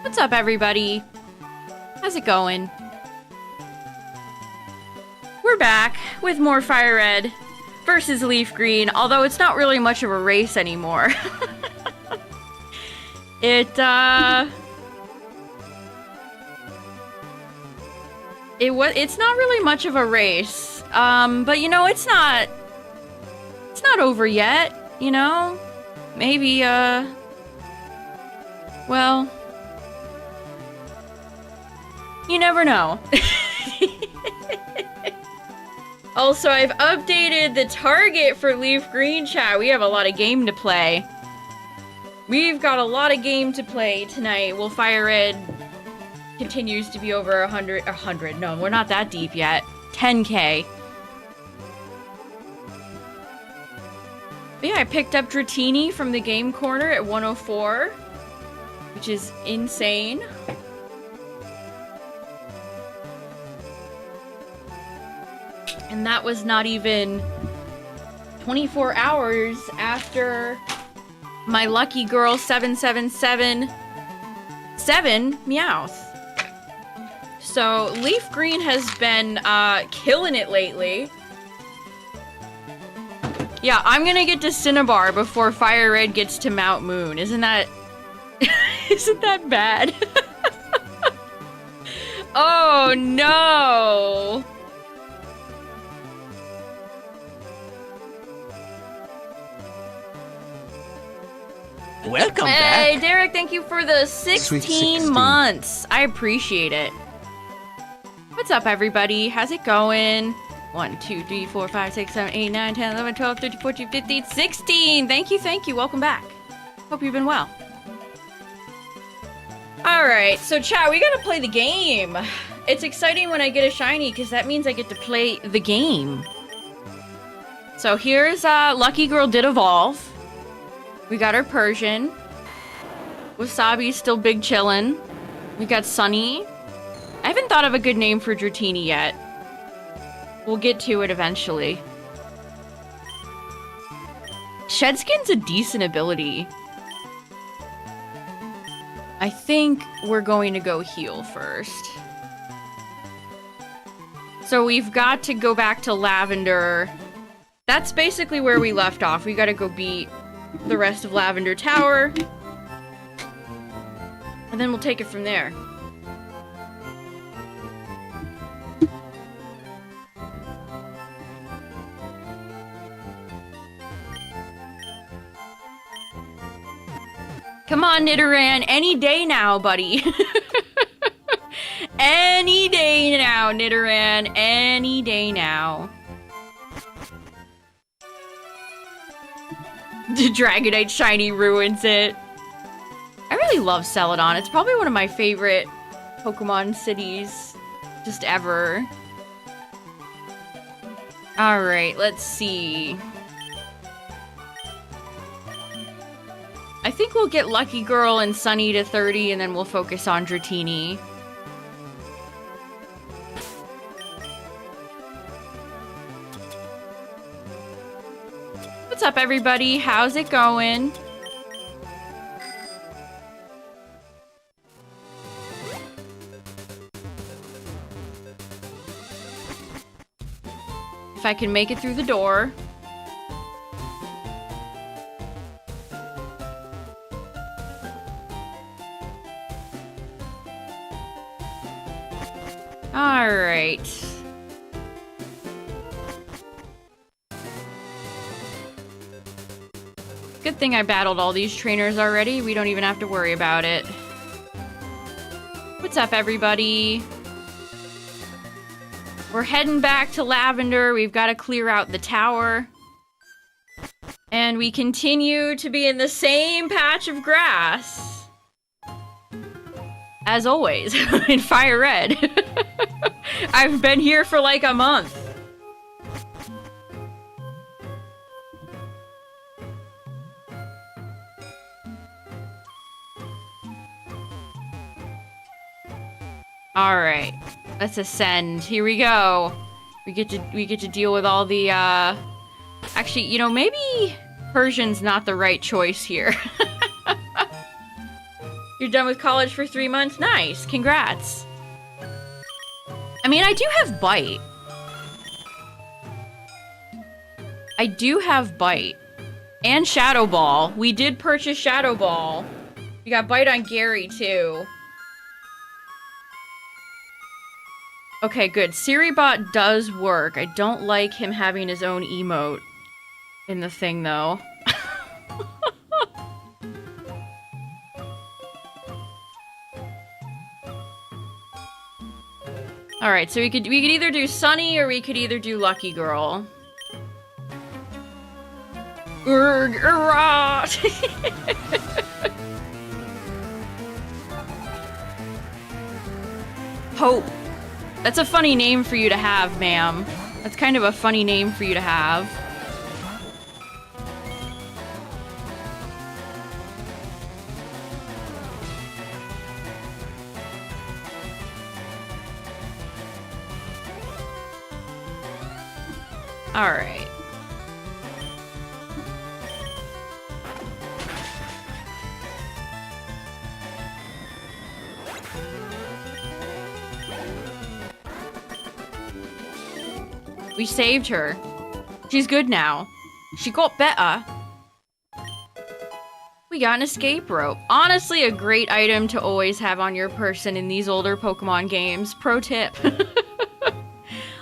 What's up, everybody? How's it going? We're back with more FireRed versus LeafGreen, although it's not really much of a race anymore. It's not really much of a race. But you know, it's not over yet, you know? Maybe, well, you never know. Also, I've updated the target for LeafGreen chat. We have a lot of game to play. We've got a lot of game to play tonight. Well, FireRed continues to be over 100. No, we're not that deep yet. 10K. But yeah, I picked up Dratini from the game corner at 104, which is insane. And that was not even 24 hours after my lucky girl 7777 Meowth. So LeafGreen has been killing it lately. Yeah, I'm gonna get to Cinnabar before FireRed gets to Mount Moon. Isn't that isn't that bad? Oh no. Welcome back. Hey, Derek, thank you for the 16 months. I appreciate it. What's up, everybody? How's it going? 1, 2, 3, 4, 5, 6, 7, 8, 9, 10, 11, 12, 13, 14, 15, 16. Thank you. Welcome back. Hope you've been well. Alright, so chat, we gotta play the game. It's exciting when I get a shiny, because that means I get to play the game. So here's, Lucky Girl did evolve. We got our Persian. Wasabi's still big chillin'. We got Sunny. I haven't thought of a good name for Dratini yet. We'll get to it eventually. Shedskin's a decent ability. I think we're going to go heal first. So we've got to go back to Lavender. That's basically where we left off. We gotta go beat the rest of Lavender Tower. And then we'll take it from there. Come on, Nidoran. Any day now, buddy. Any day now, Nidoran. Any day now. The Dragonite shiny ruins it. I really love Celadon. It's probably one of my favorite Pokemon cities just ever. Alright, let's see. I think we'll get Lucky Girl and Sunny to 30 and then we'll focus on Dratini. What's up, everybody? How's it going? If I can make it through the door. All right. Good thing I battled all these trainers already. We don't even have to worry about it. What's up, everybody? We're heading back to Lavender. We've got to clear out the tower. And we continue to be in the same patch of grass. As always, in FireRed. I've been here for like a month. Alright, let's ascend. Here we go. We get to deal with all the, Actually, you know, maybe Persian's not the right choice here. You're done with college for 3 months? Nice. Congrats. I mean, I do have Bite. I do have Bite. And Shadow Ball. We did purchase Shadow Ball. We got Bite on Gary, too. Okay, good. Siribot does work. I don't like him having his own emote in the thing, though. Alright, so we could either do Sunny or we could either do Lucky Girl. Hope. That's a funny name for you to have, ma'am. That's kind of a funny name for you to have. Alright. We saved her. She's good now. She got better. We got an escape rope. Honestly, a great item to always have on your person in these older Pokemon games. Pro tip.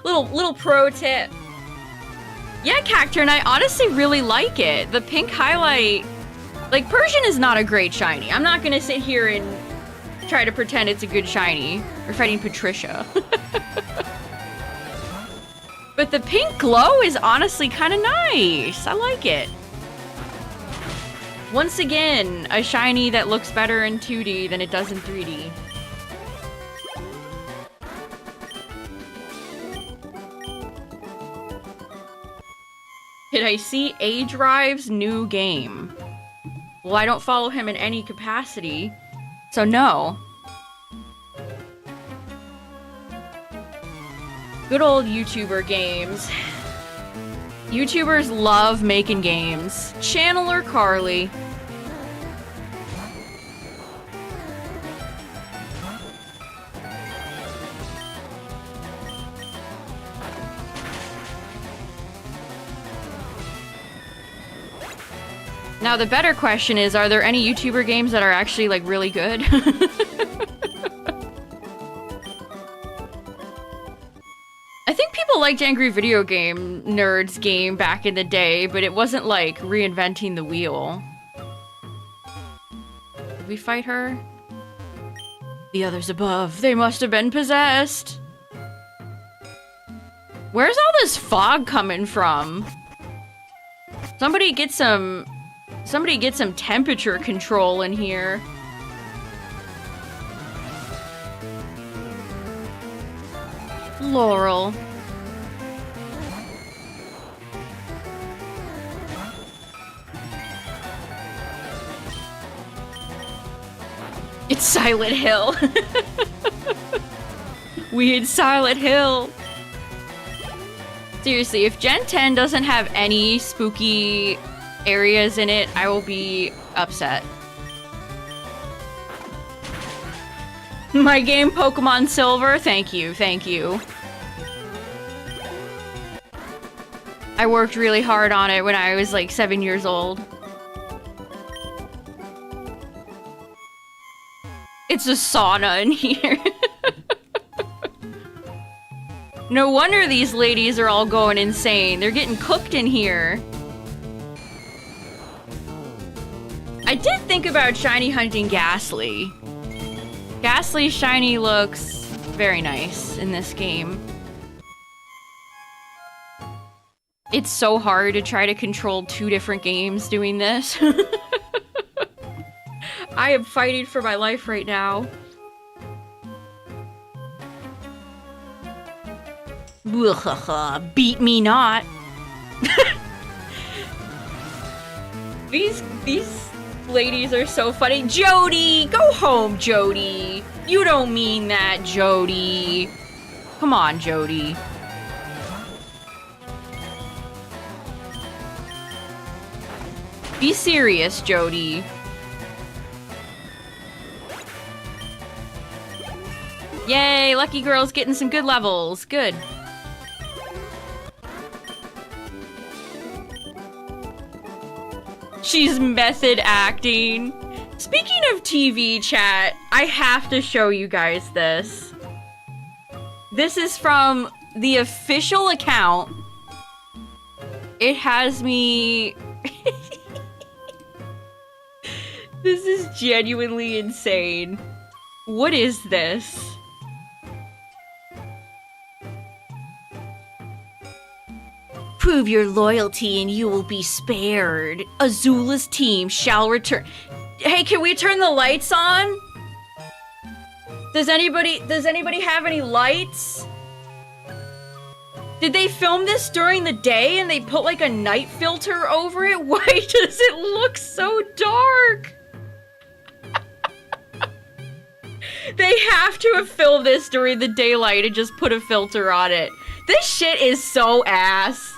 little pro tip. Yeah, Cacturn, I honestly really like it. The pink highlight... Like, Persian is not a great shiny. I'm not gonna sit here and try to pretend it's a good shiny. We're fighting Patricia. But the pink glow is honestly kind of nice. I like it. Once again, a shiny that looks better in 2D than it does in 3D. Did I see A-Drive's new game? Well, I don't follow him in any capacity, so no. Good old YouTuber games. YouTubers love making games. Channeler Carly. Now the better question is, are there any YouTuber games that are actually like really good? I think people liked Angry Video Game Nerd's game back in the day, but it wasn't like reinventing the wheel. Did we fight her? The others above, they must have been possessed. Where's all this fog coming from? Somebody get some temperature control in here. Laurel. It's Silent Hill. We in Silent Hill. Seriously, if Gen 10 doesn't have any spooky areas in it, I will be upset. My game, Pokemon Silver. Thank you, thank you. I worked really hard on it when I was like 7 years old. It's a sauna in here. No wonder these ladies are all going insane. They're getting cooked in here. I did think about shiny hunting Ghastly. Ghastly's shiny looks very nice in this game. It's so hard to try to control 2 different games doing this. I am fighting for my life right now. Beat me not. These ladies are so funny. Jody, go home, Jody. You don't mean that, Jody. Come on, Jody. Be serious, Jody. Yay, Lucky Girl's getting some good levels. Good. She's method acting. Speaking of TV chat, I have to show you guys this. This is from the official account. It has me... This is genuinely insane. What is this? Prove your loyalty and you will be spared. Azula's team shall return. Hey, can we turn the lights on? Does anybody have any lights? Did they film this during the day and they put like a night filter over it? Why does it look so dark? They have to have filmed this during the daylight and just put a filter on it. This shit is so ass.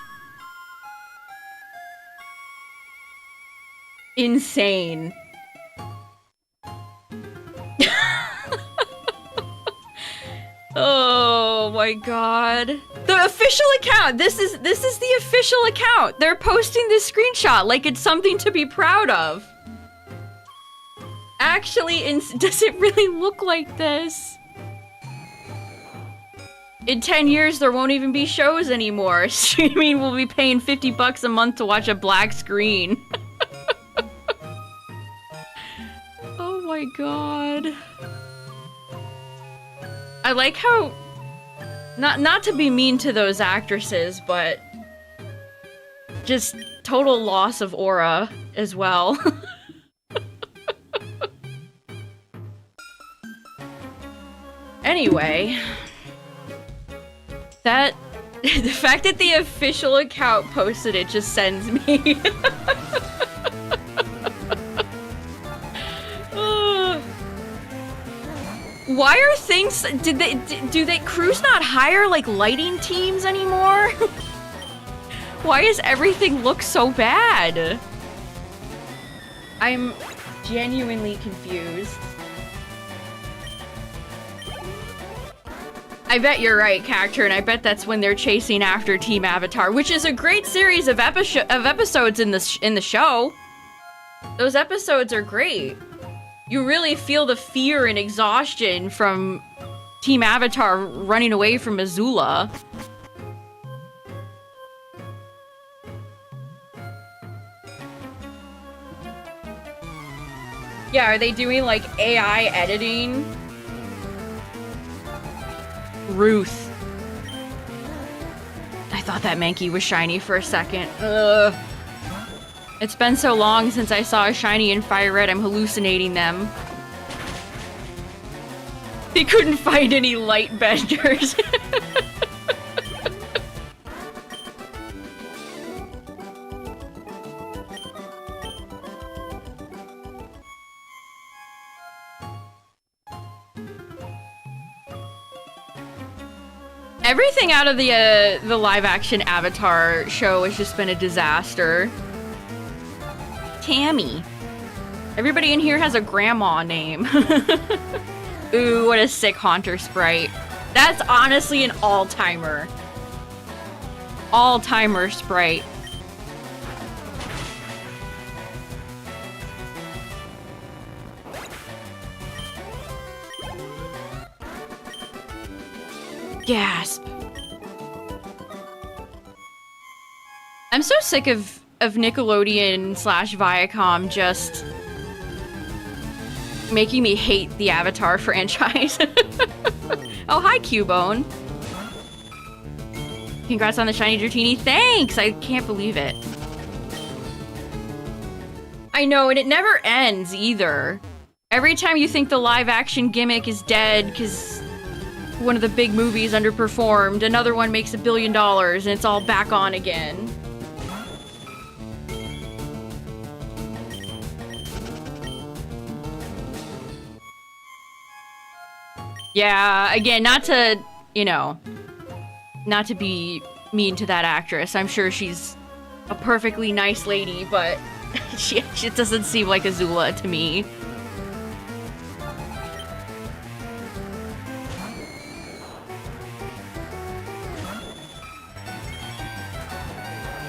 Insane. Oh my god. The official account. This is the official account. They're posting this screenshot like it's something to be proud of. Actually, does it really look like this? In 10 years, there won't even be shows anymore. Streaming will be paying 50 bucks a month to watch a black screen. Oh my god. I like how... Not to be mean to those actresses, but... just total loss of aura as well. Anyway... the fact that the official account posted it just sends me. Why are things, do they crews not hire like lighting teams anymore? Why does everything look so bad? I'm genuinely confused. I bet you're right, Cactur, and I bet that's when they're chasing after Team Avatar, which is a great series of episodes in the show. Those episodes are great. You really feel the fear and exhaustion from Team Avatar running away from Azula. Yeah, are they doing like AI editing? Ruth. I thought that Mankey was shiny for a second. Ugh. It's been so long since I saw a shiny in FireRed, I'm hallucinating them. They couldn't find any light benders. Everything out of the live-action Avatar show has just been a disaster. Tammy. Everybody in here has a grandma name. Ooh, what a sick Haunter sprite. That's honestly an all-timer. All-timer sprite. Gasp. I'm so sick of Nickelodeon / Viacom just making me hate the Avatar franchise. Oh, hi, Cubone. Congrats on the shiny Dratini. Thanks! I can't believe it. I know, and it never ends either. Every time you think the live-action gimmick is dead because one of the big movies underperformed, another one makes $1 billion and it's all back on again. Yeah, again, not to, you know, not to be mean to that actress. I'm sure she's a perfectly nice lady, but she doesn't seem like Azula to me.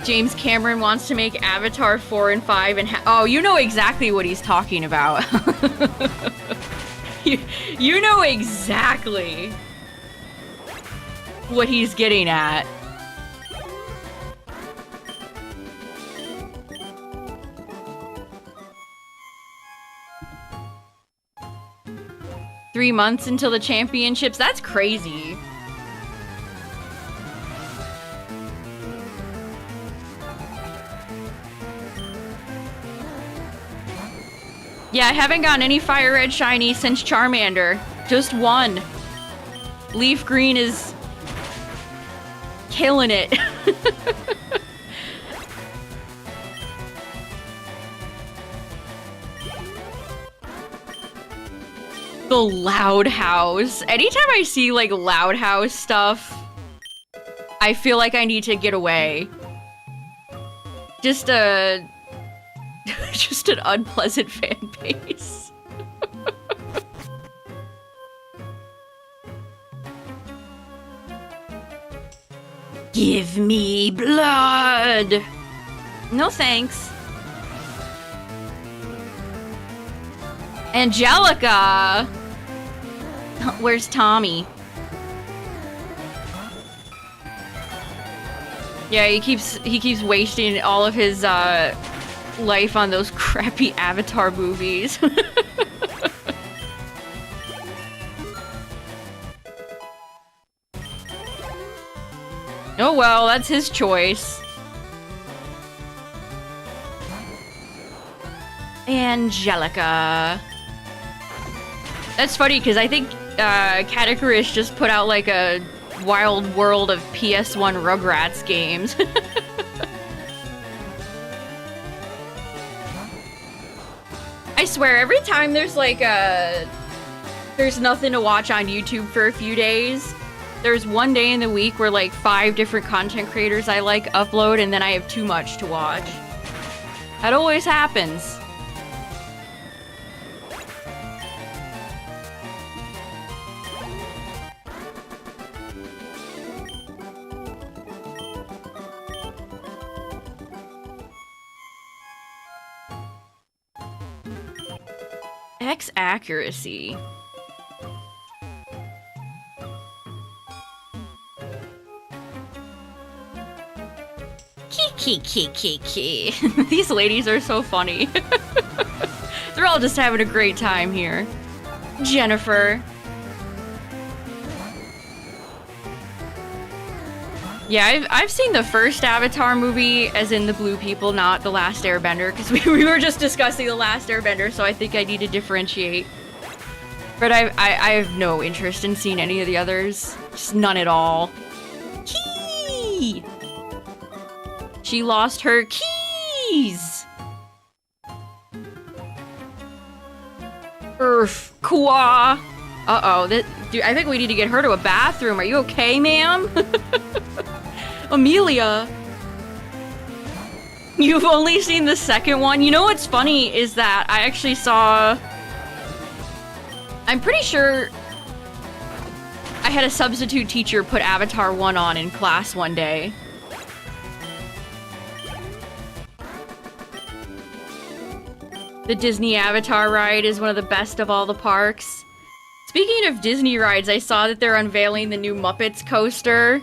James Cameron wants to make Avatar 4 and 5 and oh, you know exactly what he's talking about. you know exactly what he's getting at. Three months until the championships? That's crazy. Yeah, I haven't gotten any FireRed shiny since Charmander. Just one. LeafGreen is killing it. The Loud House. Anytime I see like Loud House stuff, I feel like I need to get away. Just an unpleasant fan base. Give me blood. No thanks. Angelica. Where's Tommy? Yeah, he keeps wasting all of his life on those crappy Avatar movies. Oh well, that's his choice. Angelica. That's funny because I think Catechirus just put out like a wild world of PS1 Rugrats games. I swear, every time there's like there's nothing to watch on YouTube for a few days, there's one day in the week where like 5 different content creators I like upload and then I have too much to watch. That always happens. X accuracy. Kiki. These ladies are so funny. They're all just having a great time here. Jennifer. Yeah, I've seen the first Avatar movie, as in the blue people, not The Last Airbender, because we were just discussing The Last Airbender, so I think I need to differentiate. But I have no interest in seeing any of the others. Just none at all. Key! She lost her keys! Kwa! Uh-oh, dude, I think we need to get her to a bathroom. Are you okay, ma'am? Amelia! You've only seen the second one? You know what's funny is that I actually saw... I'm pretty sure I had a substitute teacher put Avatar 1 on in class one day. The Disney Avatar ride is one of the best of all the parks. Speaking of Disney rides, I saw that they're unveiling the new Muppets coaster.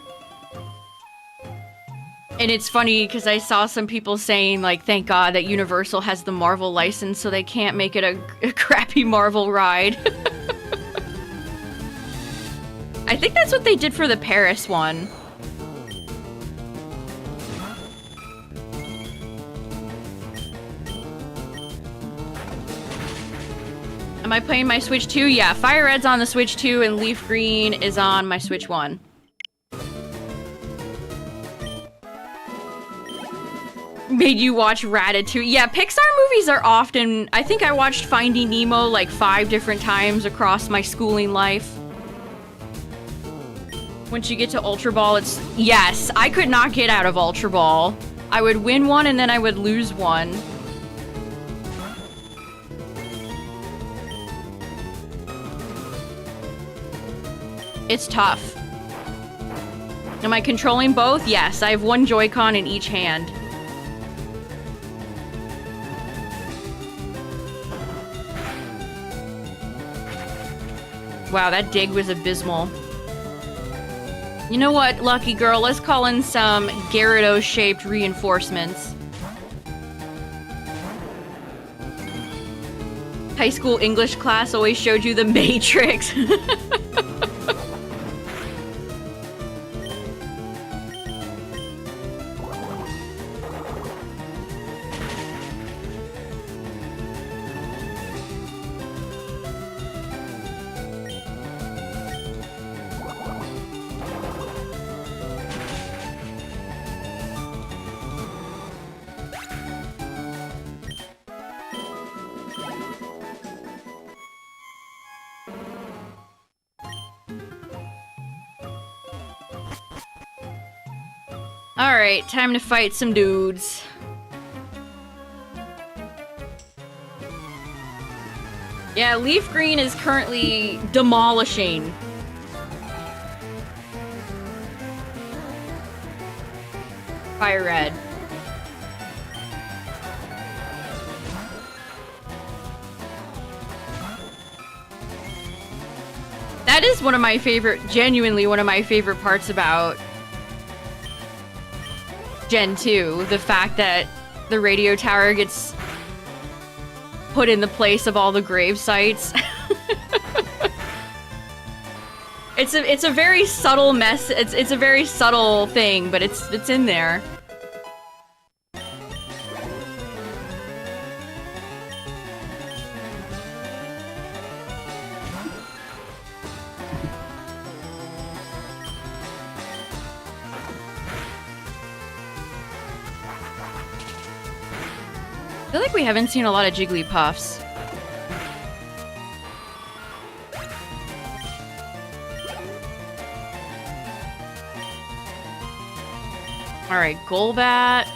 And it's funny because I saw some people saying, like, thank God that Universal has the Marvel license so they can't make it a crappy Marvel ride. I think that's what they did for the Paris one. Am I playing my Switch 2? Yeah, FireRed's on the Switch 2 and LeafGreen is on my Switch 1. Made you watch Ratatouille. Yeah, Pixar movies are often... I think I watched Finding Nemo like 5 different times across my schooling life. Once you get to Ultra Ball, it's... Yes, I could not get out of Ultra Ball. I would win one and then I would lose one. It's tough. Am I controlling both? Yes, I have one Joy-Con in each hand. Wow, that dig was abysmal. You know what, Lucky Girl? Let's call in some Gyarados-shaped reinforcements. High school English class always showed you the Matrix. Alright, time to fight some dudes. Yeah, LeafGreen is currently demolishing. FireRed. That is one of my favorite, genuinely one of my favorite parts about Gen 2, the fact that the radio tower gets put in the place of all the grave sites. It's a very subtle mess. It's a very subtle thing, but it's in there. I feel like we haven't seen a lot of Jigglypuffs. Alright, Golbat.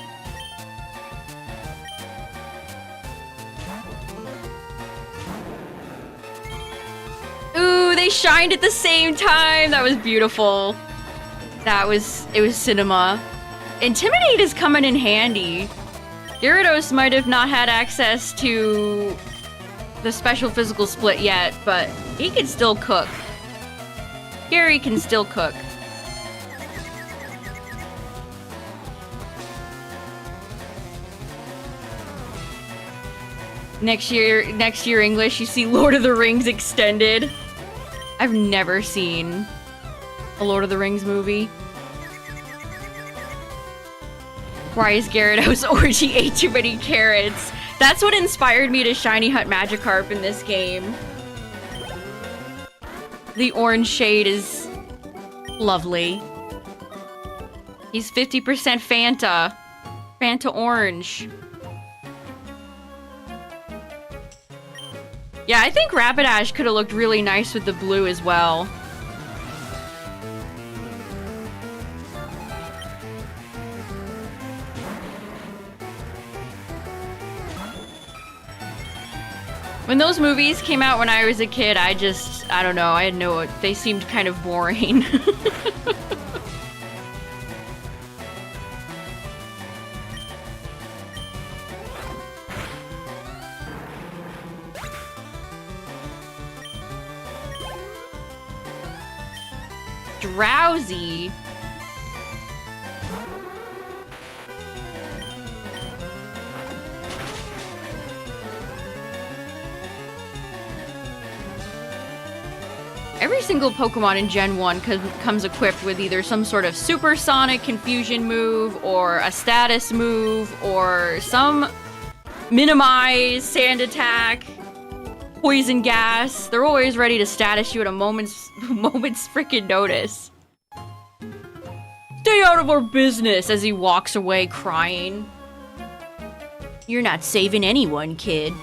Ooh, they shined at the same time! That was beautiful. It was cinema. Intimidate is coming in handy. Gyarados might have not had access to the special physical split yet, but he can still cook. Gary can still cook. Next year English, you see Lord of the Rings extended. I've never seen a Lord of the Rings movie. Why is Gyarados orgy ate too many carrots? That's what inspired me to Shiny Hut Magikarp in this game. The orange shade is lovely. He's 50% Fanta. Fanta orange. Yeah, I think Rapidash could have looked really nice with the blue as well. When those movies came out when I was a kid, I don't know, they seemed kind of boring. Drowsy. Every single Pokemon in Gen 1 comes equipped with either some sort of supersonic confusion move, or a status move, or some minimize, sand attack, poison gas. They're always ready to status you at a moment's freaking notice. Stay out of our business, as he walks away crying. You're not saving anyone, kid.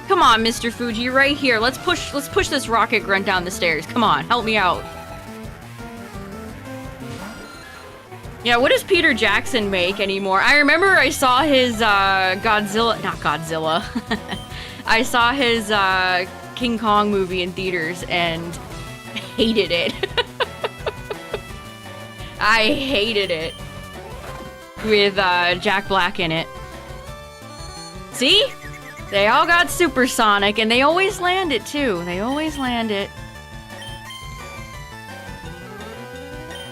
Come on, Mr. Fuji, right here. Let's push this rocket grunt down the stairs. Come on, help me out. Yeah, what does Peter Jackson make anymore? I remember I saw his not Godzilla. I saw his King Kong movie in theaters and hated it. I hated it. With Jack Black in it. See? They all got supersonic, and they always land it, too. They always land it.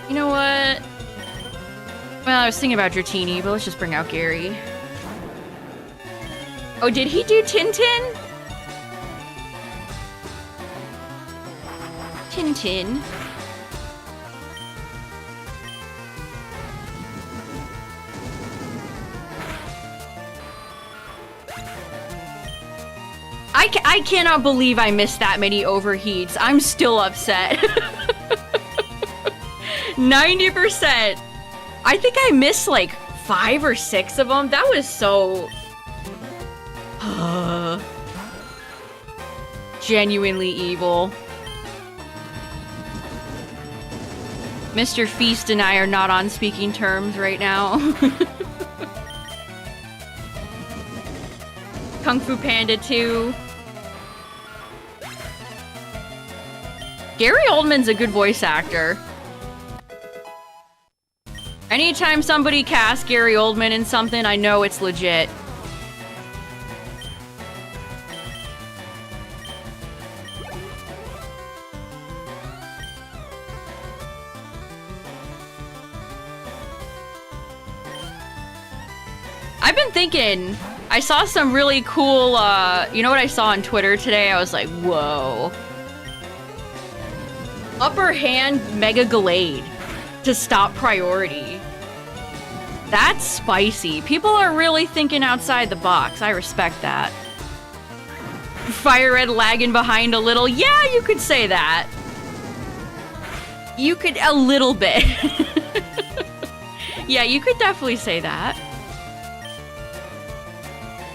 You know what? Well, I was thinking about Dratini, but let's just bring out Gary. Oh, did he do Tintin? Tintin. I cannot believe I missed that many overheats. I'm still upset. 90%. I think I missed like 5 or 6 of them. That was so... genuinely evil. Mr. Feast and I are not on speaking terms right now. Kung Fu Panda 2. Gary Oldman's a good voice actor. Anytime somebody casts Gary Oldman in something, I know it's legit. I've been thinking, I saw some really cool, you know what I saw on Twitter today? I was like, whoa. Upper hand Mega Gallade to stop priority. That's spicy. People are really thinking outside the box. I respect that. FireRed lagging behind a little. Yeah, you could say that. You could a little bit. Yeah, you could definitely say that.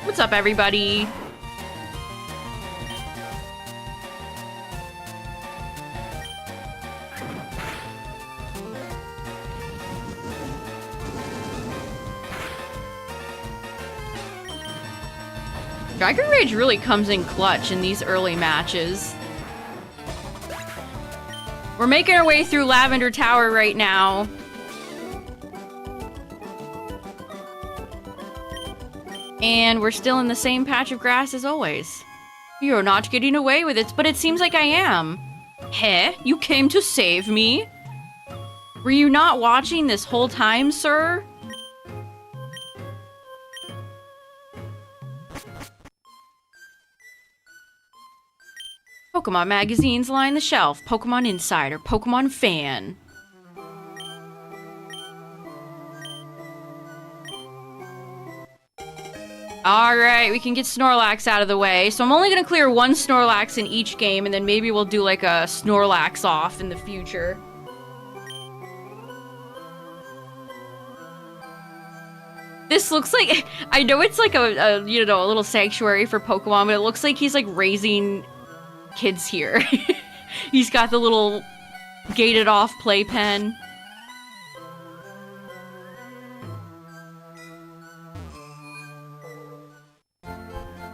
What's up, everybody? Dragon Rage really comes in clutch in these early matches. We're making our way through Lavender Tower right now. And we're still in the same patch of grass as always. You're not getting away with it, but it seems like I am. Heh? You came to save me? Were you not watching this whole time, sir? Pokemon magazines line the shelf. Pokemon Insider, Pokemon Fan. Alright, we can get Snorlax out of the way. So I'm only gonna clear 1 Snorlax in each game, and then maybe we'll do like a Snorlax off in the future. This looks like... I know it's like a you know, a little sanctuary for Pokemon, but it looks like he's like raising kids here. He's got the little gated off playpen.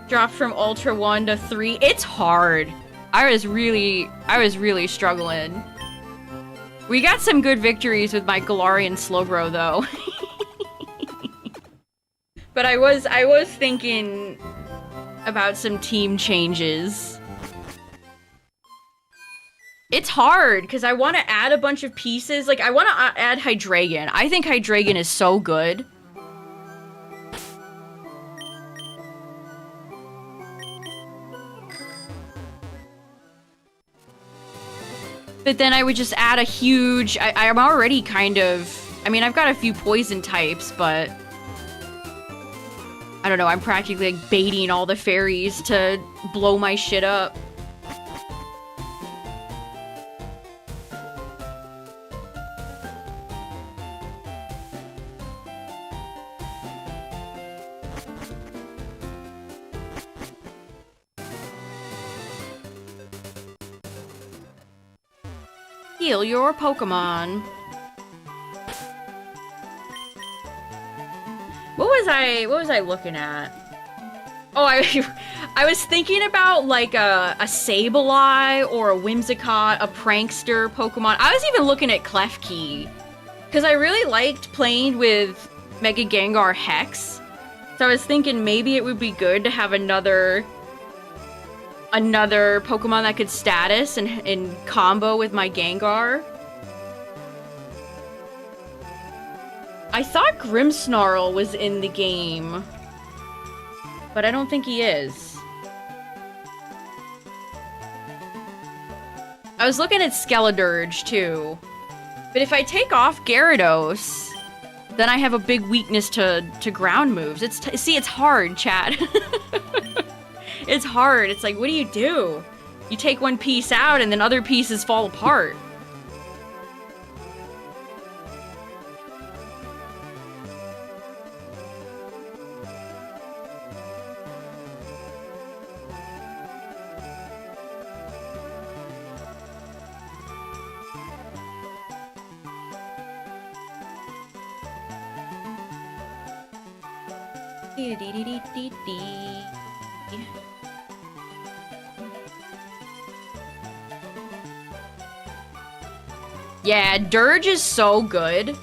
Dropped from Ultra 1 to 3. It's hard. I was really struggling. We got some good victories with my Galarian Slowbro though. But I was thinking about some team changes. It's hard because I want to add a bunch of pieces. Like I want to add Hydreigon. I think Hydreigon is so good. But then I would just add a huge... I'm already kind of... I mean, I've got a few poison types, but... I don't know, I'm practically like baiting all the fairies to blow my shit up. Heal your Pokemon. What was I looking at? Oh, I was thinking about like a Sableye or a Whimsicott, a Prankster Pokemon. I was even looking at Klefki because I really liked playing with Mega Gengar Hex. So I was thinking maybe it would be good to have another Pokemon that could status and combo with my Gengar. I thought Grimmsnarl was in the game, but I don't think he is. I was looking at Skeledirge too, but if I take off Gyarados, then I have a big weakness to ground moves. See, it's hard, chat. It's hard. It's like, what do? You take one piece out and then other pieces fall apart. Yeah, Dirge is so good.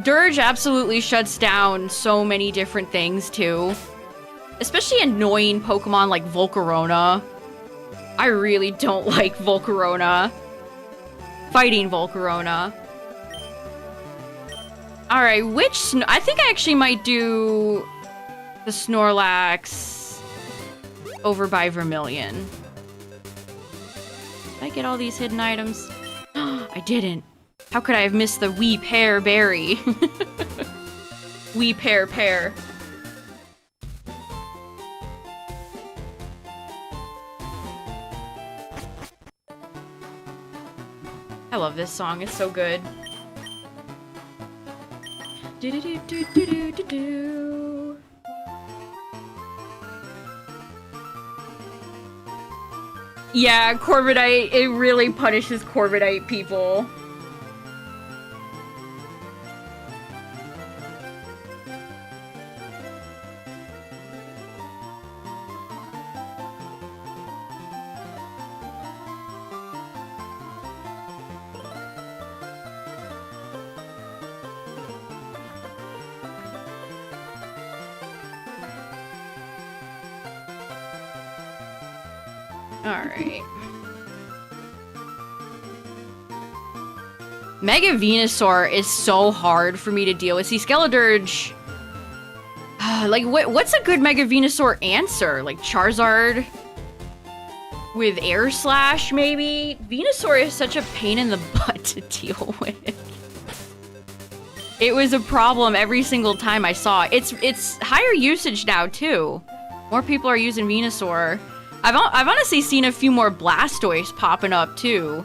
Dirge absolutely shuts down so many different things, too. Especially annoying Pokemon like Volcarona. I really don't like Volcarona. Fighting Volcarona. Alright, I think I actually might do the Snorlax over by Vermilion. Did I get all these hidden items? I didn't. How could I have missed the wee pear berry? Wee pear. I love this song, it's so good. Do-do-do-do-do-do-do. Yeah, Corviknight, it really punishes Corviknight people. Alright. Mega Venusaur is so hard for me to deal with. See, Skeledirge... like, what's a good Mega Venusaur answer? Like, Charizard? With Air Slash, maybe? Venusaur is such a pain in the butt to deal with. It was a problem every single time I saw it. It's higher usage now, too. More people are using Venusaur. I've honestly seen a few more Blastoise popping up, too.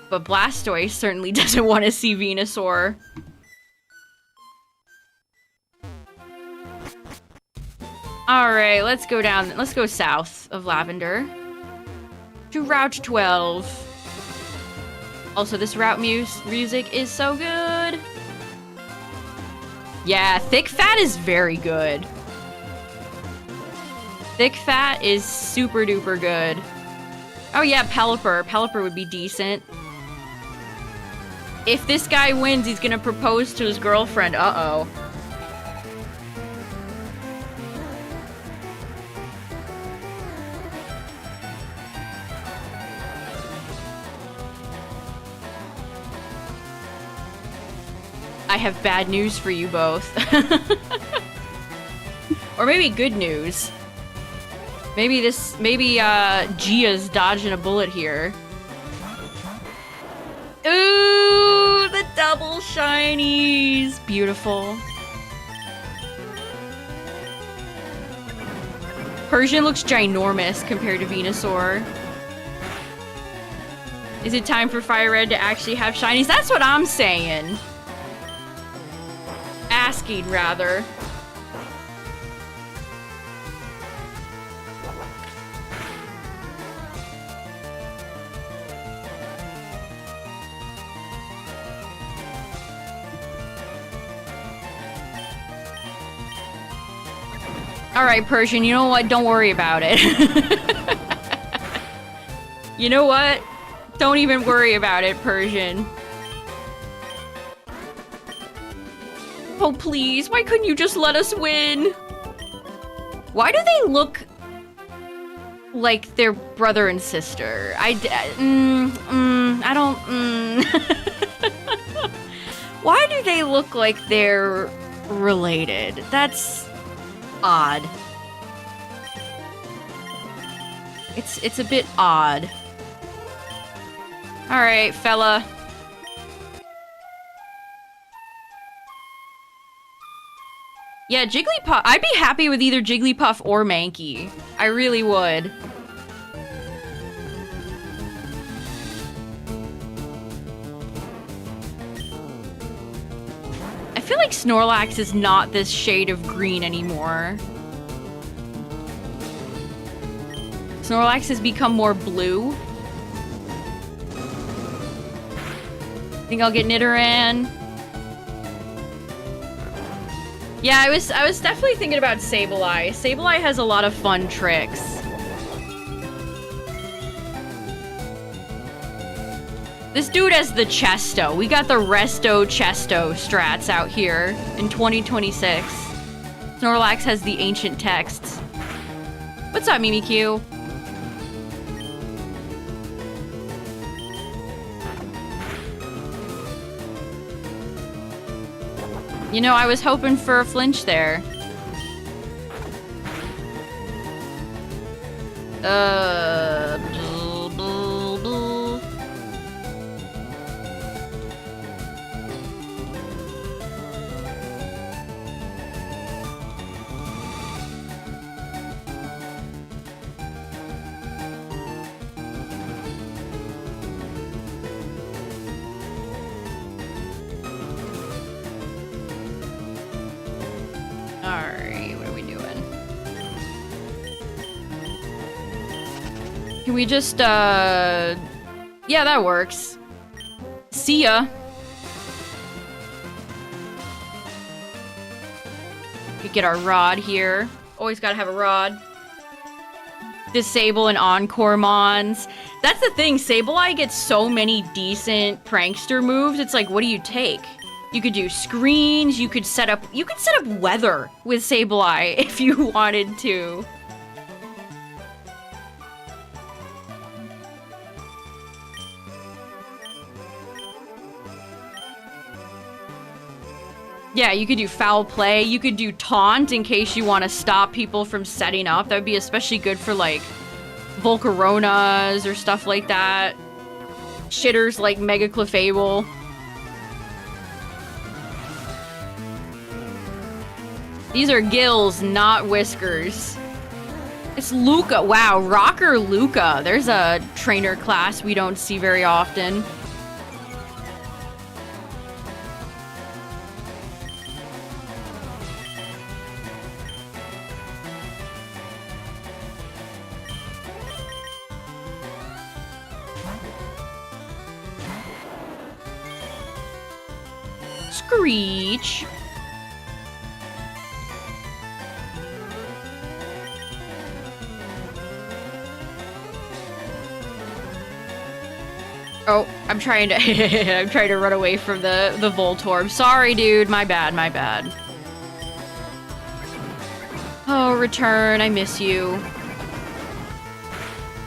But Blastoise certainly doesn't want to see Venusaur. Alright, let's go down. Let's go south of Lavender. To Route 12. Also, this route music is so good. Yeah, Thick Fat is very good. Thick Fat is super duper good. Oh yeah, Pelipper. Pelipper would be decent. If this guy wins, he's gonna propose to his girlfriend. Uh-oh. I have bad news for you both. Or maybe good news. Maybe Gia's dodging a bullet here. Ooh, the double shinies. Beautiful. Persian looks ginormous compared to Venusaur. Is it time for FireRed to actually have shinies? That's what I'm saying. Asking, rather. Alright, Persian, you know what? Don't worry about it. You know what? Don't even worry about it, Persian. Oh, please. Why couldn't you just let us win? Why do they look like they're brother and sister. I don't. Why do they look like they're related? That's odd. It's a bit odd. All right, fella. Yeah, Jigglypuff. I'd be happy with either Jigglypuff or Mankey. I really would. I feel like Snorlax is not this shade of green anymore. Snorlax has become more blue. I think I'll get Nidoran. Yeah, I was definitely thinking about Sableye. Sableye has a lot of fun tricks. This dude has the Chesto. We got the Resto Chesto strats out here in 2026. Snorlax has the ancient texts. What's up, Mimikyu? You know, I was hoping for a flinch there. Blah, blah, blah. Alright, what are we doing? Can we just, yeah, that works. See ya. We get our rod here. Always gotta have a rod. Disable and Encore Mons. That's the thing, Sableye gets so many decent prankster moves. It's like, what do you take? You could do screens, you could set up weather with Sableye if you wanted to. Yeah, you could do foul play, you could do taunt in case you want to stop people from setting up. That would be especially good for like Volcaronas or stuff like that. Shitters like Mega Clefable. These are gills, not whiskers. It's Luca. Wow, Rocker Luca. There's a trainer class we don't see very often. Screech. Oh, I'm trying to I'm trying to run away from the Voltorb. Sorry, dude. My bad, my bad. Oh, return. I miss you.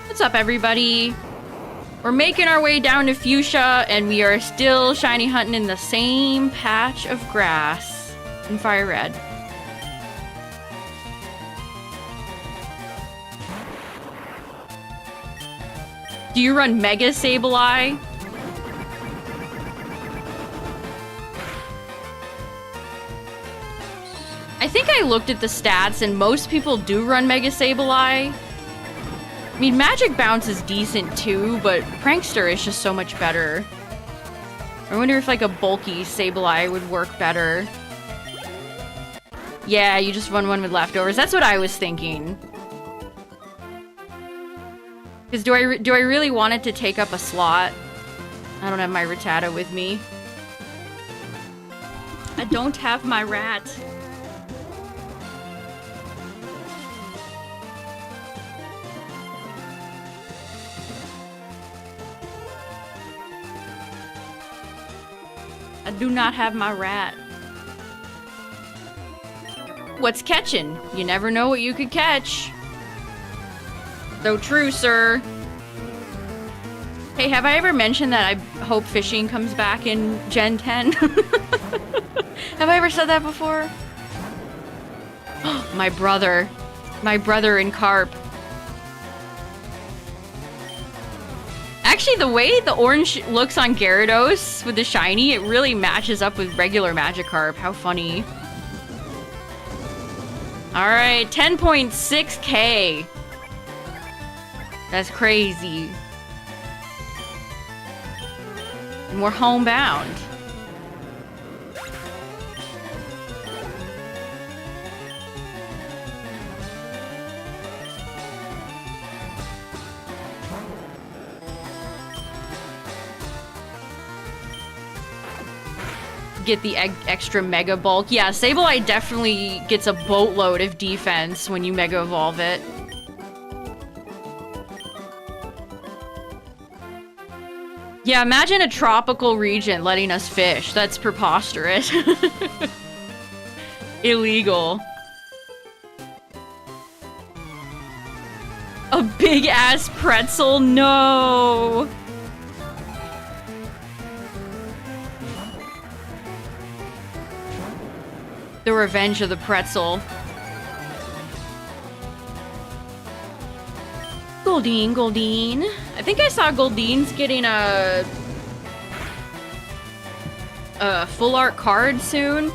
What's up, everybody? We're making our way down to Fuchsia, and we are still shiny hunting in the same patch of grass in FireRed. Do you run Mega Sableye? I think I looked at the stats, and most people do run Mega Sableye. I mean, Magic Bounce is decent too, but Prankster is just so much better. I wonder if like a bulky Sableye would work better. Yeah, you just run one with leftovers. That's what I was thinking. Because do I really want it to take up a slot? I don't have my Rattata with me. I don't have my rat. I do not have my rat. What's catching? You never know what you could catch. So true, sir. Hey, have I ever mentioned that I hope fishing comes back in Gen 10? Have I ever said that before? My brother. My brother in carp. Actually, the way the orange looks on Gyarados with the shiny, it really matches up with regular Magikarp. How funny. Alright, 10.6k. That's crazy. And we're homebound. Get the extra Mega Bulk. Yeah, Sableye definitely gets a boatload of defense when you Mega Evolve it. Yeah, imagine a tropical region letting us fish. That's preposterous. Illegal. A big-ass pretzel? No! The revenge of the pretzel. Goldeen, Goldeen. I think I saw Goldeen's getting a full art card soon.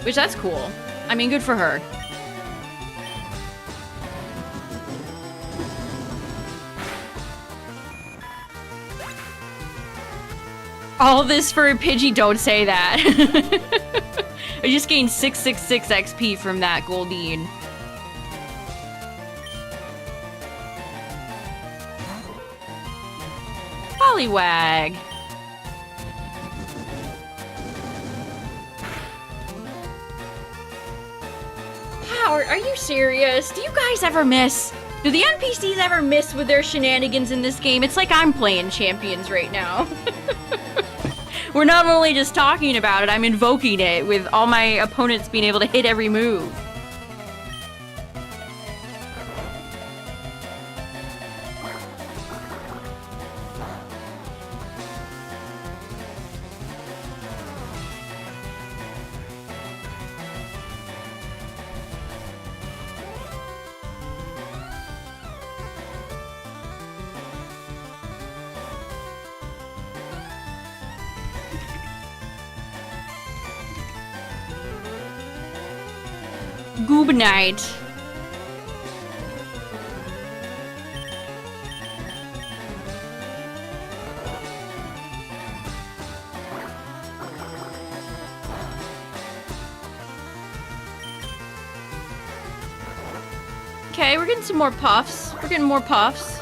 Which, that's cool. I mean, good for her. All this for a Pidgey, don't say that. I just gained 666 XP from that Goldeen. Poliwag. Are you serious? Do you guys ever miss? Do the NPCs ever miss with their shenanigans in this game? It's like I'm playing Champions right now. We're not only just talking about it, I'm invoking it with all my opponents being able to hit every move. Goob night. Okay, we're getting some more puffs. We're getting more puffs.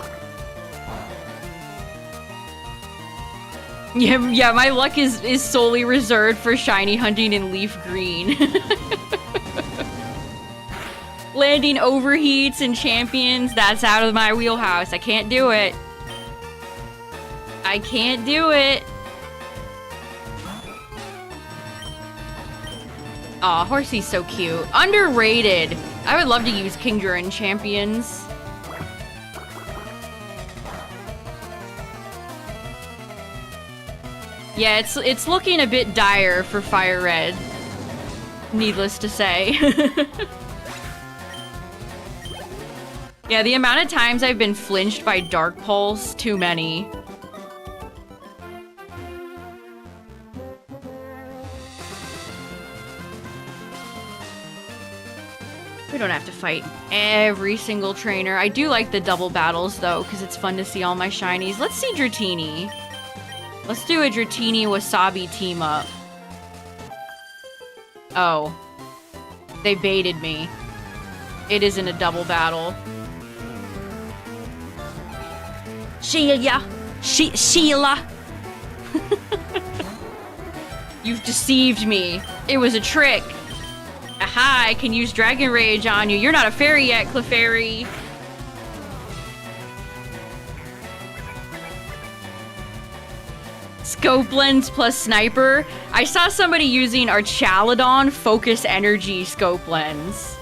Yeah, my luck is solely reserved for shiny hunting in LeafGreen. Landing overheats and champions, that's out of my wheelhouse. I can't do it. I can't do it. Aw, Horsey's so cute. Underrated. I would love to use Kingdra in champions. Yeah, it's looking a bit dire for FireRed. Needless to say. Yeah, the amount of times I've been flinched by Dark Pulse, too many. We don't have to fight every single trainer. I do like the double battles, though, because it's fun to see all my shinies. Let's see Dratini. Let's do a Dratini Wasabi team up. Oh. They baited me. It isn't a double battle. Sheila! Sheila! You've deceived me. It was a trick. A Haha, I can use Dragon Rage on you. You're not a fairy yet, Clefairy. Scope Lens plus Sniper. I saw somebody using our Chaladon Focus Energy Scope Lens.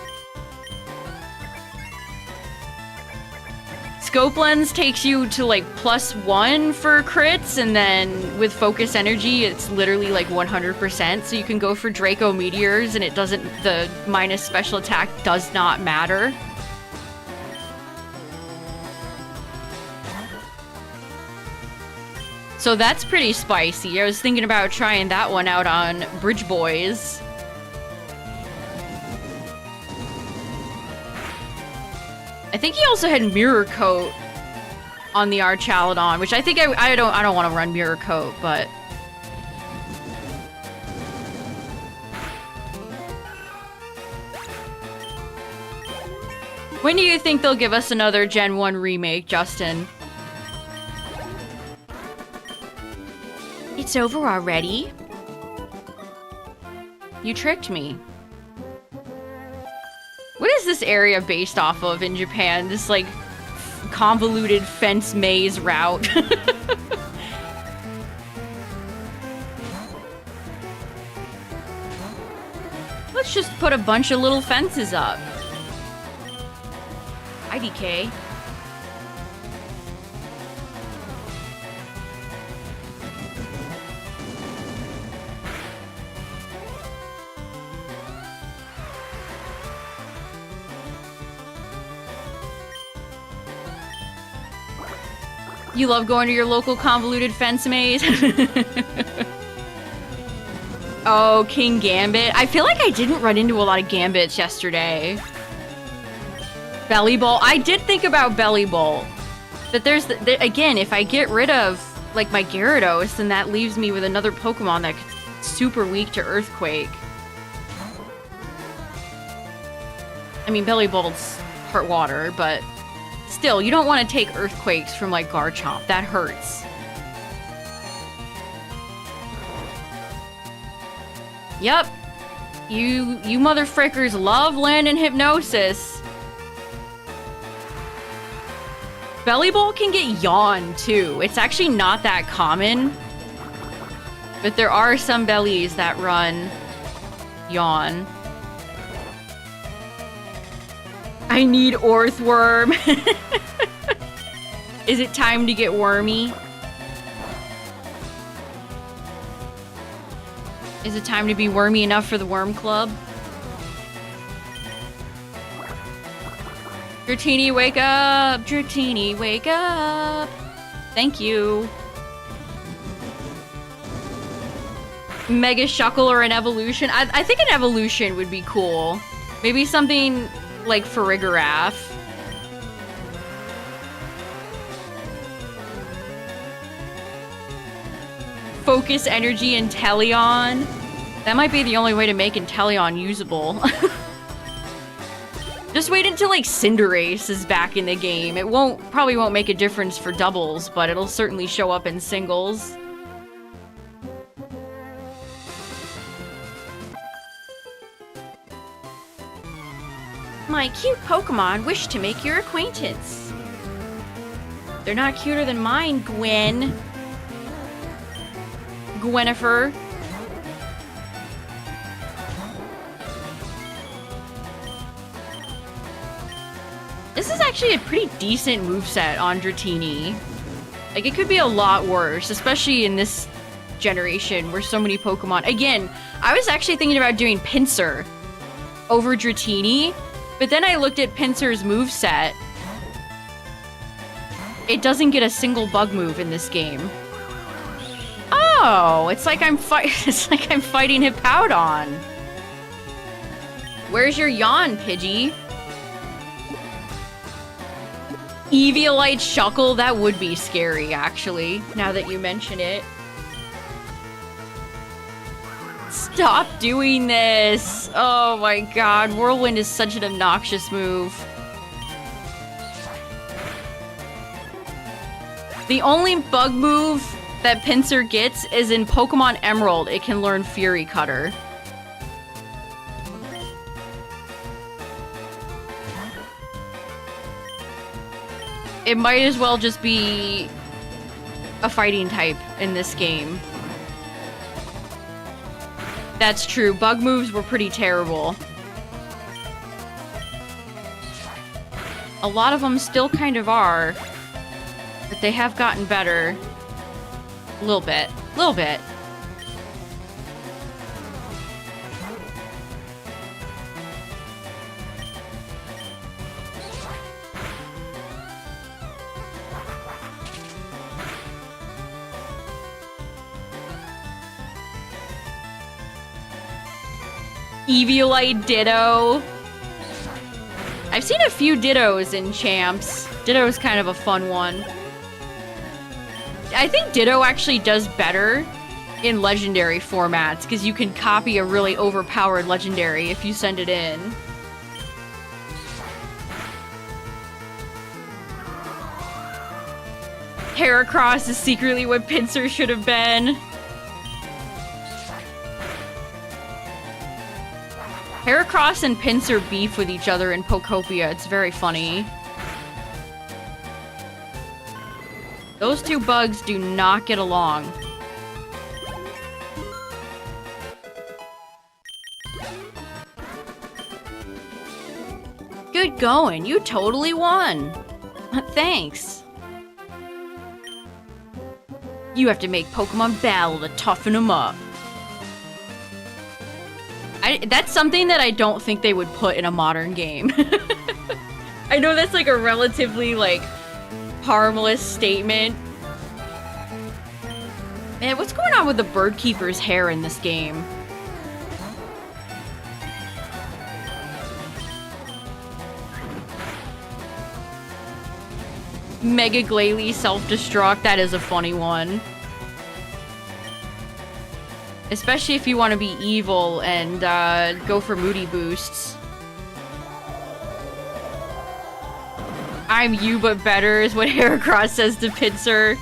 Scope Lens takes you to like +1 for crits, and then with Focus Energy, it's literally like 100%. So you can go for Draco Meteors, and it doesn't, the minus special attack does not matter. So that's pretty spicy. I was thinking about trying that one out on Bridge Boys. I think he also had Mirror Coat on the Archaladon, which I think I don't want to run Mirror Coat, but when do you think they'll give us another Gen 1 remake, Justin? It's over already? You tricked me. What is this area based off of in Japan? This, like, convoluted fence maze route. Let's just put a bunch of little fences up. IDK. You love going to your local convoluted fence maze? Oh, King Gambit. I feel like I didn't run into a lot of Gambits yesterday. Belly Bolt. I did think about Belly Bolt. But there's, again, if I get rid of, like, my Gyarados, then that leaves me with another Pokemon that's super weak to Earthquake. I mean, Belly Bolt's part water, but still, you don't want to take Earthquakes from, like, Garchomp. That hurts. Yep. You motherfrickers love land and Hypnosis. Belly Bolt can get Yawn, too. It's actually not that common. But there are some bellies that run Yawn. I need Orthworm. Is it time to get wormy? Is it time to be wormy enough for the Worm Club? Dratini, wake up! Dratini, wake up! Thank you. Mega Shuckle or an evolution? I think an evolution would be cool. Maybe something like Farigiraf. Focus Energy Inteleon. That might be the only way to make Inteleon usable. Just wait until, like, Cinderace is back in the game. It probably won't make a difference for doubles, but it'll certainly show up in singles. My cute Pokemon wish to make your acquaintance. They're not cuter than mine, Gwen. Gwenifer. This is actually a pretty decent moveset on Dratini. Like, it could be a lot worse, especially in this generation where so many Pokemon... Again, I was actually thinking about doing Pinsir over Dratini, but then I looked at Pinsir's moveset. It doesn't get a single bug move in this game. Oh, it's like I'm fighting Hippowdon. Where's your yawn, Pidgey? Eviolite Shuckle? That would be scary, actually, now that you mention it. Stop doing this! Oh my god, Whirlwind is such an obnoxious move. The only bug move that Pinsir gets is in Pokemon Emerald. It can learn Fury Cutter. It might as well just be a fighting type in this game. That's true. Bug moves were pretty terrible. A lot of them still kind of are, but they have gotten better. A little bit. A little bit. Eviolite Ditto. I've seen a few Dittos in Champs. Ditto's kind of a fun one. I think Ditto actually does better in Legendary formats, because you can copy a really overpowered Legendary if you send it in. Heracross is secretly what Pinsir should have been. Heracross and Pinsir beef with each other in Pokopia. It's very funny. Those two bugs do not get along. Good going. You totally won. Thanks. You have to make Pokemon battle to toughen them up. That's something that I don't think they would put in a modern game. I know that's like a relatively like harmless statement. Man, what's going on with the bird keeper's hair in this game? Mega Glalie self-destruct, that is a funny one. Especially if you want to be evil and go for moody boosts. I'm you but better is what Heracross says to Pinsir.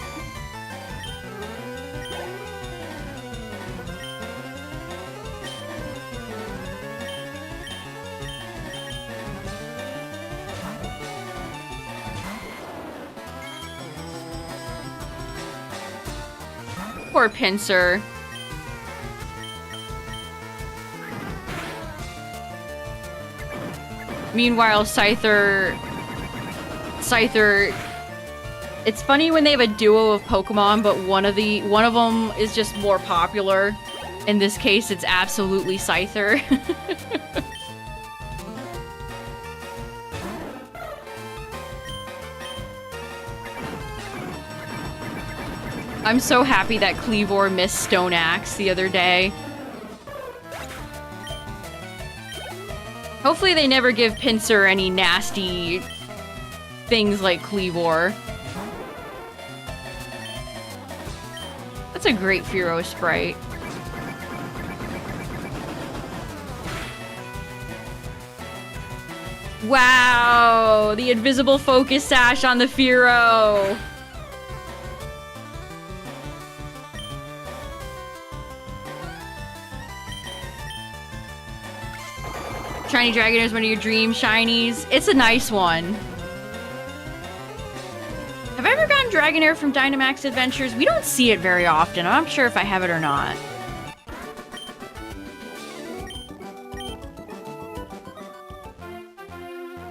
Poor Pinsir. Meanwhile, Scyther, it's funny when they have a duo of Pokemon, but one of them is just more popular. In this case, it's absolutely Scyther. I'm so happy that Kleavor missed Stone Axe the other day. Hopefully they never give Pinsir any nasty things like Kleavor. That's a great Fearow sprite. Wow! The invisible focus sash on the Fearow! Shiny Dragonair is one of your dream shinies. It's a nice one. Have I ever gotten Dragonair from Dynamax Adventures? We don't see it very often. I'm not sure if I have it or not.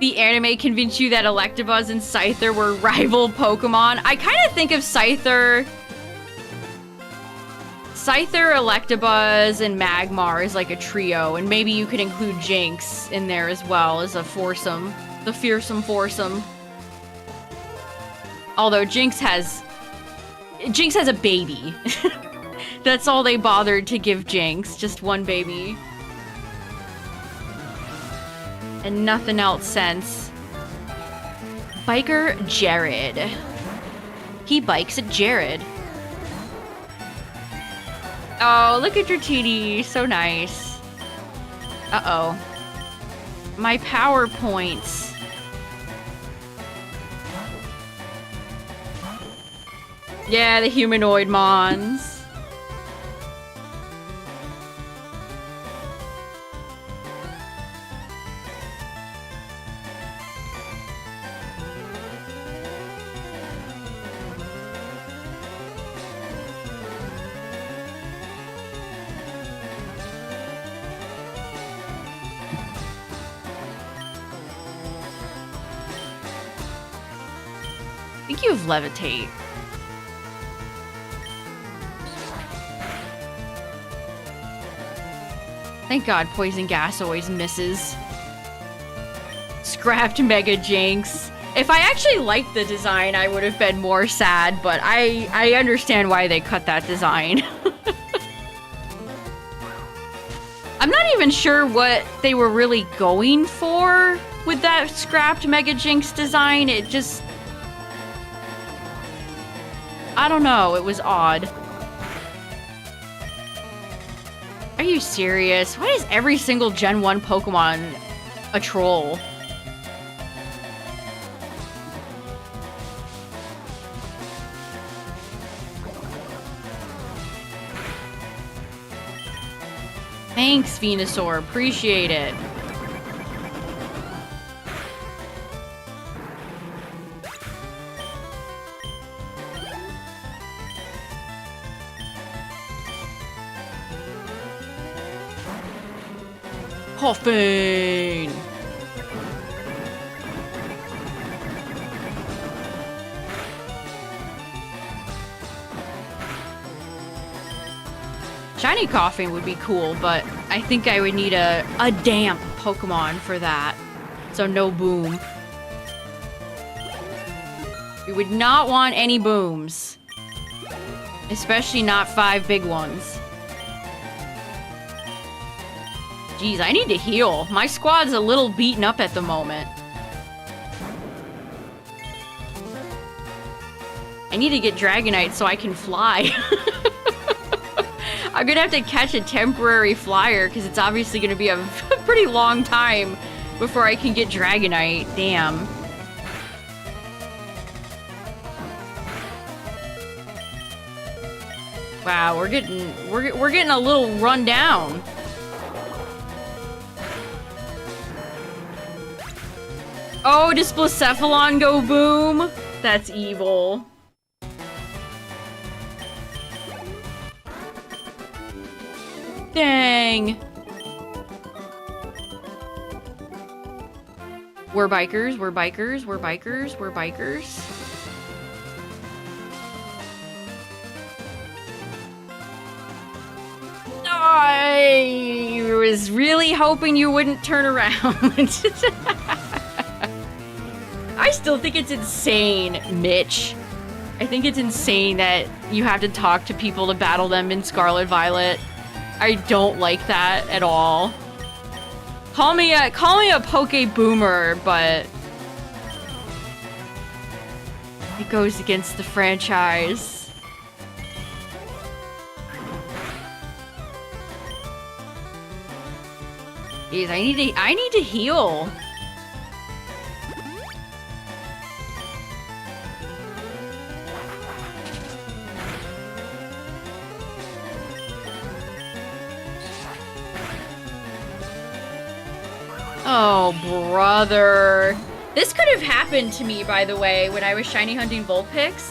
The anime convinced you that Electabuzz and Scyther were rival Pokemon. I kind of think of Scyther, Electabuzz, and Magmar as like a trio, and maybe you could include Jinx in there as well as a foursome. The fearsome foursome. Although Jinx has a baby. That's all they bothered to give Jinx, just one baby. And nothing else since. Biker Jared. He bikes at Jared. Oh, look at your TD. So nice. Uh-oh. My power points. Yeah, the humanoid mons. think you have levitate. Thank God poison gas always misses. Scrapped Mega Jinx. If I actually liked the design, I would have been more sad, but I understand why they cut that design. I'm not even sure what they were really going for with that scrapped Mega Jinx design. It just... I don't know, it was odd. Are you serious? Why is every single Gen 1 Pokemon a troll? Thanks, Venusaur. Appreciate it. Coughing. Shiny Coughing would be cool, but I think I would need a damp Pokemon for that. So no boom. We would not want any booms. Especially not 5 big ones. Jeez, I need to heal. My squad's a little beaten up at the moment. I need to get Dragonite so I can fly. I'm gonna have to catch a temporary flyer because it's obviously gonna be a pretty long time before I can get Dragonite. Damn. Wow, we're getting a little run down. Oh, does Blacephalon go boom? That's evil. Dang. We're bikers, we're bikers, we're bikers, we're bikers. I was really hoping you wouldn't turn around. I still think it's insane, Mitch. I think it's insane that you have to talk to people to battle them in Scarlet Violet. I don't like that at all. Call me a Poke Boomer, but it goes against the franchise. Jeez, I need to heal. Oh, brother. This could have happened to me, by the way, when I was shiny hunting Vulpix.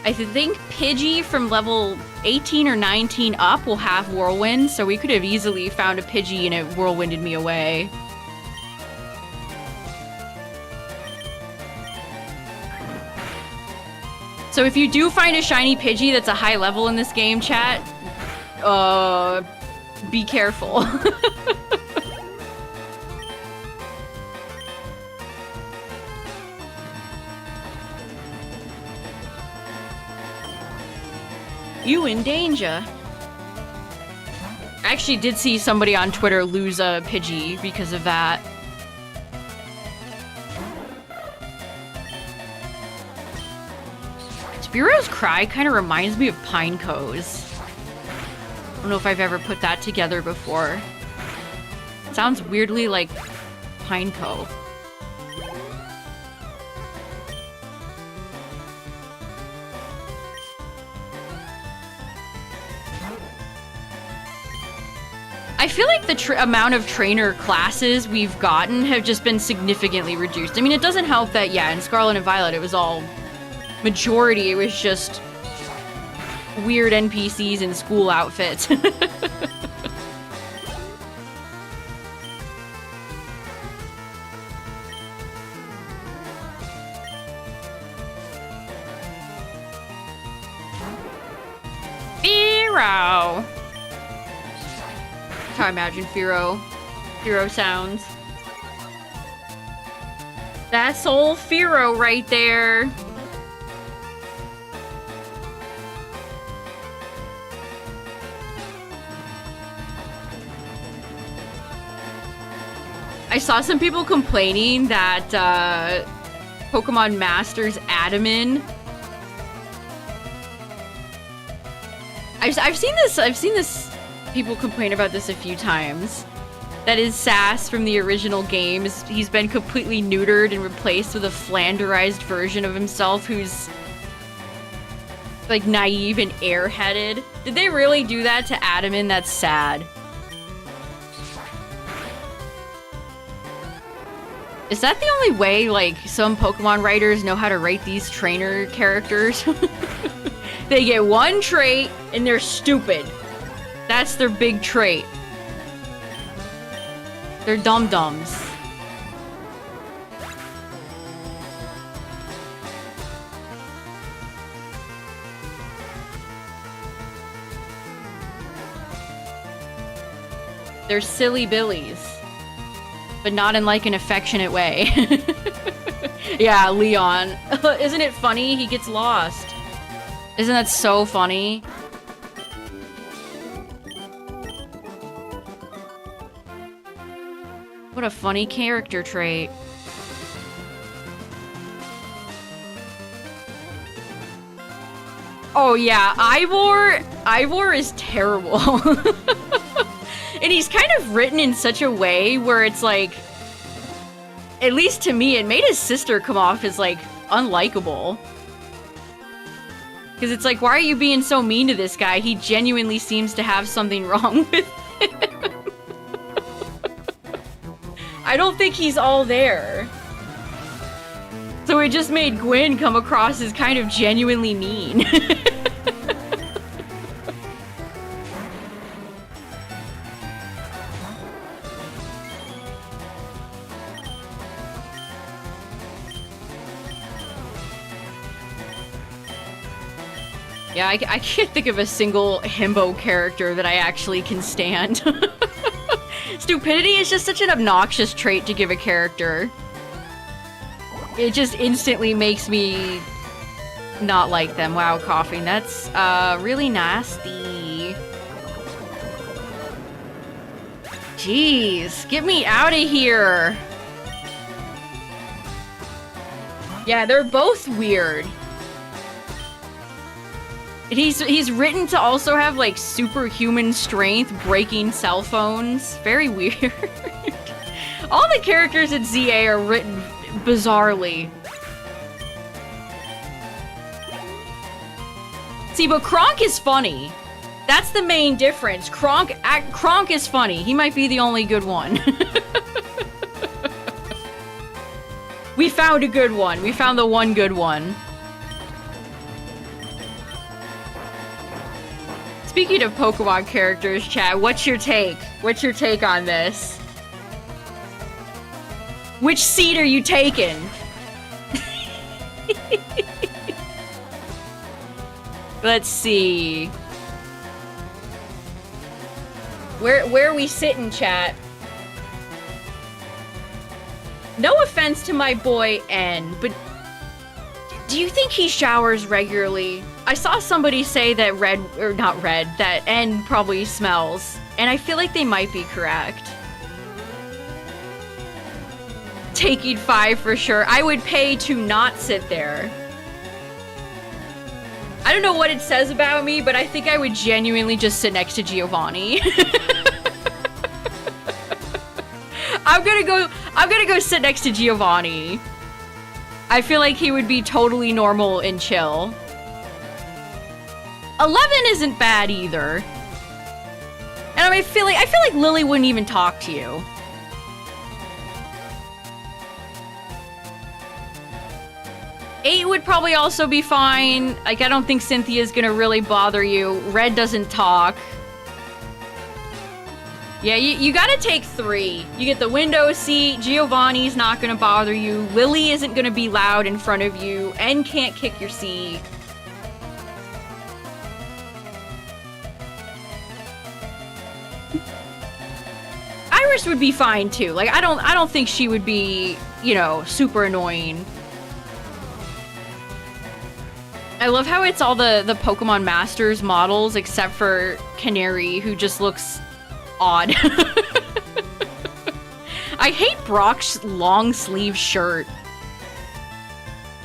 I think Pidgey from level 18 or 19 up will have Whirlwind, so we could have easily found a Pidgey and it Whirlwinded me away. So if you do find a shiny Pidgey that's a high level in this game, chat, be careful. You in danger. I actually did see somebody on Twitter lose a Pidgey because of that. Spearow's Cry kind of reminds me of Pineco's. I don't know if I've ever put that together before. It sounds weirdly like Pineco. I feel like the amount of trainer classes we've gotten have just been significantly reduced. I mean, it doesn't help that, yeah, in Scarlet and Violet it was all... Majority, it was just... weird NPCs in school outfits. That's how I imagine Firo sounds. That's old Firo right there. I saw some people complaining that Pokemon Masters Adaman. I've seen this. People complain about this a few times. That is Sass from the original games. He's been completely neutered and replaced with a flanderized version of himself who's like naive and airheaded. Did they really do that to Adaman? That's sad. Is that the only way, like, some Pokemon writers know how to write these trainer characters? They get one trait, and they're stupid. That's their big trait. They're dum-dums. They're silly billies. But not in, like, an affectionate way. Yeah, Leon. Isn't it funny? He gets lost. Isn't that so funny? What a funny character trait. Oh yeah, Ivor is terrible. And he's kind of written in such a way where it's like, at least to me, it made his sister come off as like unlikable. Because it's like, why are you being so mean to this guy? He genuinely seems to have something wrong with him. I don't think he's all there. So it just made Gwen come across as kind of genuinely mean. Yeah, I can't think of a single himbo character that I actually can stand. Stupidity is just such an obnoxious trait to give a character. It just instantly makes me not like them. Wow, coughing. That's really nasty. Jeez, get me out of here. Yeah, they're both weird. He's written to also have, like, superhuman strength, breaking cell phones. Very weird. All the characters in ZA are written bizarrely. See, but Kronk is funny. That's the main difference. Kronk is funny. He might be the only good one. We found a good one. We found the one good one. Speaking of Pokemon characters, chat, what's your take? What's your take on this? Which seat are you taking? Let's see. Where are we sitting, chat? No offense to my boy N, but do you think he showers regularly? I saw somebody say that that N probably smells, and I feel like they might be correct. Taking 5 for sure. I would pay to not sit there. I don't know what it says about me, but I think I would genuinely just sit next to Giovanni. I'm gonna go sit next to Giovanni. I feel like he would be totally normal and chill. 11 isn't bad either. And I feel like Lily wouldn't even talk to you. Eight would probably also be fine. Like, I don't think Cynthia's gonna really bother you. Red doesn't talk. Yeah, you gotta take 3. You get the window seat, Giovanni's not gonna bother you, Lily isn't gonna be loud in front of you, and can't kick your seat. Iris would be fine too. Like I don't think she would be, you know, super annoying. I love how it's all the Pokemon Masters models except for Canary, who just looks odd. I hate Brock's long sleeve shirt.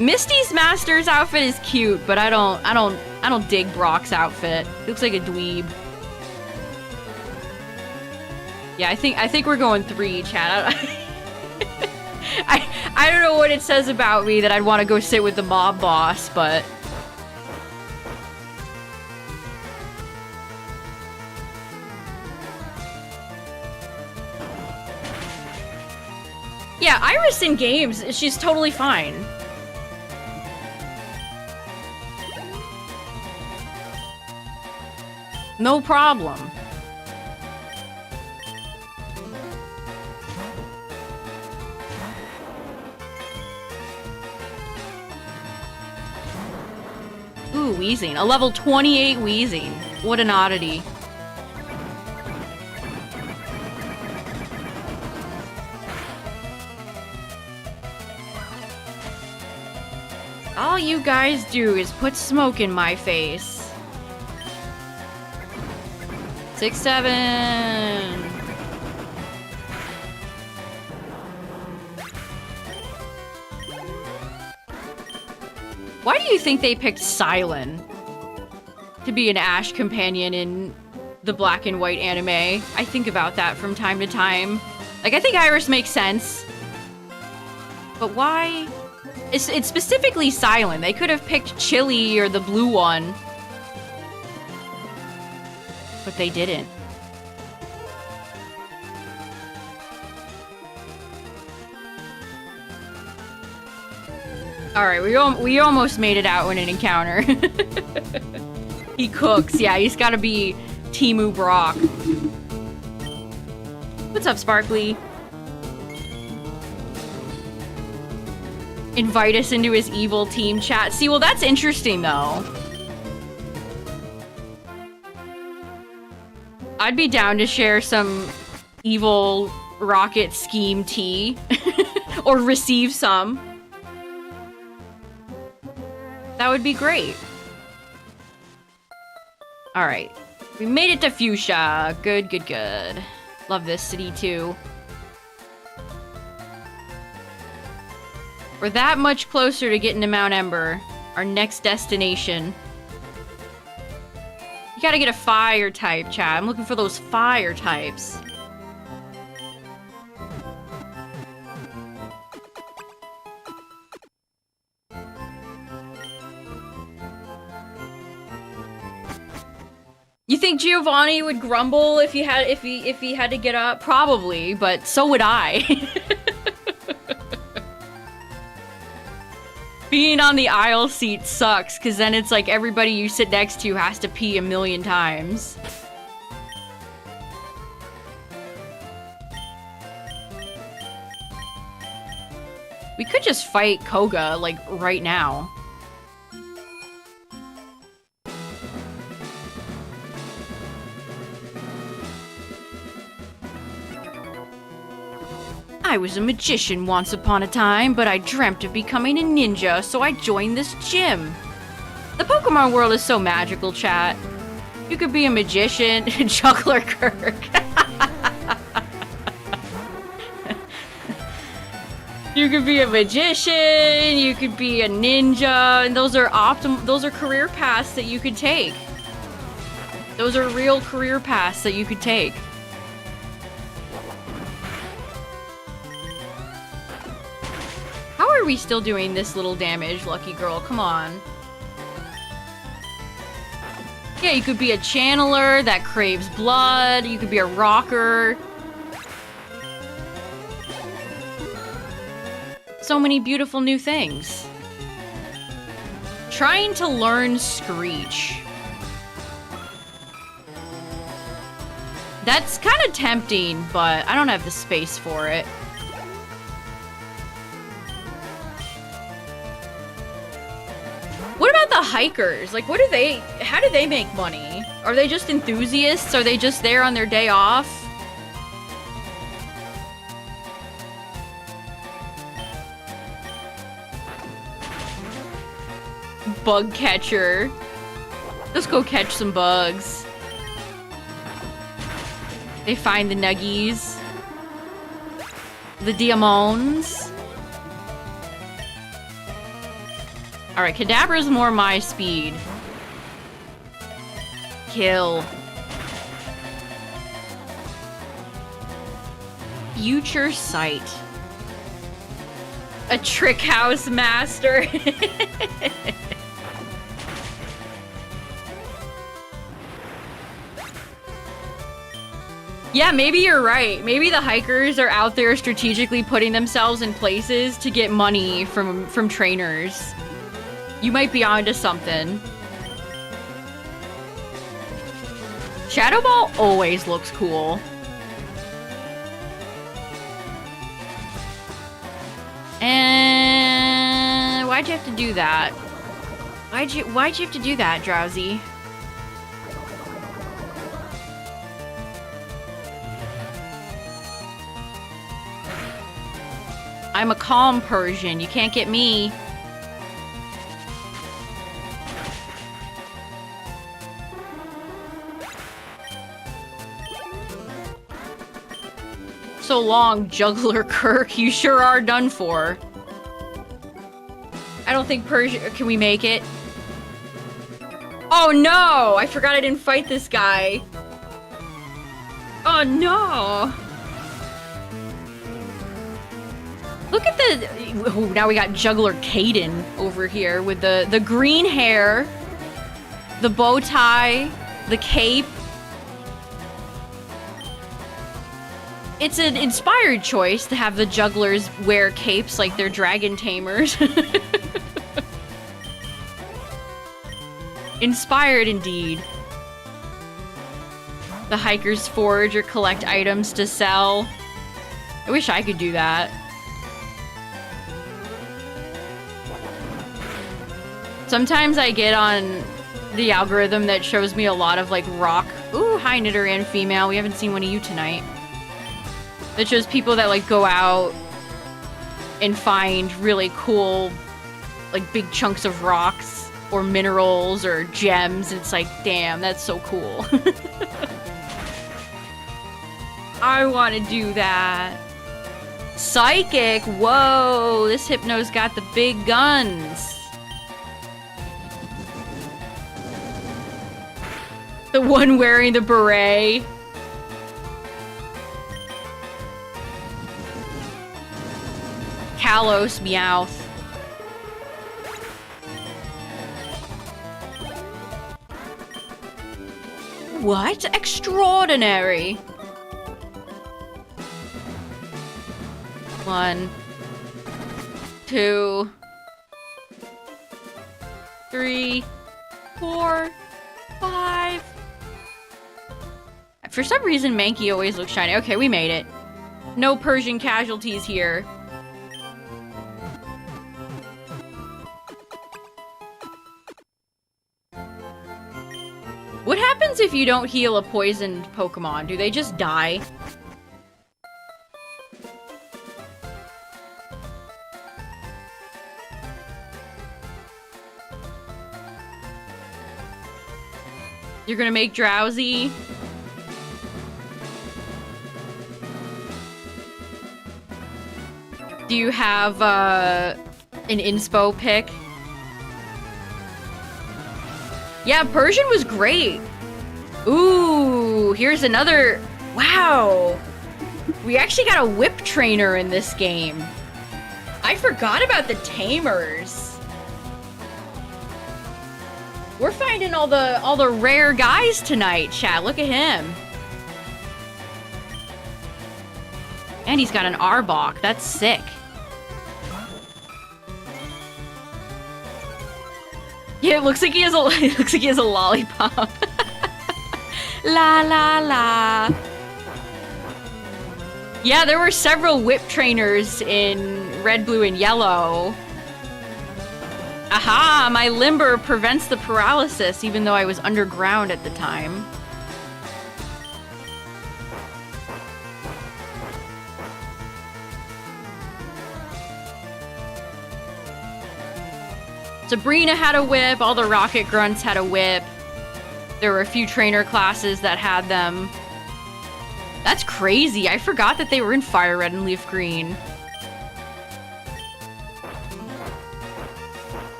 Misty's Masters outfit is cute, but I don't dig Brock's outfit. He looks like a dweeb. Yeah, I think we're going 3, chat. I don't know what it says about me that I'd want to go sit with the mob boss, but yeah, Iris in games, she's totally fine. No problem. Ooh, Weezing. A level 28 Weezing. What an oddity. All you guys do is put smoke in my face. 6, 7. Why do you think they picked Silent to be an Ash companion in the black and white anime? I think about that from time to time. Like, I think Iris makes sense. But why? It's specifically Silent. They could have picked Chili or the blue one. But they didn't. Alright, we almost made it out in an encounter. He cooks. Yeah, he's gotta be Timu Brock. What's up, Sparkly? Invite us into his evil team chat. See, well, that's interesting, though. I'd be down to share some evil rocket scheme tea. Or receive some. That would be great. Alright. We made it to Fuchsia. Good, good, good. Love this city, too. We're that much closer to getting to Mount Ember. Our next destination. You gotta get a fire type, chat. I'm looking for those fire types. You think Giovanni would grumble if he had to get up? Probably, but so would I. Being on the aisle seat sucks, because then it's like everybody you sit next to has to pee 1,000,000 times. We could just fight Koga, like, right now. I was a magician once upon a time, but I dreamt of becoming a ninja, so I joined this gym. The Pokemon world is so magical, chat. You could be a magician, Juggler Kirk. You could be a magician, you could be a ninja, and those are career paths that you could take. Those are real career paths that you could take. How are we still doing this little damage, Lucky Girl? Come on. Yeah, you could be a channeler that craves blood. You could be a rocker. So many beautiful new things. Trying to learn Screech. That's kind of tempting, but I don't have the space for it. What about the hikers? Like, how do they make money? Are they just enthusiasts? Are they just there on their day off? Bug catcher. Let's go catch some bugs. They find the nuggies. The diamonds. Alright, Kadabra's more my speed. Kill. Future sight. A trick house master. Yeah, maybe you're right. Maybe the hikers are out there strategically putting themselves in places to get money from trainers. You might be onto something. Shadow Ball always looks cool. And why'd you have to do that? Why'd you have to do that, Drowsy? I'm a calm Persian. You can't get me. So long, Juggler Kirk. You sure are done for. I don't think Persia... Can we make it? Oh no! I forgot I didn't fight this guy. Oh no! Look at the... Oh, now we got Juggler Caden over here with the green hair, the bow tie, the cape. It's an inspired choice to have the jugglers wear capes like they're dragon tamers. Inspired indeed. The hikers forage or collect items to sell. I wish I could do that. Sometimes I get on the algorithm that shows me a lot of like rock. Ooh, hi Knitter and female. We haven't seen one of you tonight. That shows people that like go out and find really cool like big chunks of rocks or minerals or gems. It's like, damn, that's so cool. I want to do that. Psychic, whoa, this Hypno's got the big guns. The one wearing the beret. Kalos Meowth. What? Extraordinary. 1, 2, 3, 4, 5. For some reason, Mankey always looks shiny. Okay, we made it. No Persian casualties here. What happens if you don't heal a poisoned Pokemon? Do they just die? You're gonna make Drowsy? Do you have, an inspo pick? Yeah, Persian was great. Ooh, here's another... Wow. We actually got a whip trainer in this game. I forgot about the tamers. We're finding all the rare guys tonight, chat. Look at him. And he's got an Arbok. That's sick. Yeah, it looks like he has a lollipop. La la la. Yeah, there were several whip trainers in red, blue, and yellow. Aha! My limber prevents the paralysis, even though I was underground at the time. Sabrina had a whip, all the rocket grunts had a whip. There were a few trainer classes that had them. That's crazy. I forgot that they were in FireRed and LeafGreen.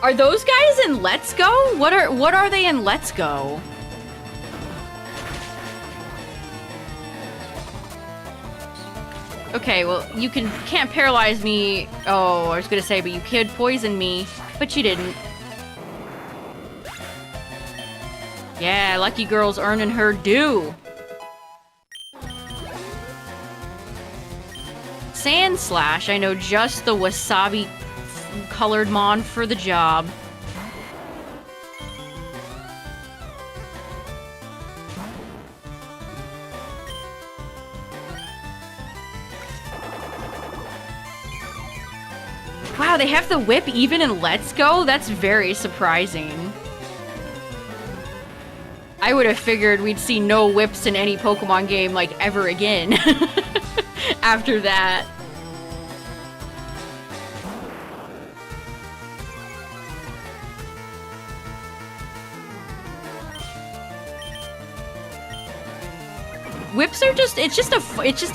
Are those guys in Let's Go? What are they in Let's Go? Okay, well, you can't paralyze me. Oh, I was gonna say, but you could poison me, but you didn't. Yeah, lucky girl's earning her due. Sand Slash, I know just the wasabi colored mon for the job. Wow, they have the whip even in Let's Go? That's very surprising. I would have figured we'd see no whips in any Pokemon game, like, ever again. After that. Whips are just, it's just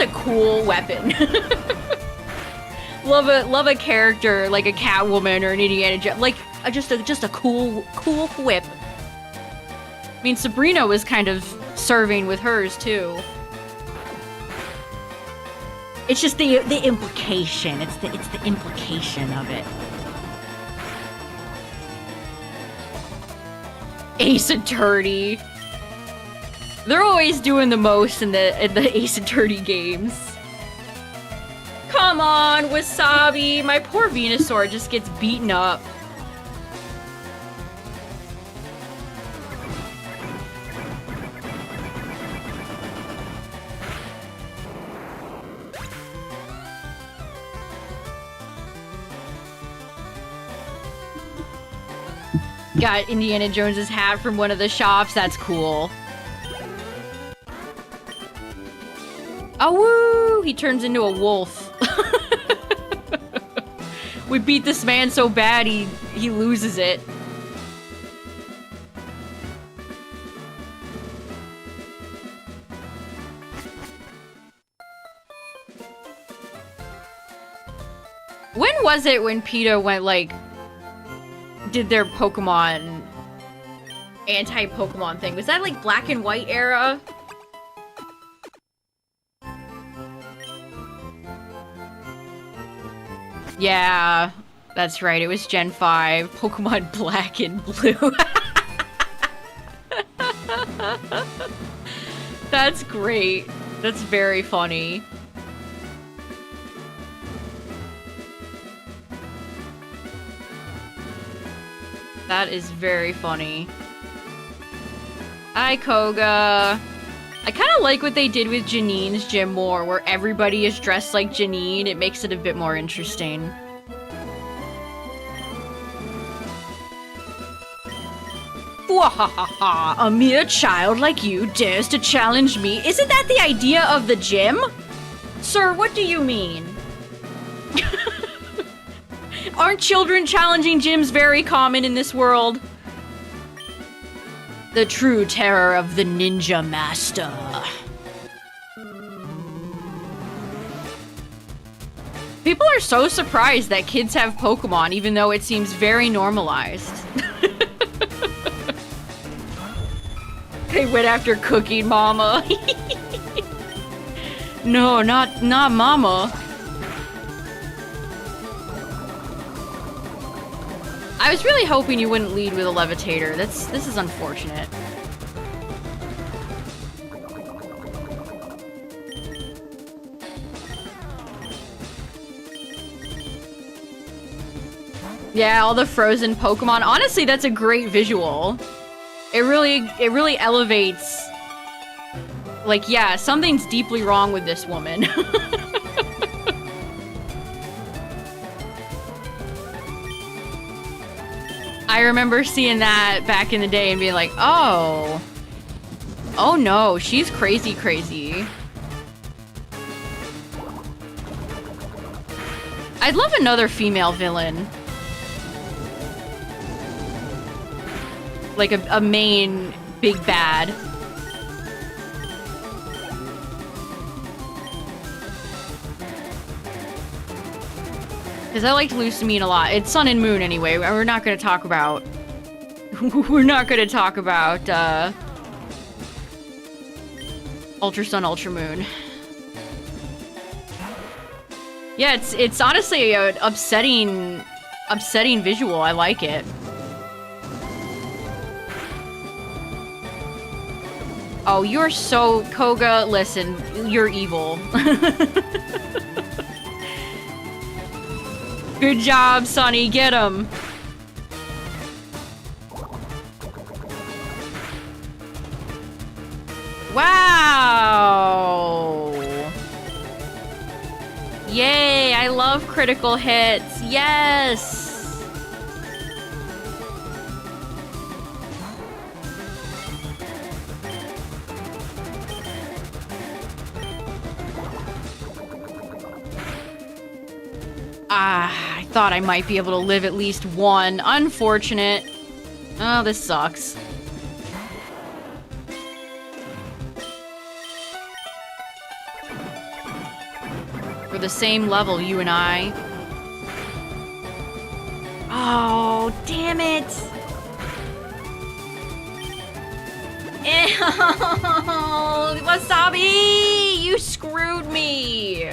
a cool weapon. Love a character like a Catwoman or an Indiana Jones, like just a cool whip. I mean, Sabrina was kind of serving with hers too. It's just the implication. It's the implication of it. Ace Attorney. They're always doing the most in the Ace Attorney games. Come on, Wasabi! My poor Venusaur just gets beaten up. Got Indiana Jones's hat from one of the shops. That's cool. Oh, woo! He turns into a wolf. We beat this man so bad he loses it. When was it when PETA went, like, did their Pokemon anti-Pokemon thing? Was that, like, Black and White era? Yeah, that's right. It was Gen 5. Pokemon Black and Blue. That's great. That's very funny. That is very funny. Hi, Koga. I kind of like what they did with Janine's gym more, where everybody is dressed like Janine. It makes it a bit more interesting. Wahahaha, a mere child like you dares to challenge me. Isn't that the idea of the gym? Sir, what do you mean? Aren't children challenging gyms very common in this world? The true terror of the Ninja Master. People are so surprised that kids have Pokemon, even though it seems very normalized. They went after Cookie Mama. No, not Mama. I was really hoping you wouldn't lead with a Levitator. This is unfortunate. Yeah, all the frozen Pokemon. Honestly, that's a great visual. It really elevates. Like, yeah, something's deeply wrong with this woman. I remember seeing that back in the day and being like, oh no, she's crazy. I'd love another female villain. Like a main big bad. Because I liked Lucamine a lot. It's Sun and Moon anyway. We're not going to talk about... we're not going to talk about, Ultra Sun, Ultra Moon. Yeah, it's honestly an upsetting visual. I like it. Oh, you're so... Koga, listen, you're evil. Good job, Sonny. Get him. Wow. Yay, I love critical hits. Yes. I thought I might be able to live at least one. Unfortunate. Oh, this sucks. We're the same level, you and I. Oh, damn it! Ew, Wasabi! You screwed me!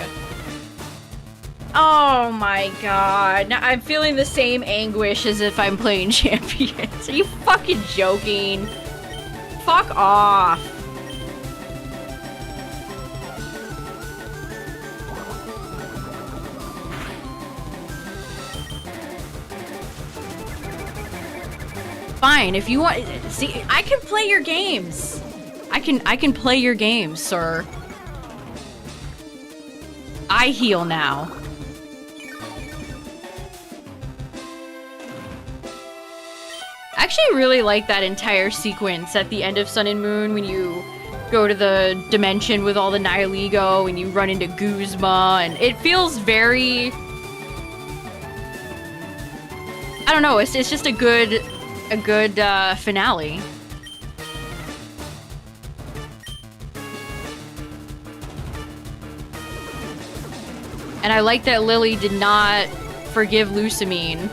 Oh my god. Now I'm feeling the same anguish as if I'm playing Champions. Are you fucking joking? Fuck off. Fine, if you want... See, I can play your games. I can play your games, sir. I heal now. I actually really like that entire sequence at the end of Sun and Moon when you go to the dimension with all the Nihiligo and you run into Guzma, and it feels very... I don't know, it's just a good finale. And I like that Lily did not forgive Lucamine.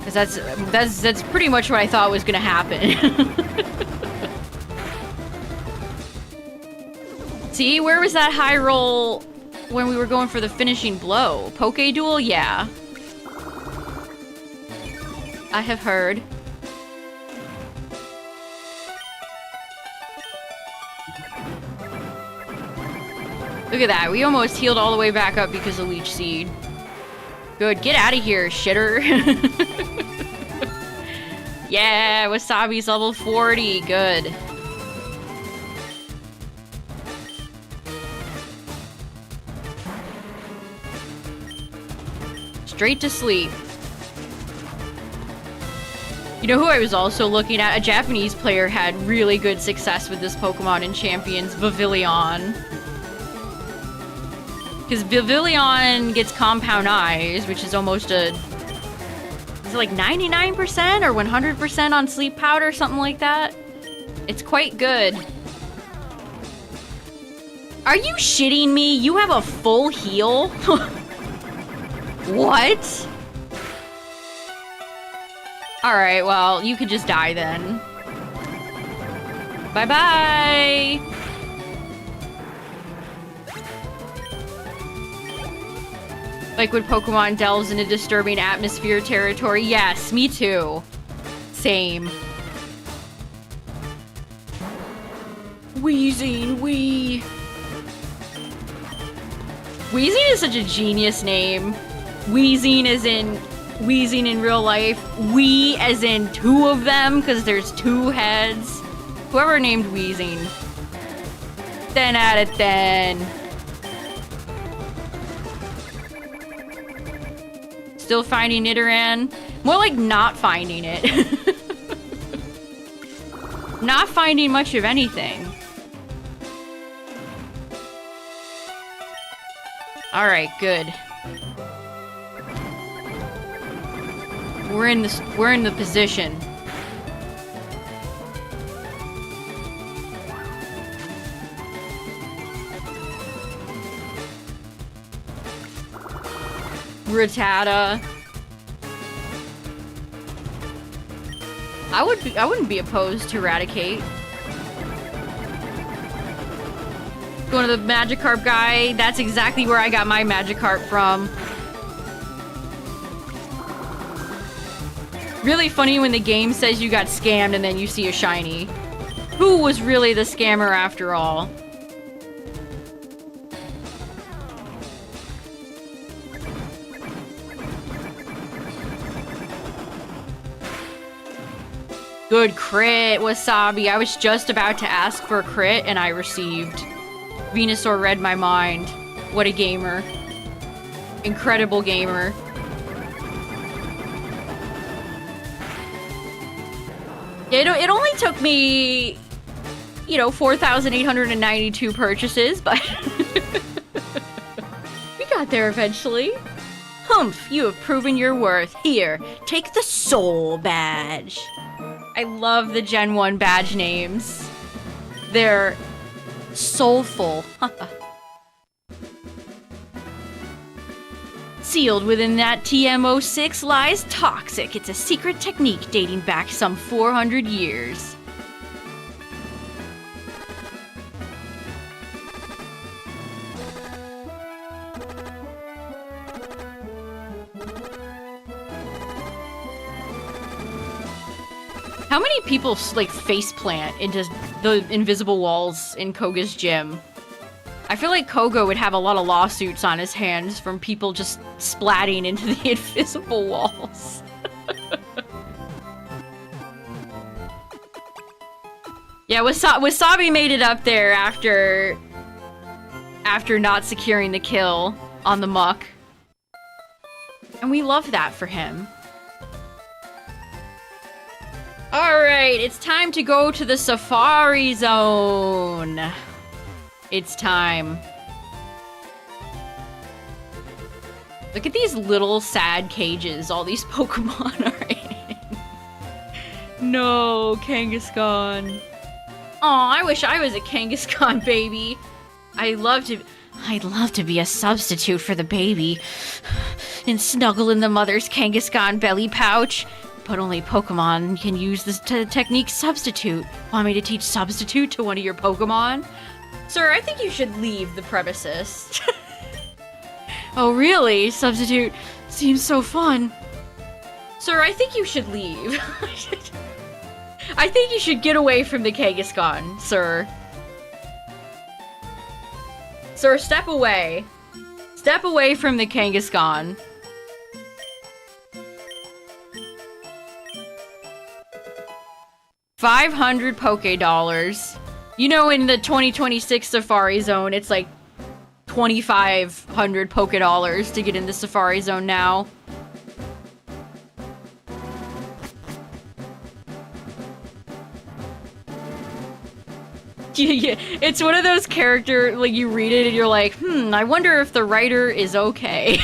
Because that's pretty much what I thought was gonna happen. See, where was that high roll when we were going for the finishing blow? Poke Duel? Yeah. I have heard. Look at that. We almost healed all the way back up because of Leech Seed. Good. Get out of here, shitter. Yeah, Wasabi's level 40. Good. Straight to sleep. You know who I was also looking at? A Japanese player had really good success with this Pokemon in Champions, Vivillon. Because Vivillon gets Compound Eyes, which is almost a... Is it like 99% or 100% on Sleep Powder, something like that? It's quite good. Are you shitting me? You have a full heal? What? Alright, well, you could just die then. Bye-bye! Like when Pokemon delves into disturbing atmosphere territory. Yes, me too. Same. Wheezing, wee. Wheezing is such a genius name. Wheezing as in wheezing in real life. We as in two of them, because there's two heads. Whoever named Wheezing. 10 out of 10. Still finding Nidoran? More like not finding it. Not finding much of anything. Alright, good. We're in the position. Rattata. I wouldn't be opposed to Eradicate. Going to the Magikarp guy. That's exactly where I got my Magikarp from. Really funny when the game says you got scammed and then you see a shiny. Who was really the scammer after all? Good crit, Wasabi. I was just about to ask for a crit and I received. Venusaur read my mind. What a gamer. Incredible gamer. It only took me, you know, 4,892 purchases, but we got there eventually. Humph, you have proven your worth. Here, take the Soul Badge. I love the Gen 1 badge names. They're soulful. Sealed within that TM06 lies Toxic. It's a secret technique dating back some 400 years. How many people, like, faceplant into the invisible walls in Koga's gym? I feel like Koga would have a lot of lawsuits on his hands from people just splatting into the invisible walls. Yeah, Wasabi made it up there after not securing the kill on the muck. And we love that for him. Alright, it's time to go to the Safari Zone. It's time. Look at these little sad cages all these Pokemon are in. No, Kangaskhan. Aw, I wish I was a Kangaskhan baby. I'd love to be a substitute for the baby and snuggle in the mother's Kangaskhan belly pouch. But only Pokemon can use this technique substitute. Want me to teach substitute to one of your Pokemon? Sir, I think you should leave the premises. Oh, really? Substitute seems so fun. Sir, I think you should leave. I think you should get away from the Kangaskhan, sir. Sir, step away. Step away from the Kangaskhan. $500 Poké Dollars. You know, in the 2026 Safari Zone, it's like 2,500 Poké Dollars to get in the Safari Zone now. Yeah, it's one of those characters, like, you read it and you're like, I wonder if the writer is okay.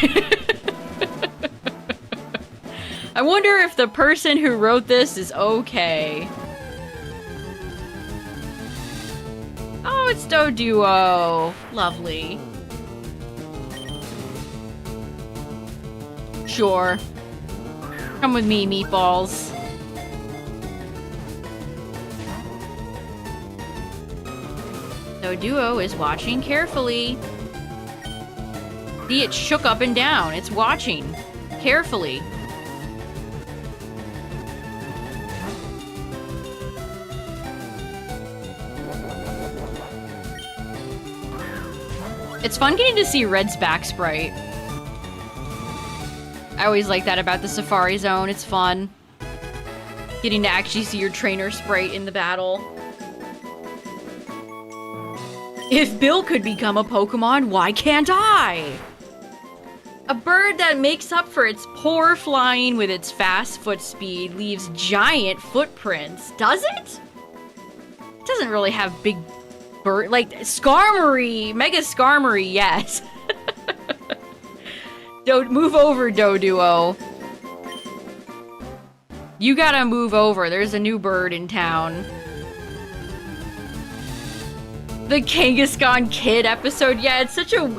I wonder if the person who wrote this is okay. Oh, it's Doduo. Lovely. Sure. Come with me, meatballs. Doduo is watching carefully. See, it shook up and down. It's watching carefully. It's fun getting to see Red's back sprite. I always like that about the Safari Zone. It's fun. Getting to actually see your trainer sprite in the battle. If Bill could become a Pokemon, why can't I? A bird that makes up for its poor flying with its fast foot speed leaves giant footprints. Does it? It doesn't really have big bird, like Skarmory, Mega Skarmory, yes. Move over, Doduo. You gotta move over. There's a new bird in town. The Kangaskhan Kid episode. Yeah, it's such a...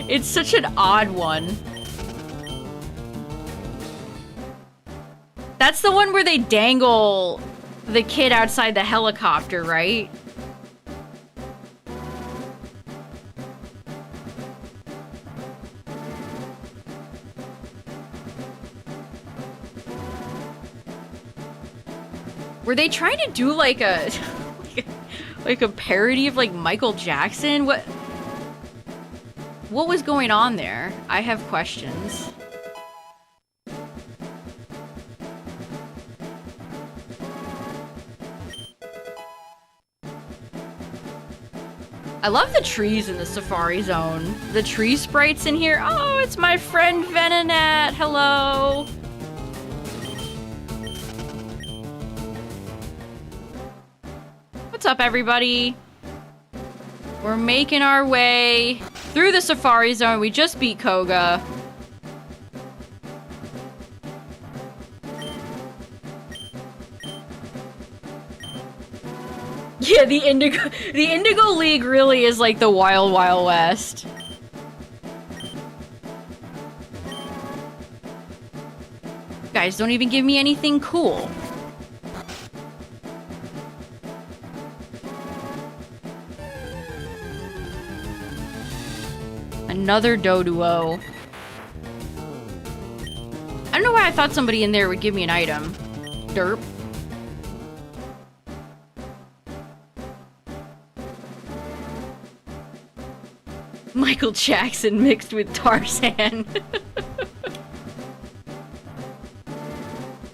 It's such an odd one. That's the one where they dangle the kid outside the helicopter, right? Were they trying to do like a like a parody of like Michael Jackson? What was going on there? I have questions. I love the trees in the Safari Zone. The tree sprites in here. Oh, it's my friend Venonat. Hello. What's up, everybody? We're making our way through the Safari Zone. We just beat Koga. Yeah, the Indigo League really is like the Wild Wild West. Guys, don't even give me anything cool. Another Doduo. I don't know why I thought somebody in there would give me an item. Derp. Michael Jackson mixed with Tarzan.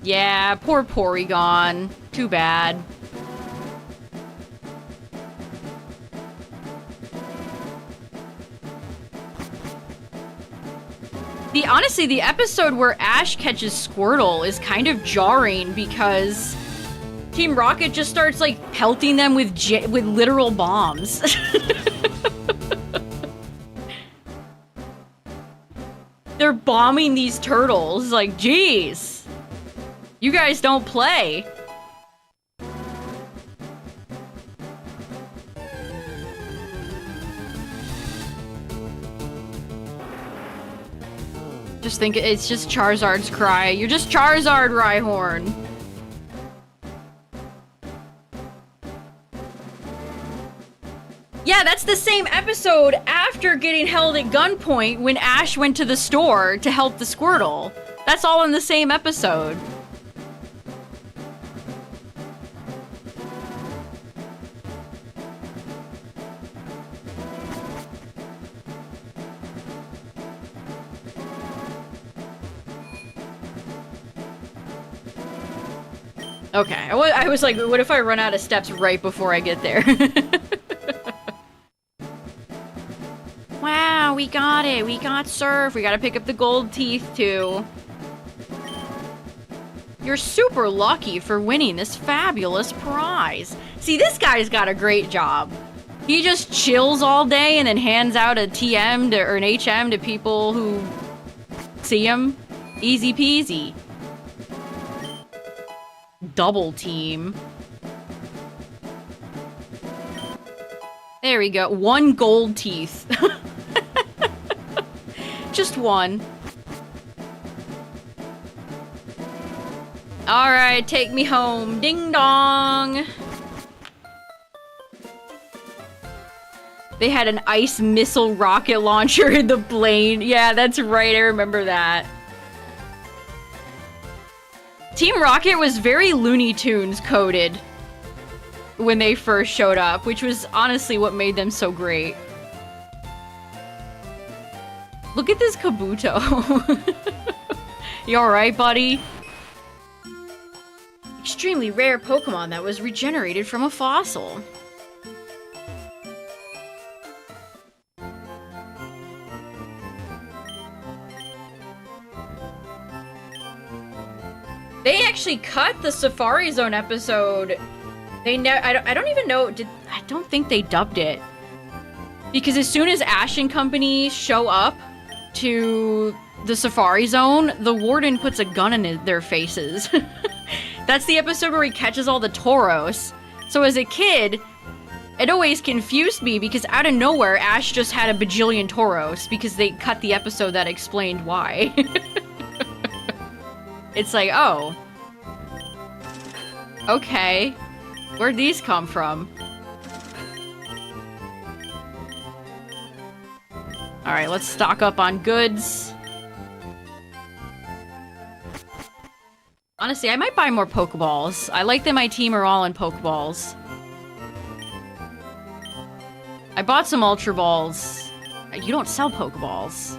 Yeah, poor Porygon. Too bad. Honestly, the episode where Ash catches Squirtle is kind of jarring because Team Rocket just starts like pelting them with literal bombs. They're bombing these turtles. Like, geez. You guys don't play. Just think it's just Charizard's cry. You're just Charizard, Rhyhorn. Yeah, that's the same episode after getting held at gunpoint when Ash went to the store to help the Squirtle. That's all in the same episode. Okay, I was like, what if I run out of steps right before I get there? Wow, we got it. We got Surf. We gotta pick up the gold teeth, too. You're super lucky for winning this fabulous prize. See, this guy's got a great job. He just chills all day and then hands out a TM or an HM to people who see him. Easy peasy. Double team. There we go. 1 gold teeth. Just 1. Alright, take me home. Ding dong! They had an ice missile rocket launcher in the plane. Yeah, that's right. I remember that. Team Rocket was very Looney Tunes coded when they first showed up, which was honestly what made them so great. Look at this Kabuto. You alright, buddy? Extremely rare Pokemon that was regenerated from a fossil. They actually cut the Safari Zone episode. I don't even know. I don't think they dubbed it. Because as soon as Ash and company show up to the Safari Zone, the warden puts a gun in their faces. That's the episode where he catches all the Tauros. So as a kid, it always confused me because out of nowhere, Ash just had a bajillion Tauros because they cut the episode that explained why. It's like, oh. Okay. Where'd these come from? Alright, let's stock up on goods. Honestly, I might buy more Pokeballs. I like that my team are all in Pokeballs. I bought some Ultra Balls. You don't sell Pokeballs.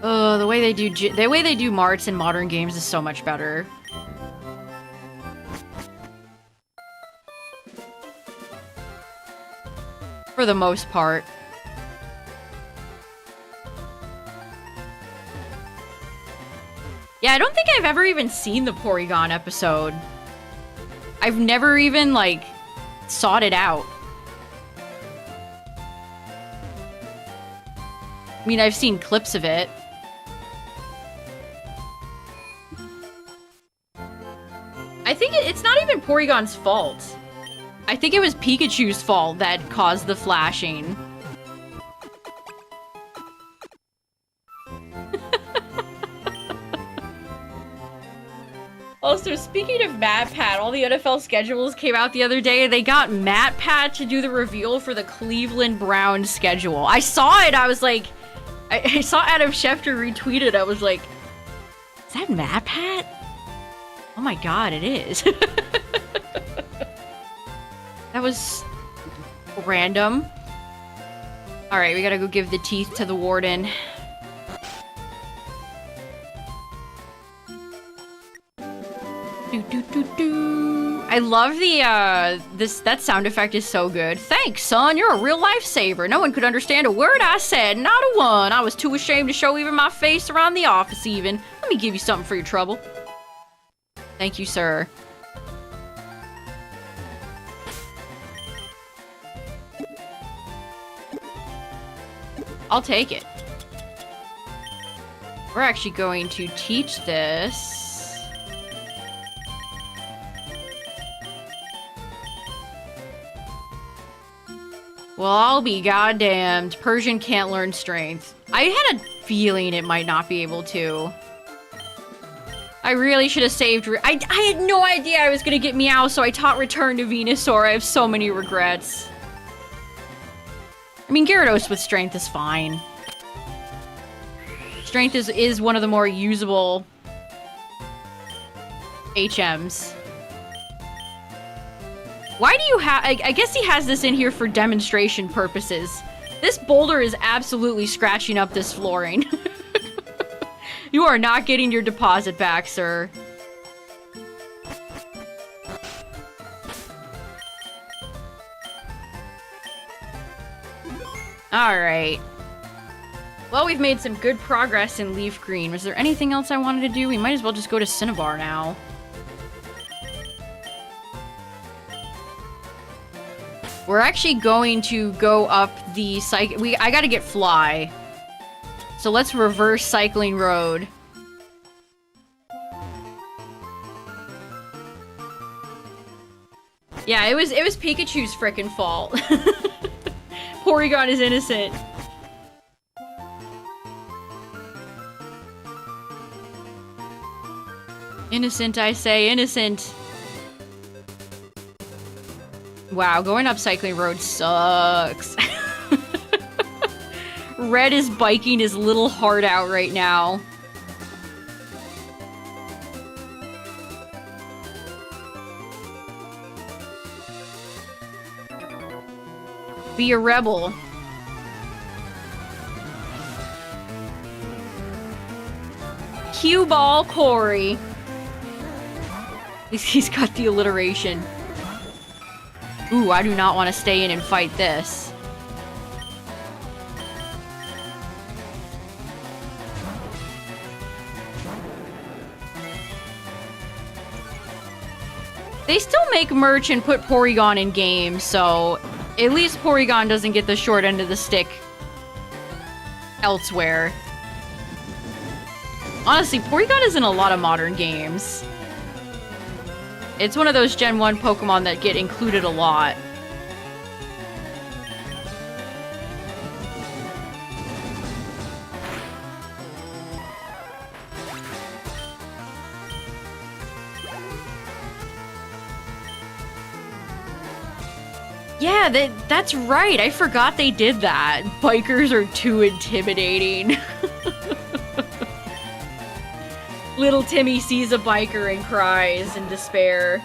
The way they do Marts in modern games is so much better. For the most part. Yeah, I don't think I've ever even seen the Porygon episode. I've never even, like, sought it out. I mean, I've seen clips of it. I think it's not even Porygon's fault. I think it was Pikachu's fault that caused the flashing. Also, speaking of MatPat, all the NFL schedules came out the other day. They got MatPat to do the reveal for the Cleveland Browns schedule. I saw it, I was like... I saw Adam Schefter retweet it, I was like... Is that MatPat? Oh my god, it is. That was... random. Alright, we gotta go give the teeth to the warden. I love the, that sound effect is so good. Thanks, son, you're a real lifesaver. No one could understand a word I said, not a one. I was too ashamed to show even my face around the office even. Let me give you something for your trouble. Thank you, sir. I'll take it. We're actually going to teach this. Well, I'll be goddamned. Persian can't learn strength. I had a feeling it might not be able to. I really should have saved... I had no idea I was gonna get Meow, so I taught Return to Venusaur. I have so many regrets. I mean, Gyarados with strength is fine. Strength is one of the more usable HMs. Why do you have... I guess he has this in here for demonstration purposes. This boulder is absolutely scratching up this flooring. You are not getting your deposit back, sir. Alright. Well, we've made some good progress in LeafGreen. Was there anything else I wanted to do? We might as well just go to Cinnabar now. We're actually going to go up the I gotta get Fly. So let's reverse Cycling Road. Yeah, it was Pikachu's frickin' fault. Porygon is innocent. Innocent, I say, innocent. Wow, going up Cycling Road sucks. Red is biking his little heart out right now. Be a rebel. Cue ball Corey. He's got the alliteration. Ooh, I do not want to stay in and fight this. They still make merch and put Porygon in games, so At least Porygon doesn't get the short end of the stick elsewhere. Honestly, Porygon is in a lot of modern games. It's one of those Gen 1 Pokemon that get included a lot. Yeah, that's right. I forgot they did that. Bikers are too intimidating. Little Timmy sees a biker and cries in despair.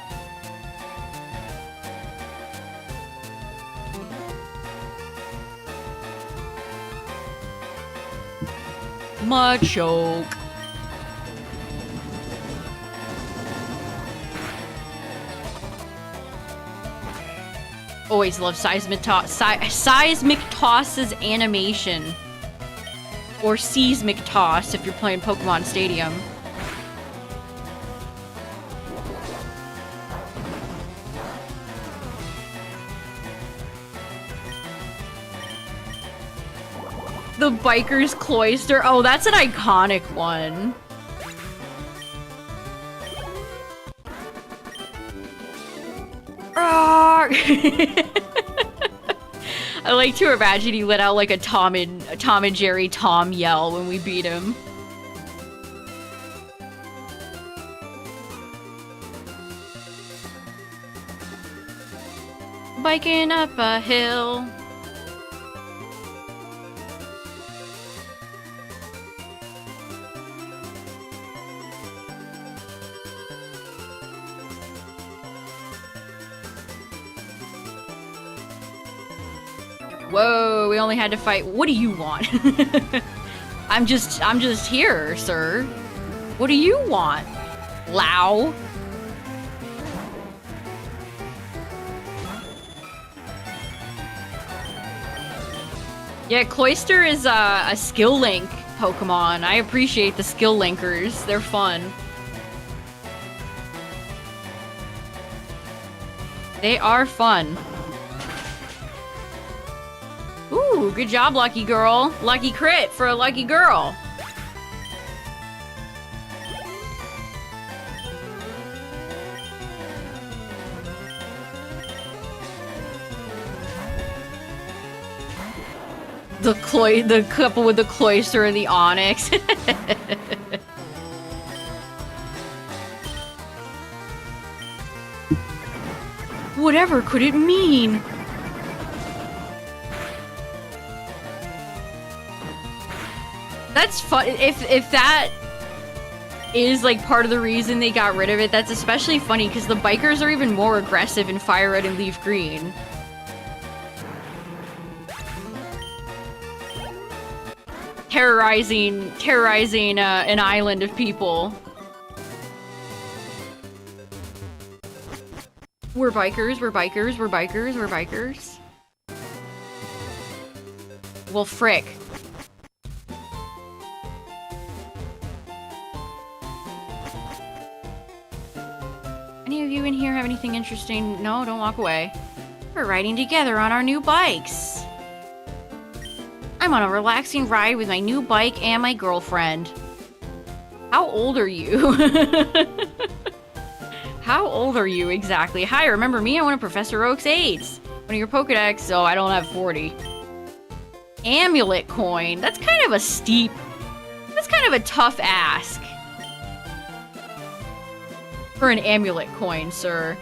Machoke. Always love Seismic Toss's animation. Or Seismic Toss if you're playing Pokemon Stadium. The Biker's Cloister. Oh, that's an iconic one. I like to imagine he let out like a Tom and Jerry Tom yell when we beat him. Biking up a hill. Whoa, we only had to fight. What do you want? I'm just here, sir. What do you want? Lao? Yeah, Cloyster is a skill link Pokemon. I appreciate the skill linkers. They're fun. They are fun. Ooh, good job, lucky girl. Lucky crit for a lucky girl. The couple with the Cloyster and the Onyx. Whatever could it mean? That's fun. If that is like part of the reason they got rid of it, that's especially funny because the bikers are even more aggressive in FireRed and LeafGreen. Terrorizing an island of people. We're bikers, we're bikers, we're bikers, we're bikers. Well, frick. Any of you in here have anything interesting? No, don't walk away. We're riding together on our new bikes. I'm on a relaxing ride with my new bike and my girlfriend. How old are you? How old are you exactly? Hi, remember me? I want a Professor Oak's AIDS. One of your Pokedex. Oh, I don't have 40. Amulet coin. That's kind of a steep... That's kind of a tough ask. For an amulet coin, sir.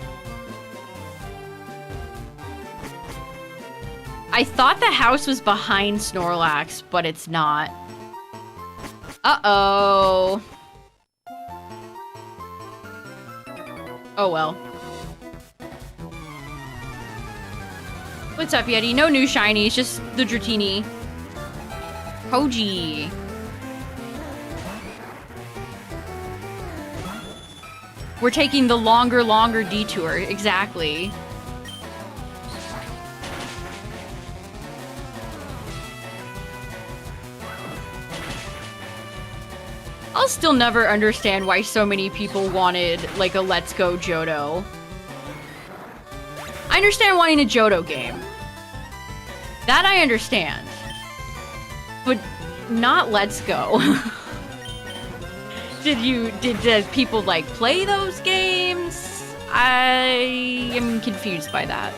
I thought the house was behind Snorlax, but it's not. Uh-oh. Oh well. What's up, Yeti? No new shinies, just the Dratini. Koji. We're taking the longer detour. Exactly. I'll still never understand why so many people wanted, like, a Let's Go Johto. I understand wanting a Johto game. That I understand. But not Let's Go. Did people like play those games? I am confused by that.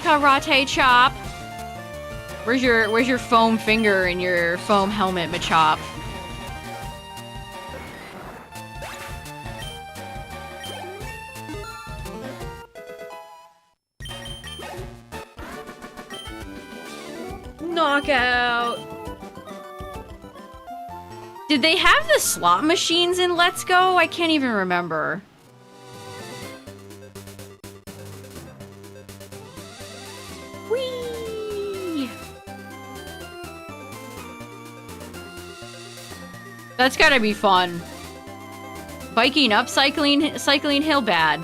Karate chop. Where's your foam finger and your foam helmet, Machop? Knockout. Did they have the slot machines in Let's Go? I can't even remember. Whee! That's gotta be fun. Biking up cycling hill, bad.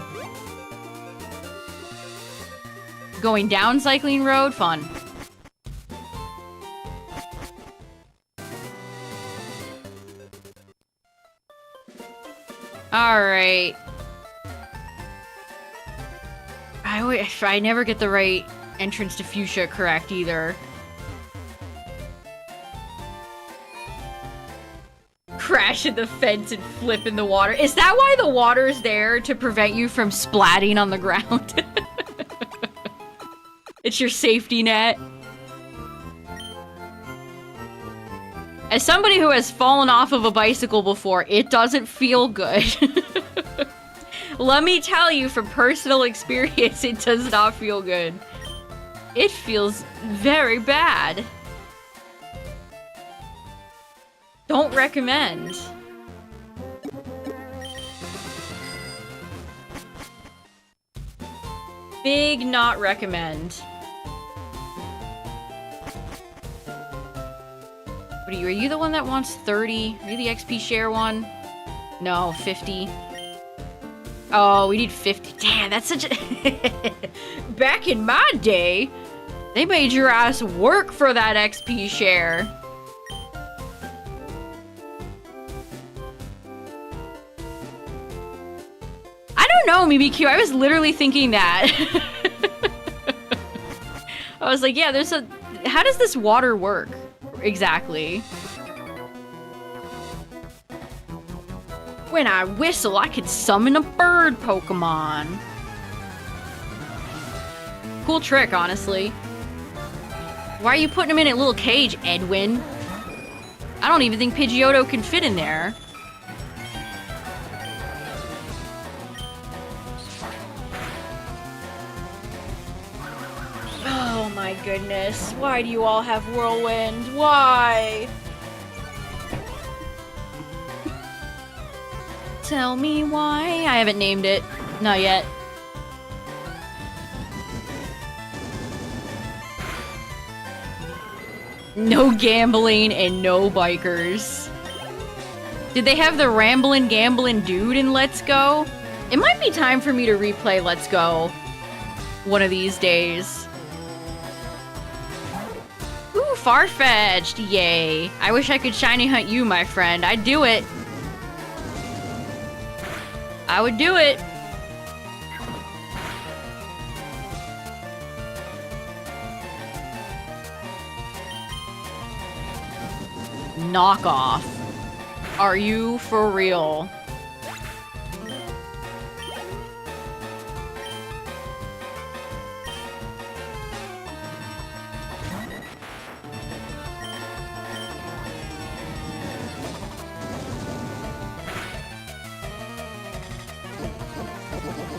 Going down cycling road, fun. Alright. I never get the right entrance to Fuchsia correct either. Crash in the fence and flip in the water. Is that why the water's there? To prevent you from splatting on the ground? It's your safety net. As somebody who has fallen off of a bicycle before, it doesn't feel good. Let me tell you from personal experience, it does not feel good. It feels very bad. Don't recommend. Big not recommend. What are you the one that wants 30? Are you the XP share one? No, 50. Oh, we need 50. Damn, that's such a... Back in my day, they made your ass work for that XP share. I don't know, MimiQ. I was literally thinking that. I was like, yeah, there's a... How does this water work? Exactly. When I whistle, I could summon a bird Pokemon. Cool trick, honestly. Why are you putting him in a little cage, Edwin? I don't even think Pidgeotto can fit in there. Oh my goodness. Why do you all have Whirlwind? Why? Tell me why. I haven't named it. Not yet. No gambling and no bikers. Did they have the ramblin' gamblin' dude in Let's Go? It might be time for me to replay Let's Go one of these days. Ooh, far-fetched. Yay. I wish I could shiny hunt you, my friend. I'd do it. I would do it. Knockoff. Are you for real?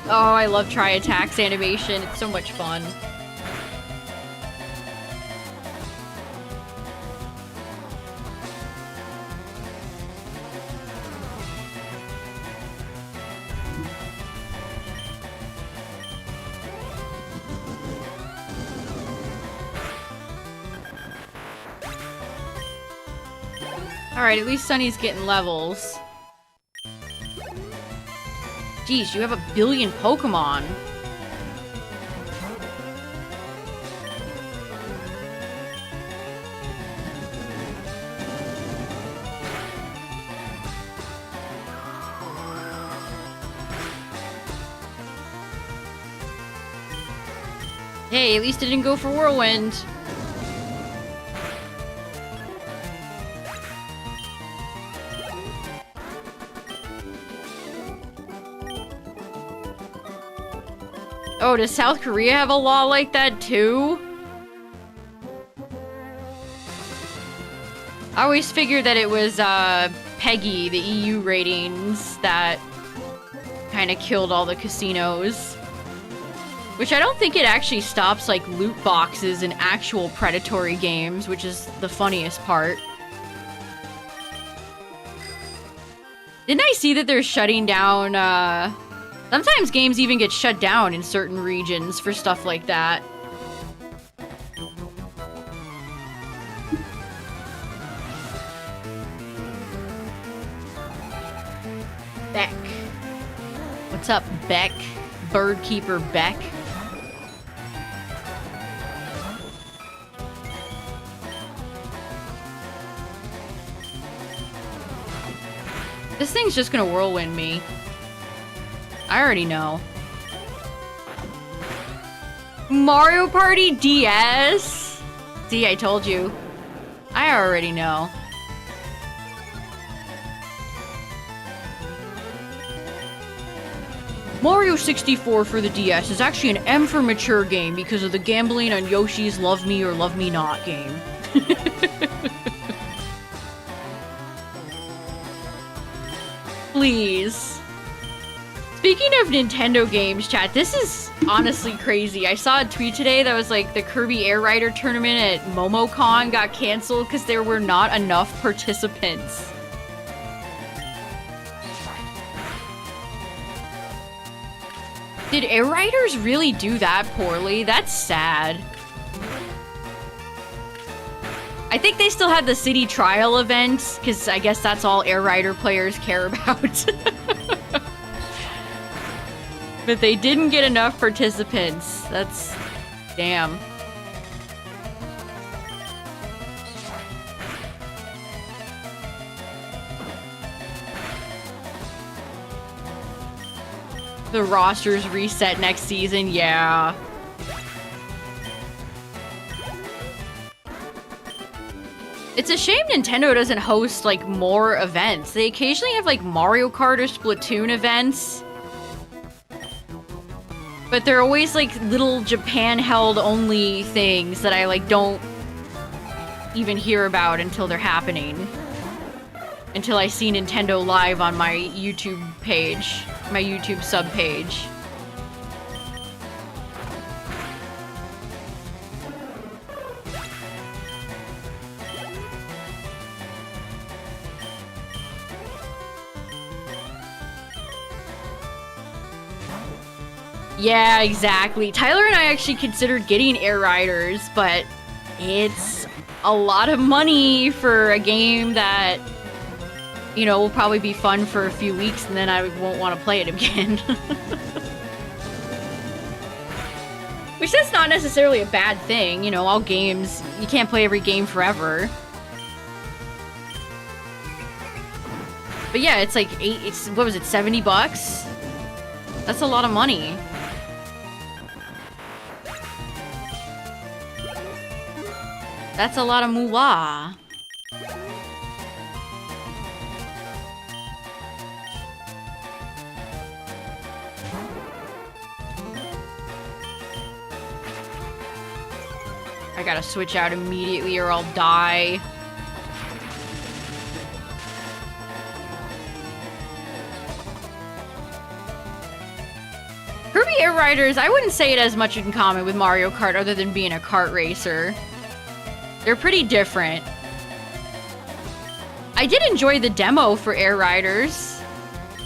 Oh, I love Tri-Attack's animation. It's so much fun. Alright, at least Sunny's getting levels. Jeez, you have 1 billion Pokemon. Hey, at least it didn't go for Whirlwind. Oh, does South Korea have a law like that too? I always figured that it was PEGI, the EU ratings, that kind of killed all the casinos. Which I don't think it actually stops like loot boxes in actual predatory games, which is the funniest part. Didn't I see that they're shutting down, sometimes games even get shut down in certain regions for stuff like that. Beck. What's up, Beck? Birdkeeper Beck. This thing's just gonna whirlwind me. I already know. Mario Party DS? See, I told you. I already know. Mario 64 for the DS is actually an M for mature game because of the gambling on Yoshi's Love Me or Love Me Not game. Please. Speaking of Nintendo games, chat, this is honestly crazy. I saw a tweet today that was like the Kirby Air Rider tournament at MomoCon got canceled because there were not enough participants. Did Air Riders really do that poorly? That's sad. I think they still had the city trial event, because I guess that's all Air Rider players care about. But they didn't get enough participants. That's... damn. The rosters reset next season, yeah. It's a shame Nintendo doesn't host, like, more events. They occasionally have, like, Mario Kart or Splatoon events. But they're always, like, little Japan-held only things that I, like, don't even hear about until they're happening. Until I see Nintendo Live on my YouTube page. My YouTube sub page. Yeah, exactly. Tyler and I actually considered getting Air Riders, but it's a lot of money for a game that, you know, will probably be fun for a few weeks and then I won't want to play it again. Which that's not necessarily a bad thing, you know, all games, you can't play every game forever. But yeah, it's like what was it, 70 bucks? That's a lot of money. That's a lot of moolah. I gotta switch out immediately or I'll die. Kirby Air Riders, I wouldn't say it has much in common with Mario Kart other than being a kart racer. They're pretty different. I did enjoy the demo for Air Riders.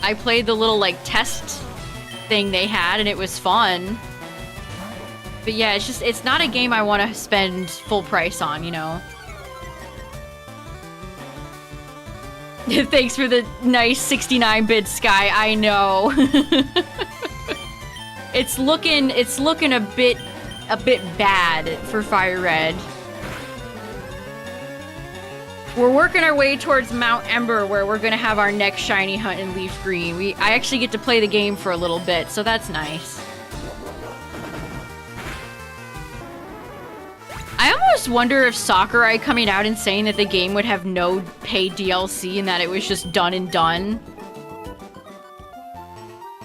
I played the little, like, test thing they had, and it was fun. But yeah, it's not a game I want to spend full price on, you know? Thanks for the nice 69-bit sky, I know. It's looking a bit bad for FireRed. We're working our way towards Mount Ember, where we're gonna have our next shiny hunt in LeafGreen. I actually get to play the game for a little bit, so that's nice. almost wonder if Sakurai coming out and saying that the game would have no paid DLC and that it was just done and done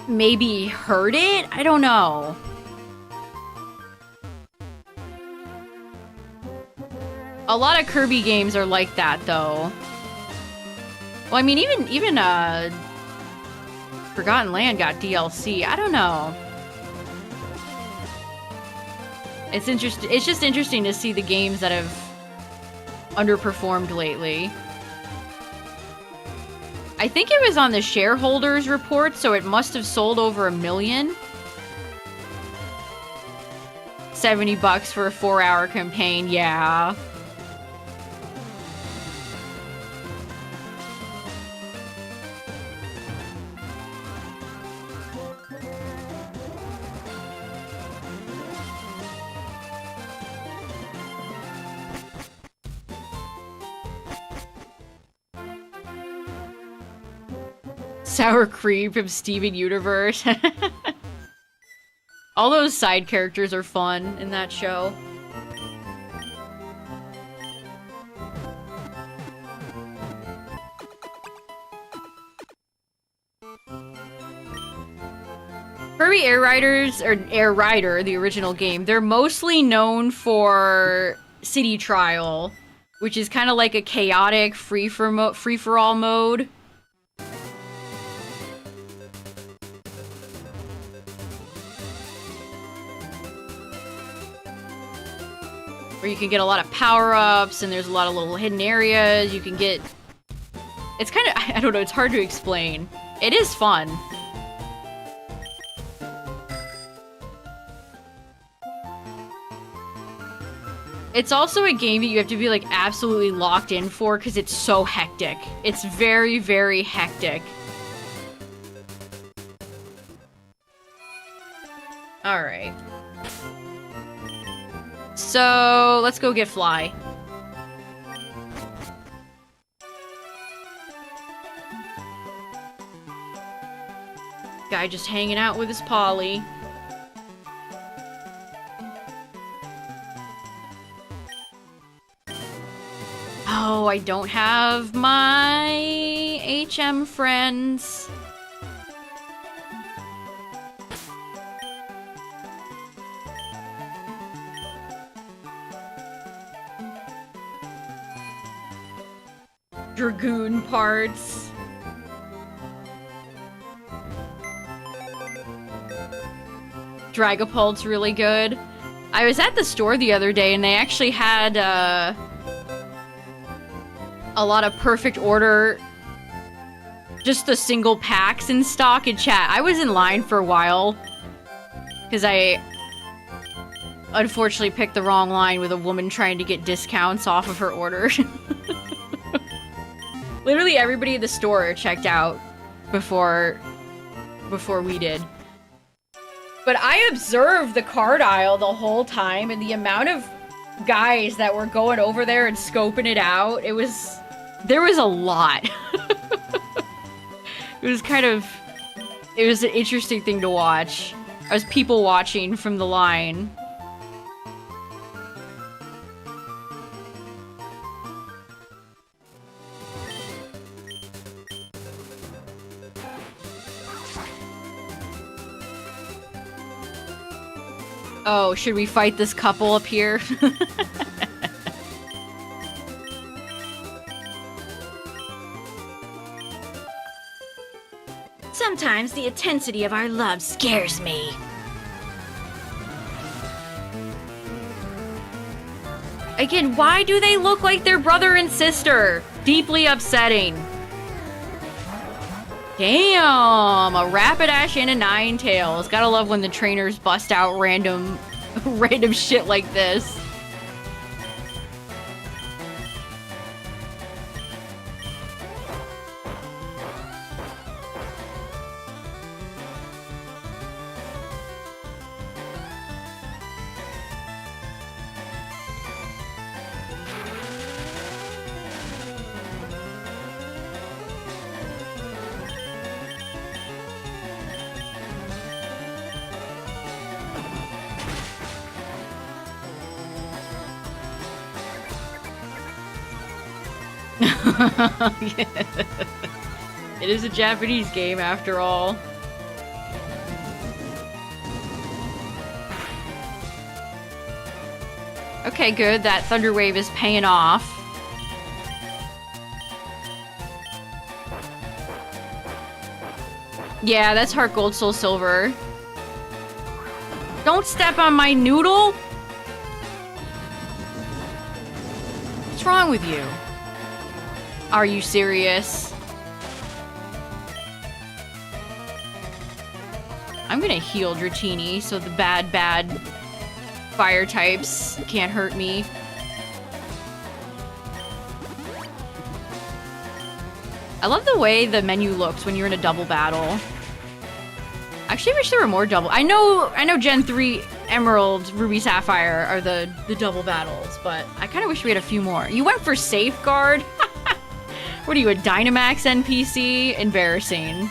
maybe hurt it? I don't know. A lot of Kirby games are like that, though. Well, I mean, even Forgotten Land got DLC. I don't know. It's just interesting to see the games that have underperformed lately. I think it was on the shareholders report, so it must have sold over 1 million. $70 for a 4-hour campaign, yeah. Sour Cream from Steven Universe. All those side characters are fun in that show. Kirby Air Riders, or Air Rider, the original game, they're mostly known for City Trial, which is kind of like a chaotic free-for-all mode. Where you can get a lot of power-ups, and there's a lot of little hidden areas. You can get... It's kind of... I don't know, it's hard to explain. It is fun. It's also a game that you have to be, like, absolutely locked in for, because it's so hectic. It's very, very hectic. Alright. So, let's go get Fly. Guy just hanging out with his Polly. Oh, I don't have my HM friends. Dragoon parts. Dragapult's really good. I was at the store the other day and they actually had a lot of Perfect Order, just the single packs in stock in chat. I was in line for a while because I unfortunately picked the wrong line with a woman trying to get discounts off of her order. Literally everybody at the store checked out before we did. But I observed the card aisle the whole time, and the amount of guys that were going over there and scoping it out, there was a lot. It was an interesting thing to watch. I was people watching from the line. Oh, should we fight this couple up here? Sometimes the intensity of our love scares me. Again, why do they look like they're brother and sister? Deeply upsetting. Damn, a Rapidash and a Ninetales. Gotta love when the trainers bust out random shit like this. It is a Japanese game after all. Okay, good. That Thunder Wave is paying off. Yeah, that's Heart Gold, Soul Silver. Don't step on my noodle! What's wrong with you? Are you serious? I'm gonna heal Dratini so the bad fire types can't hurt me. I love the way the menu looks when you're in a double battle. Actually, I wish there were more double. I know Gen 3 Emerald, Ruby, Sapphire are the double battles, but I kind of wish we had a few more. You went for Safeguard? What are you, a Dynamax NPC? Embarrassing.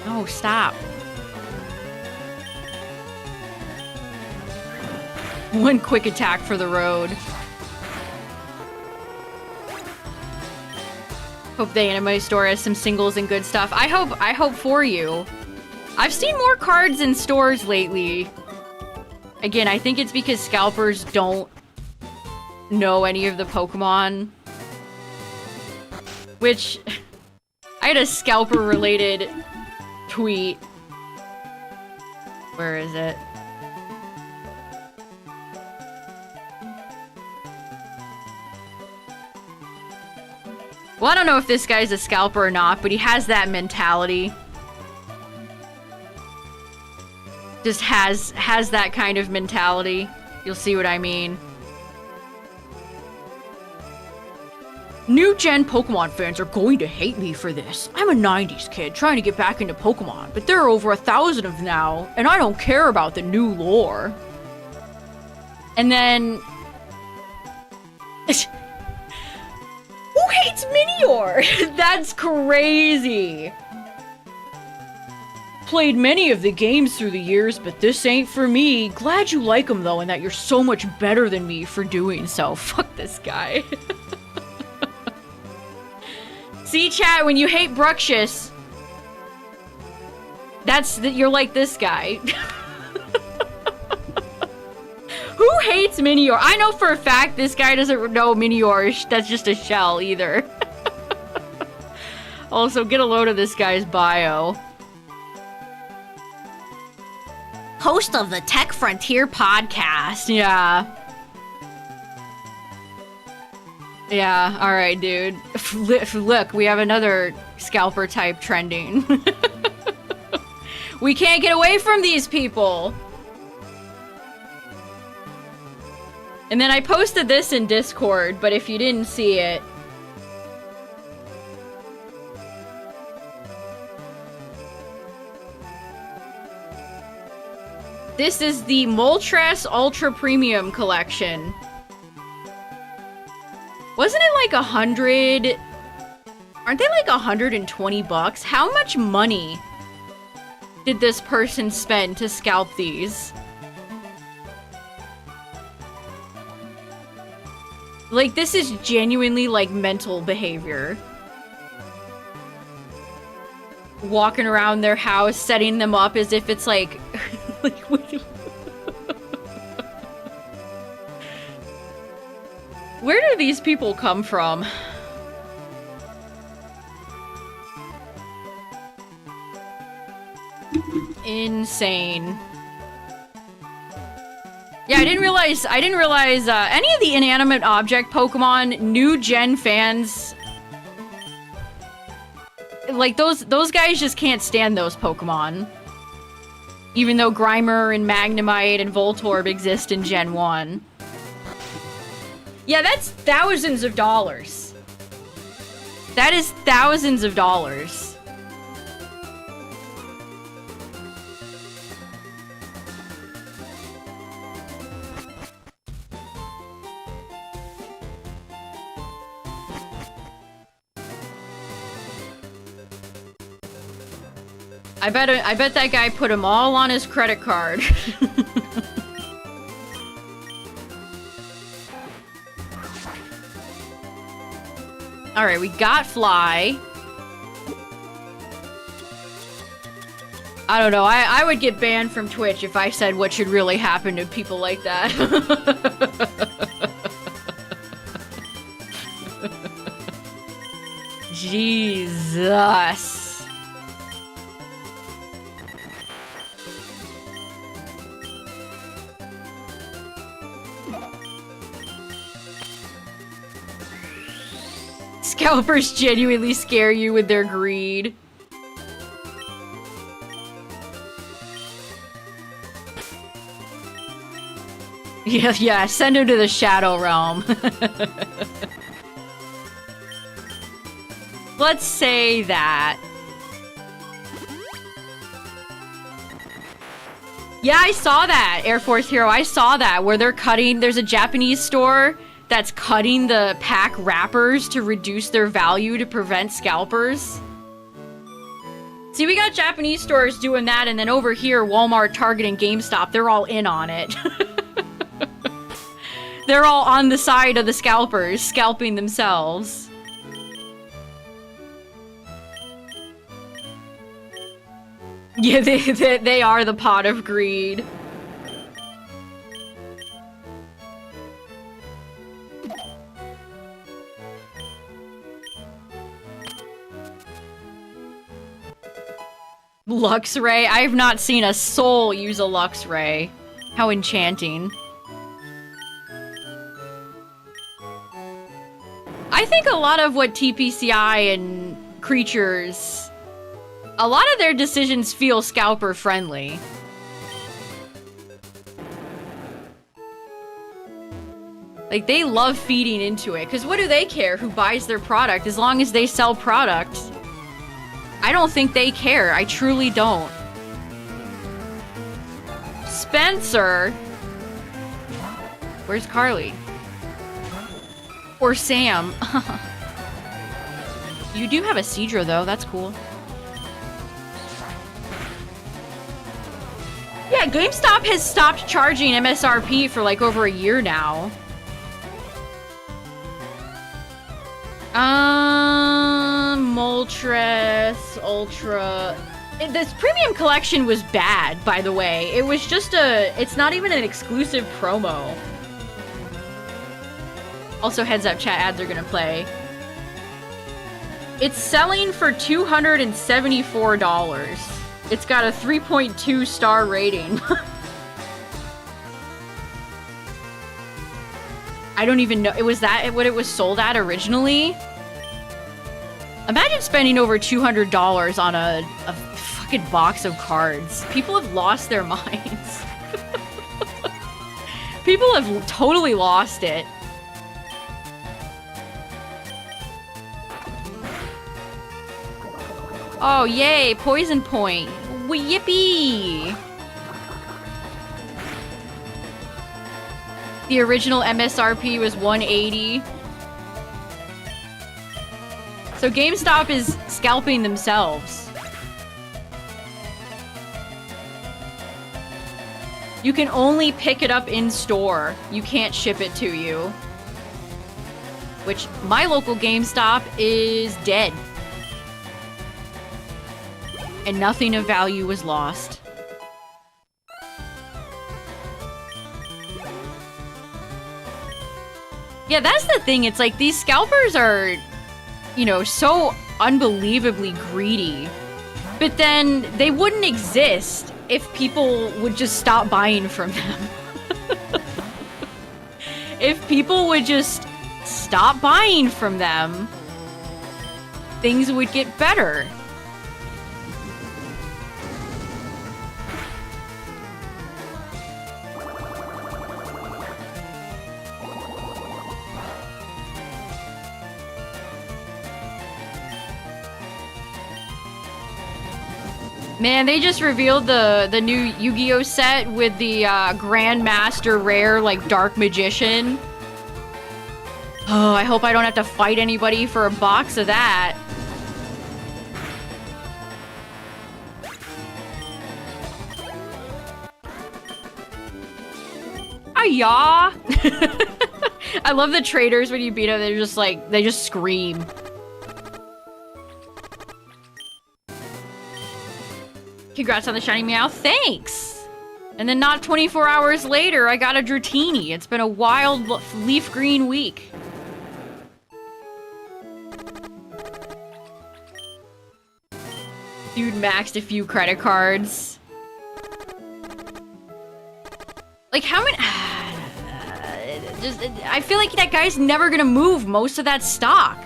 No, stop. One quick attack for the road. Hope the anime store has some singles and good stuff. I hope for you. I've seen more cards in stores lately. Again, I think it's because scalpers don't know any of the Pokemon. Which, I had a scalper-related tweet. Where is it? Well, I don't know if this guy's a scalper or not, but he has that mentality. Just has that kind of mentality. You'll see what I mean. New gen Pokemon fans are going to hate me for this. I'm a 90s kid trying to get back into Pokemon, but there are over 1,000 of them now, and I don't care about the new lore. And then... Who hates Minior? That's crazy. Played many of the games through the years, but this ain't for me. Glad you like them though, and that you're so much better than me for doing so. Fuck this guy. See, chat, when you hate Bruxious, you're like this guy. Who hates Minior? I know for a fact this guy doesn't know Minior. That's just a shell either. Also, get a load of this guy's bio. Host of the Tech Frontier podcast. Yeah. Yeah, alright, dude. Look, we have another scalper type trending. We can't get away from these people. And then I posted this in Discord, but if you didn't see it... This is the Moltres Ultra Premium Collection. Wasn't it like 100... Aren't they like 120 bucks? How much money did this person spend to scalp these? Like, this is genuinely, like, mental behavior. Walking around their house, setting them up as if it's like... Where do these people come from? Insane. Yeah, I didn't realize any of the inanimate object Pokemon new gen fans, like those guys just can't stand those Pokemon. Even though Grimer and Magnemite and Voltorb exist in Gen 1. Yeah, that's thousands of dollars. That is thousands of dollars. I bet that guy put them all on his credit card. Alright, we got Fly. I don't know, I would get banned from Twitch if I said what should really happen to people like that. Jesus. Scalpers genuinely scare you with their greed. Yeah, send him to the Shadow Realm. Let's say that. Yeah, I saw that, Air Force Hero. I saw that, where they're cutting... There's a Japanese store that's cutting the pack wrappers to reduce their value to prevent scalpers. See, we got Japanese stores doing that, and then over here, Walmart, Target, and GameStop, they're all in on it. They're all on the side of the scalpers, scalping themselves. Yeah, they are the pot of greed. Lux Ray? I have not seen a soul use a Lux Ray. How enchanting. I think a lot of what TPCI and creatures... A lot of their decisions feel scalper friendly. Like, they love feeding into it. Because what do they care who buys their product as long as they sell product? I don't think they care. I truly don't. Spencer? Where's Carly? Or Sam? You do have a Seadra, though. That's cool. Yeah, GameStop has stopped charging MSRP for like over a year now. Moltres, Ultra... This premium collection was bad, by the way. It was just a... It's not even an exclusive promo. Also, heads up, chat ads are gonna play. It's selling for $274. It's got a 3.2 star rating. I don't even know. Was that what it was sold at originally? Imagine spending over $200 on a fucking box of cards. People have lost their minds. People have totally lost it. Oh, yay, Poison Point. Yippee! The original MSRP was $180. So GameStop is scalping themselves. You can only pick it up in store. You can't ship it to you. Which, my local GameStop is dead. And nothing of value was lost. Yeah, that's the thing. It's like these scalpers are, you know, so unbelievably greedy. But then they wouldn't exist if people would just stop buying from them. If people would just stop buying from them, things would get better. Man, they just revealed the new Yu-Gi-Oh set with the Grandmaster Rare, like, Dark Magician. Oh, I hope I don't have to fight anybody for a box of that. Ah-ya! I love the traders when you beat them, they're just like, they just scream. Congrats on the shiny meow. Thanks! And then not 24 hours later, I got a Dratini. It's been a wild leaf green week. Dude maxed a few credit cards. Like, how many... I feel like that guy's never gonna move most of that stock.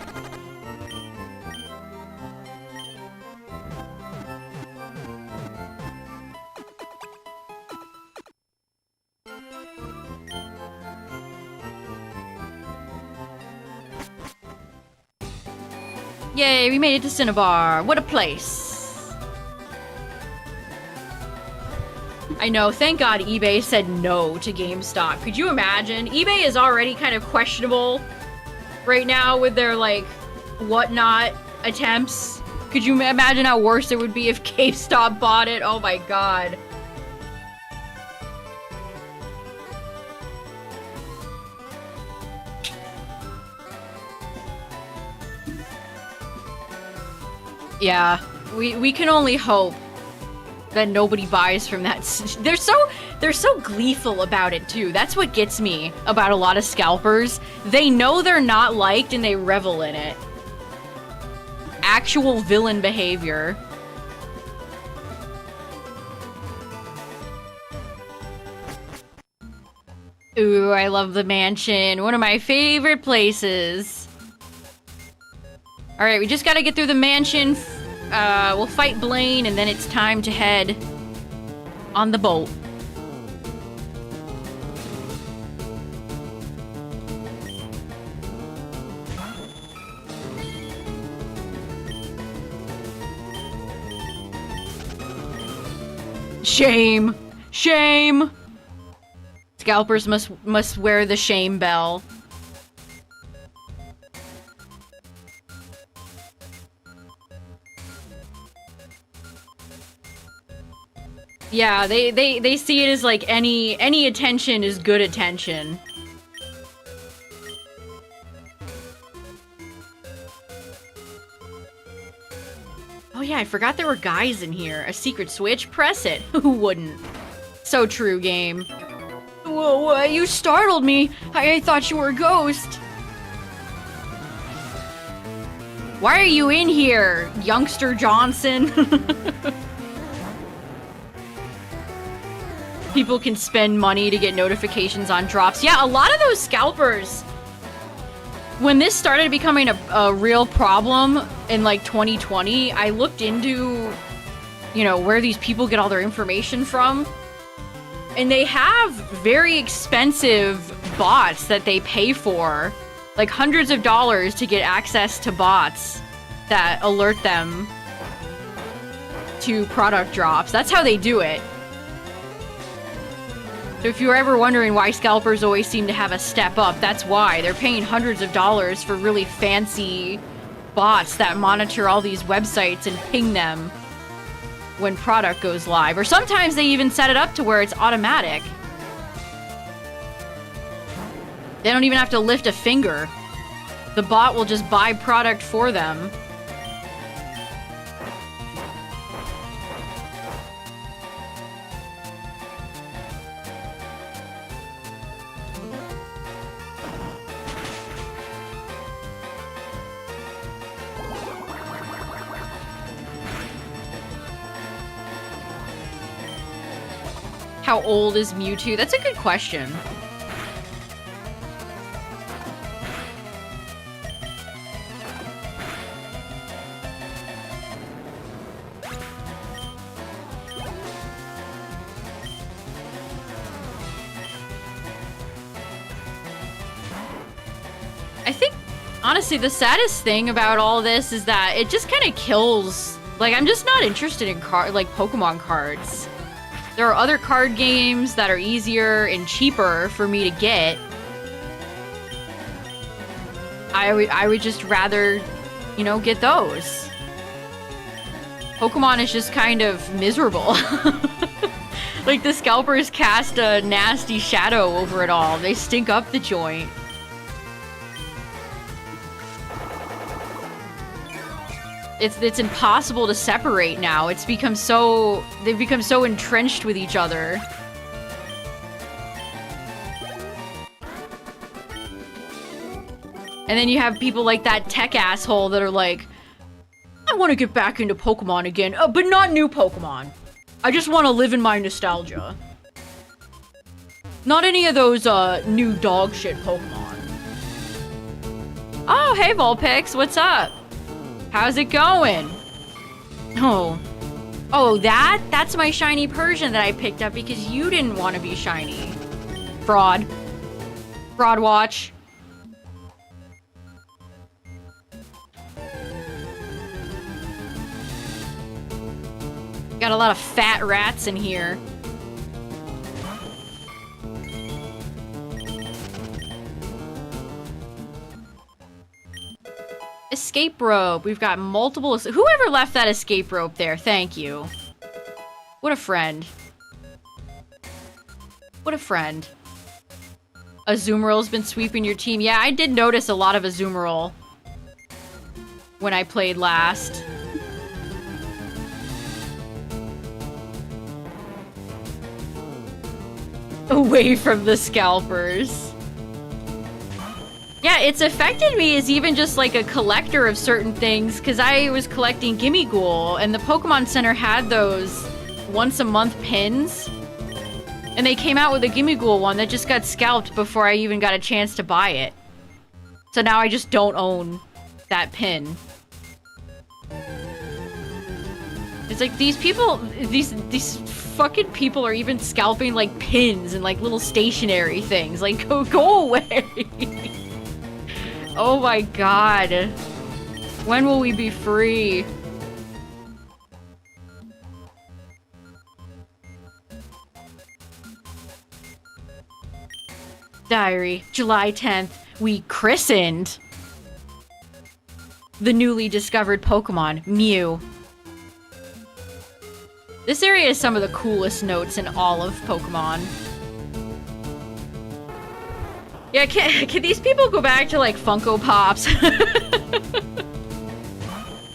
Yay, we made it to Cinnabar. What a place. I know, thank God eBay said no to GameStop. Could you imagine? eBay is already kind of questionable right now with their, like, whatnot attempts. Could you imagine how worse it would be if GameStop bought it? Oh my God. Yeah, we can only hope that nobody buys from that. They're so gleeful about it too. That's what gets me about a lot of scalpers. They know they're not liked and they revel in it. Actual villain behavior. Ooh, I love the mansion. One of my favorite places. Alright, we just gotta get through the mansion. We'll fight Blaine, and then it's time to head on the boat. Shame! Shame! Scalpers must wear the shame bell. Yeah, they see it as like any attention is good attention. Oh yeah, I forgot there were guys in here. A secret switch? Press it. Who wouldn't? So true, game. Whoa, you startled me. I thought you were a ghost. Why are you in here, youngster Johnson? People can spend money to get notifications on drops. Yeah, a lot of those scalpers, when this started becoming a real problem in like 2020, I looked into, you know, where these people get all their information from. And they have very expensive bots that they pay for, like hundreds of dollars to get access to bots that alert them to product drops. That's how they do it. So if you were ever wondering why scalpers always seem to have a step up, that's why. They're paying hundreds of dollars for really fancy bots that monitor all these websites and ping them when product goes live. Or sometimes they even set it up to where it's automatic. They don't even have to lift a finger. The bot will just buy product for them. How old is Mewtwo? That's a good question. I think, honestly, the saddest thing about all this is that it just kind of kills... Like, I'm just not interested in Pokemon cards. There are other card games that are easier and cheaper for me to get. I would just rather, you know, get those. Pokemon is just kind of miserable. Like, the scalpers cast a nasty shadow over it all. They stink up the joint. It's impossible to separate now. They've become so entrenched with each other. And then you have people like that tech asshole that are like, I want to get back into Pokemon again, but not new Pokemon. I just want to live in my nostalgia. Not any of those new dog shit Pokemon. Oh, hey Vulpix, what's up? How's it going? Oh, that's my shiny Persian that I picked up because you didn't want to be shiny. Fraud. Fraud watch. Got a lot of fat rats in here. Escape rope. We've got multiple. Whoever left that escape rope there, thank you. What a friend. What a friend. Azumarill's been sweeping your team. Yeah, I did notice a lot of Azumarill when I played last. Away from the scalpers. Yeah, it's affected me as even just like a collector of certain things because I was collecting Gimmighoul and the Pokemon Center had those once a month pins. And they came out with a Gimmighoul one that just got scalped before I even got a chance to buy it. So now I just don't own that pin. It's like these people, these fucking people are even scalping like pins and like little stationary things. Like, go away. Oh my god. When will we be free? Diary, July 10th, we christened the newly discovered Pokemon, Mew. This area is some of the coolest notes in all of Pokemon. Yeah, can these people go back to like Funko Pops?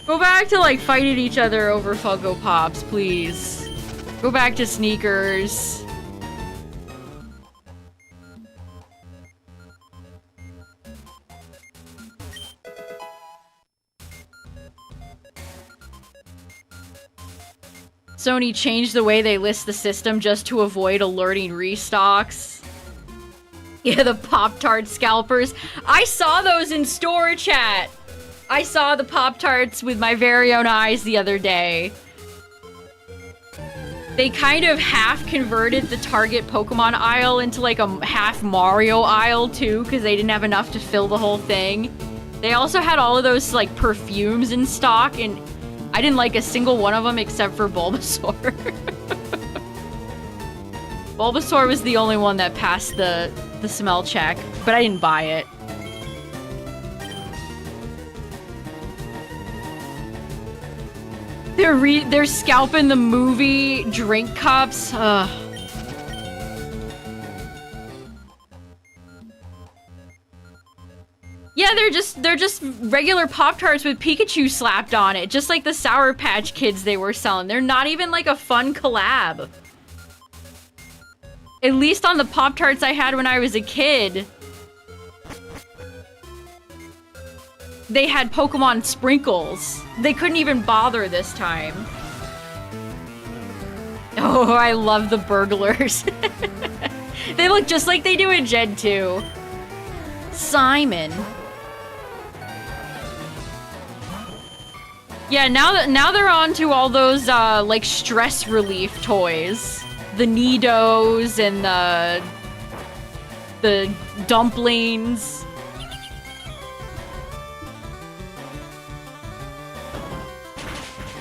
Go back to like fighting each other over Funko Pops, please. Go back to sneakers. Sony changed the way they list the system just to avoid alerting restocks. Yeah, the Pop-Tart scalpers. I saw those in store chat. I saw the Pop-Tarts with my very own eyes the other day. They kind of half converted the Target Pokemon aisle into like a half Mario aisle too, because they didn't have enough to fill the whole thing. They also had all of those like perfumes in stock, and I didn't like a single one of them except for Bulbasaur. Bulbasaur was the only one that passed the smell check, but I didn't buy it. They're scalping the movie drink cups. Ugh. Yeah, they're just regular Pop-Tarts with Pikachu slapped on it, just like the Sour Patch Kids they were selling. They're not even like a fun collab. At least on the Pop-Tarts I had when I was a kid, they had Pokemon sprinkles. They couldn't even bother this time. Oh, I love the burglars. They look just like they do in Gen 2. Simon. Yeah, now they're on to all those like stress relief toys. The Nidos and the dumplings.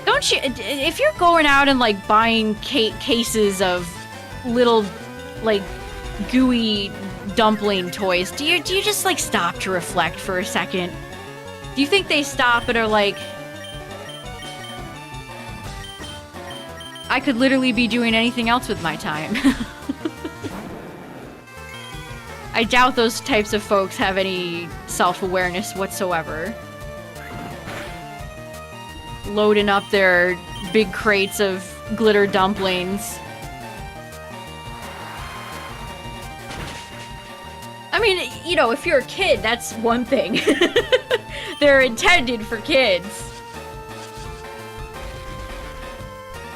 Don't you, if you're going out and like buying cases of little like gooey dumpling toys, do you just like stop to reflect for a second? Do you think they stop and are like, I could literally be doing anything else with my time? I doubt those types of folks have any self-awareness whatsoever. loading up their big crates of glitter dumplings. I mean, you know, if you're a kid, that's one thing. They're intended for kids.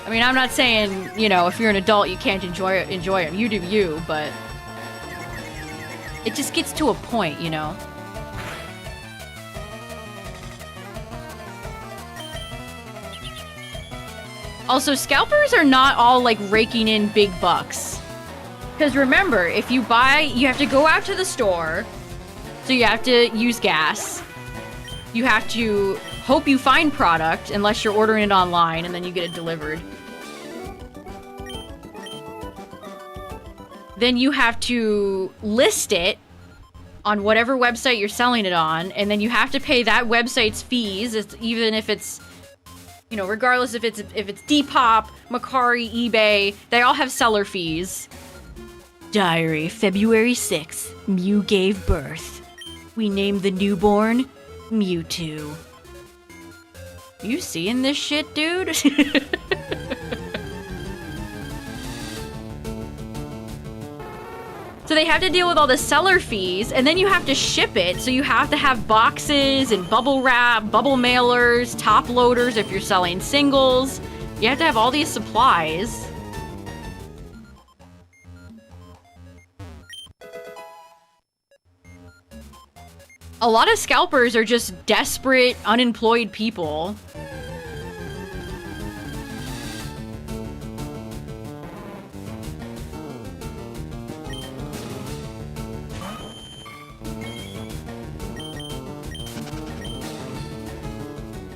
I mean, I'm not saying, you know, if you're an adult, you can't enjoy them. You do you, but it just gets to a point, you know? Also, scalpers are not all, like, raking in big bucks. Because remember, if you buy, you have to go out to the store, so you have to use gas. You have to hope you find product, unless you're ordering it online, and then you get it delivered. Then you have to list it on whatever website you're selling it on, and then you have to pay that website's fees, even if it's, you know, regardless if it's Depop, Mercari, eBay, they all have seller fees. Diary, February 6th, Mew gave birth. We named the newborn Mewtwo. You seeing this shit, dude? So they have to deal with all the seller fees, and then you have to ship it, so you have to have boxes and bubble wrap, bubble mailers, top loaders if you're selling singles. You have to have all these supplies. A lot of scalpers are just desperate, unemployed people.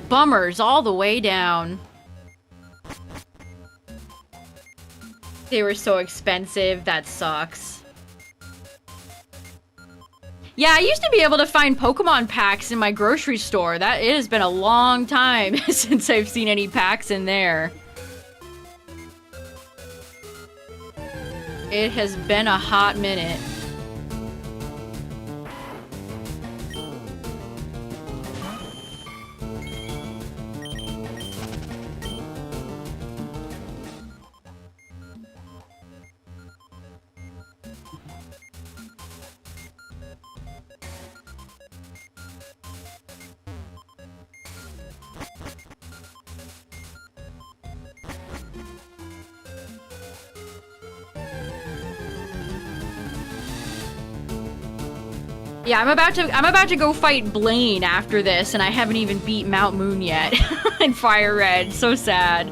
Bummers all the way down. They were so expensive, that sucks. Yeah, I used to be able to find Pokemon packs in my grocery store. It has been a long time since I've seen any packs in there. It has been a hot minute. Yeah, I'm about to go fight Blaine after this, and I haven't even beat Mount Moon yet in FireRed. So sad.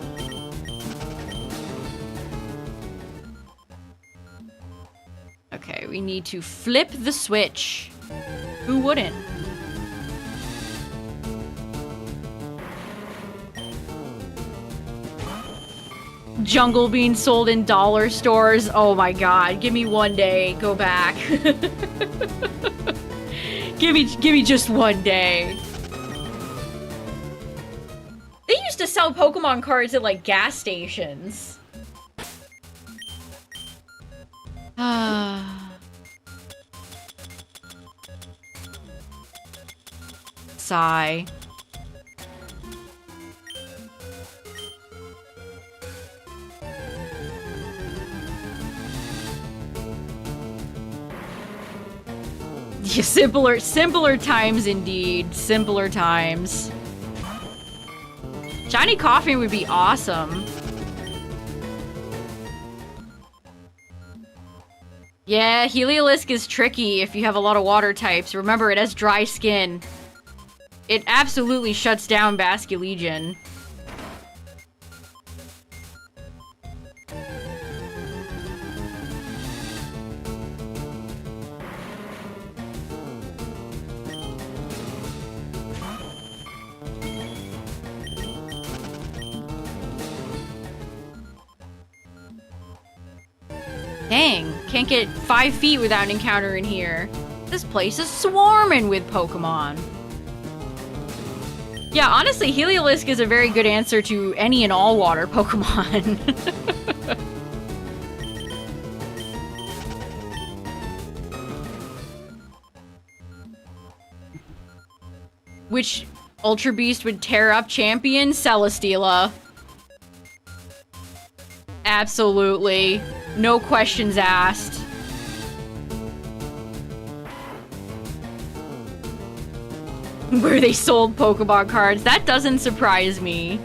Okay, we need to flip the switch. Who wouldn't? Jungle being sold in dollar stores. Oh my god, give me one day. Go back. Give me just one day. They used to sell Pokemon cards at, like, gas stations. Sigh. Yeah, simpler times indeed. Simpler times. Shiny coffee would be awesome. Yeah, Heliolisk is tricky if you have a lot of water types. Remember, it has dry skin. It absolutely shuts down Basculegion. Dang, can't get 5 feet without an encounter in here. This place is swarming with Pokemon. Yeah, honestly, Heliolisk is a very good answer to any and all water Pokemon. Which Ultra Beast would tear up champion Celesteela. Absolutely. No questions asked. Where they sold Pokemon cards. That doesn't surprise me.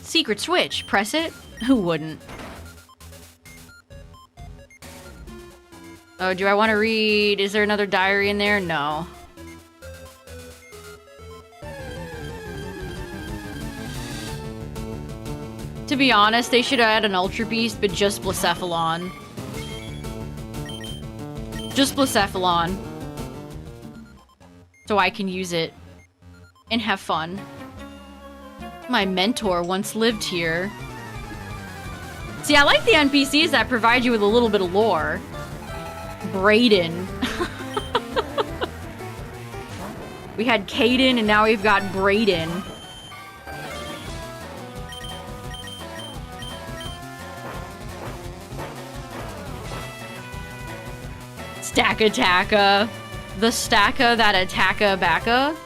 Secret switch. Press it? Who wouldn't? Oh, do I want to read? Is there another diary in there? No. To be honest, they should have had an Ultra Beast, but just Blacephalon. Just Blacephalon. So I can use it. And have fun. My mentor once lived here. See, I like the NPCs that provide you with a little bit of lore. Brayden. We had Caden, and now we've got Brayden. Stack-a-tacka. The stacka that attacka-backa.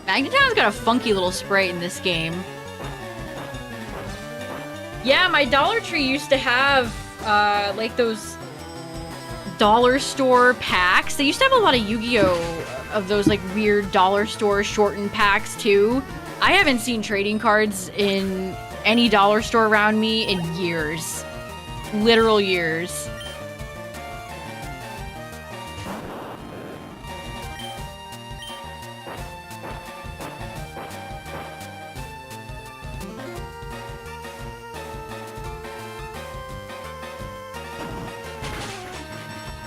Magneton's got a funky little sprite in this game. Yeah, my Dollar Tree used to have, like those dollar store packs. They used to have a lot of Yu-Gi-Oh! Of those, like, weird dollar store shortened packs, too. I haven't seen trading cards in any dollar store around me in years. Literal years.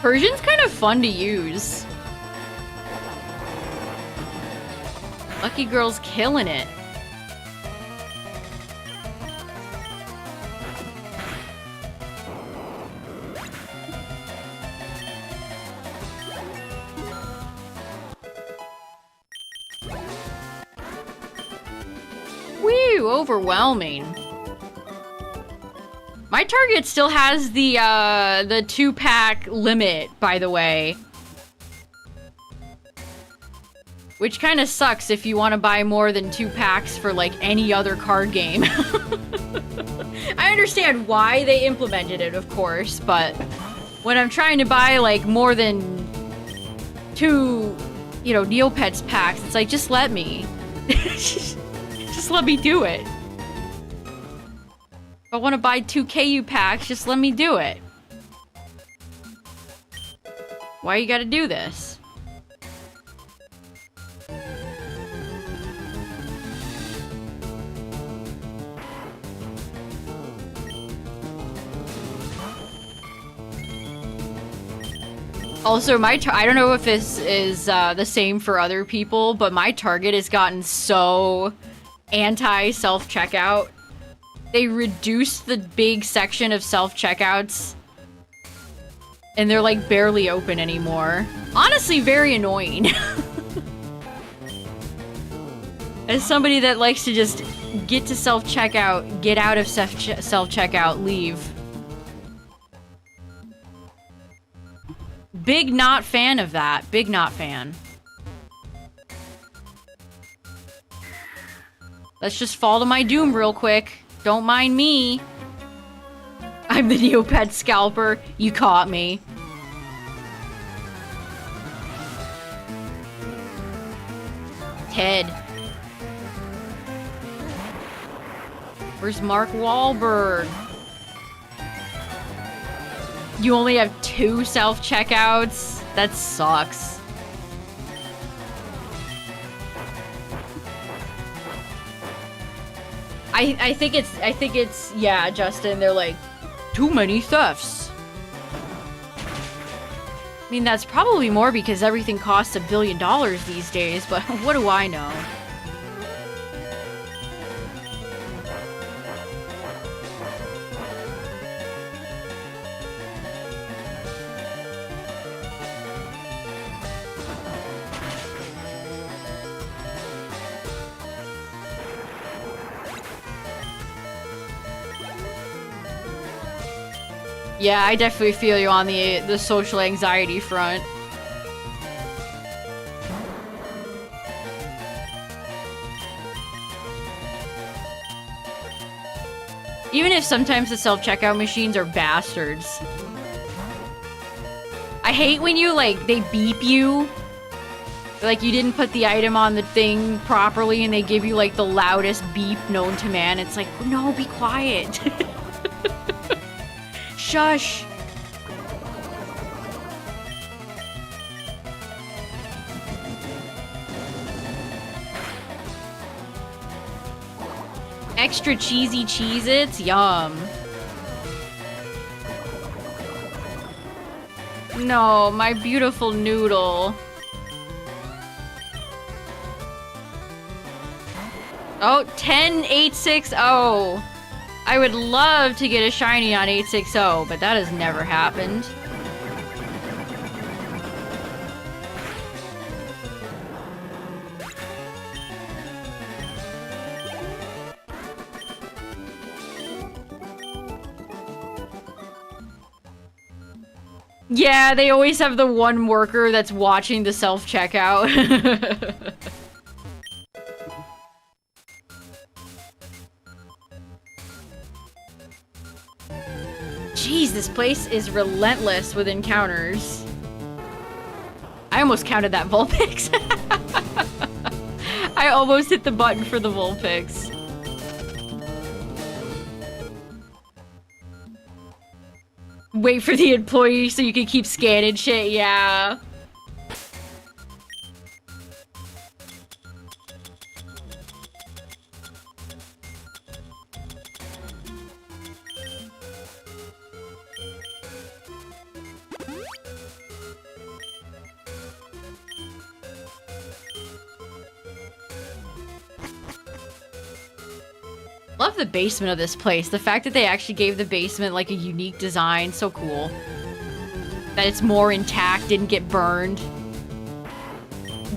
Persian's kind of fun to use. Lucky Girl's killing it. Woo, overwhelming. My Target still has the 2-pack limit, by the way. Which kind of sucks if you want to buy more than 2 packs for, like, any other card game. I understand why they implemented it, of course, but when I'm trying to buy, like, more than 2, you know, Neopets packs, it's like, just let me. Just let me do it. If I want to buy 2 KU packs, just let me do it. Why you gotta do this? Also, I don't know if this is the same for other people, but my Target has gotten so anti-self-checkout. They reduced the big section of self-checkouts, and they're, like, barely open anymore. Honestly, very annoying. As somebody that likes to just get to self-checkout, get out of self-checkout, leave. Big not fan of that. Big not fan. Let's just fall to my doom real quick. Don't mind me. I'm the Neopet scalper. You caught me. Ted. Where's Mark Wahlberg? You only have 2 self-checkouts? That sucks. I think it's, yeah, Justin, they're like, too many thefts. I mean, that's probably more because everything costs $1 billion these days, but what do I know? Yeah, I definitely feel you on the social anxiety front. Even if sometimes the self-checkout machines are bastards. I hate when you, like, they beep you. Like, you didn't put the item on the thing properly and they give you, like, the loudest beep known to man. It's like, no, be quiet. Shush. Extra cheesy Cheez-Its? Yum. No, my beautiful noodle. Oh, 10860. I would love to get a shiny on 860, but that has never happened. Yeah, they always have the one worker that's watching the self-checkout. Jeez, this place is relentless with encounters. I almost counted that Vulpix. I almost hit the button for the Vulpix. Wait for the employee so you can keep scanning shit, yeah. Love the basement of this place. The fact that they actually gave the basement like a unique design, so cool. That it's more intact, didn't get burned.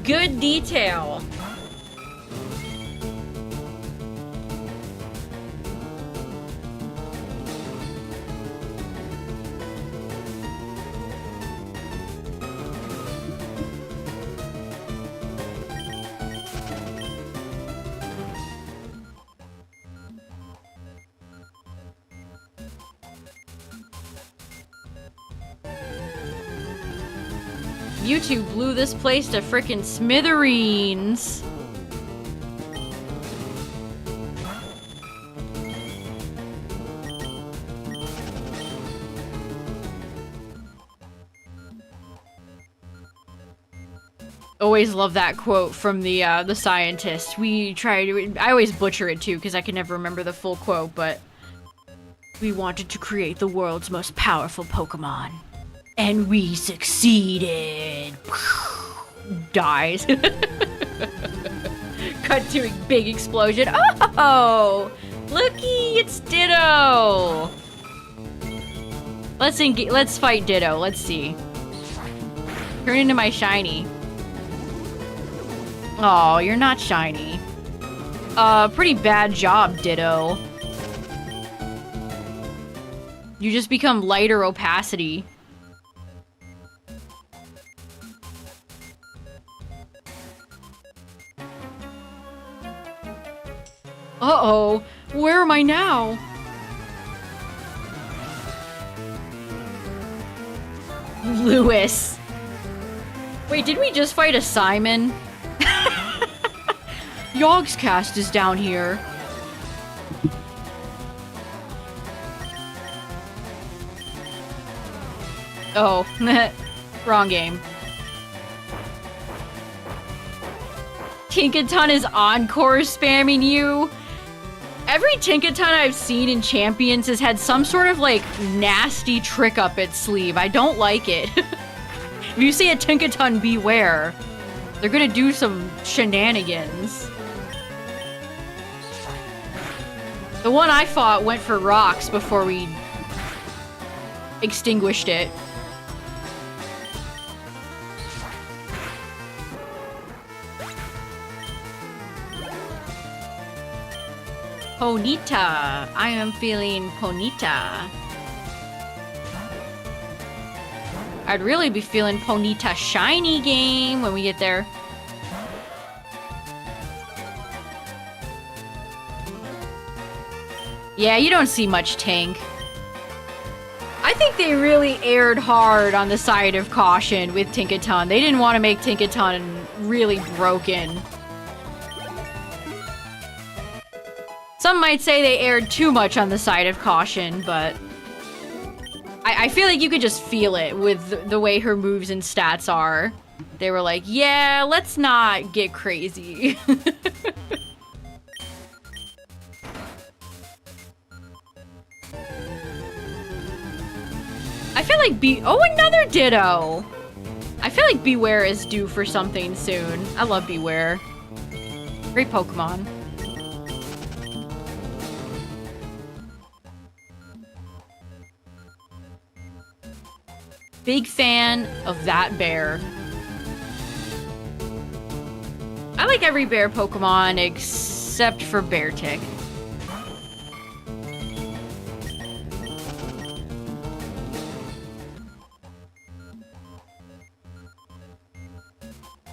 Good detail. You two blew this place to frickin' smithereens. Always love that quote from the scientist. I always butcher it too because I can never remember the full quote, but we wanted to create the world's most powerful Pokemon. And we succeeded. Dies. Cut to a big explosion. Oh, looky, it's Ditto. Let's fight Ditto. Let's see. Turn into my shiny. Oh, you're not shiny. Pretty bad job, Ditto. You just become lighter opacity. Uh-oh, where am I now? Lewis. Wait, did we just fight a Simon? Yogscast is down here. Oh, wrong game. Tinkaton is encore spamming you. Every Tinkaton I've seen in Champions has had some sort of, like, nasty trick up its sleeve. I don't like it. If you see a Tinkaton, beware. They're gonna do some shenanigans. The one I fought went for rocks before we extinguished it. Ponita. I am feeling Ponita. I'd really be feeling Ponyta shiny game when we get there. Yeah, you don't see much tank. I think they really aired hard on the side of caution with Tinkaton. They didn't want to make Tinkaton really broken. Some might say they aired too much on the side of caution, but I feel like you could just feel it with the way her moves and stats are. They were like, yeah, let's not get crazy. I feel like oh, another Ditto! I feel like Beware is due for something soon. I love Beware. Great Pokemon. Big fan of that bear. I like every bear Pokemon except for Beartick.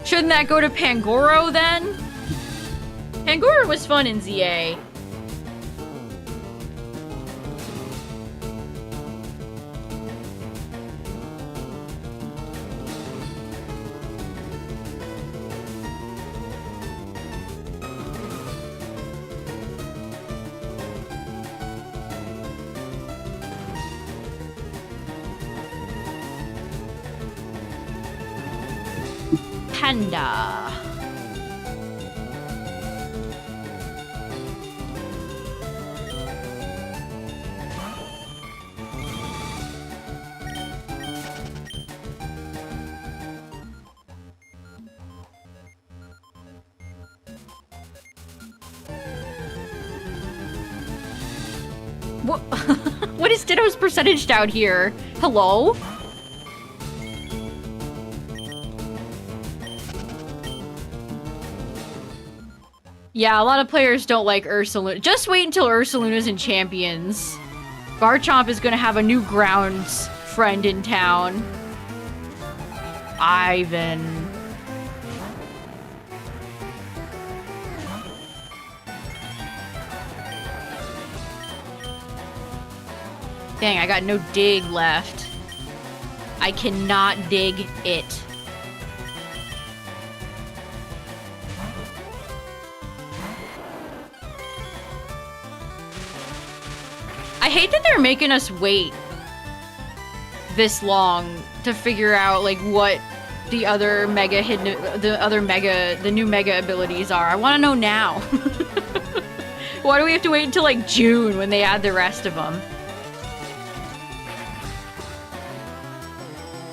Shouldn't that go to Pangoro then? Pangoro was fun in ZA. Panda. What? What is Ditto's percentage down here? Hello? Yeah, a lot of players don't like Ursaluna. Just wait until Ursaluna's in Champions. Garchomp is gonna have a new grounds friend in town. Ivan. Dang, I got no dig left. I cannot dig it. I hate that they're making us wait this long to figure out like what the other mega hidden, the new mega abilities are. I want to know now. Why do we have to wait until like June when they add the rest of them?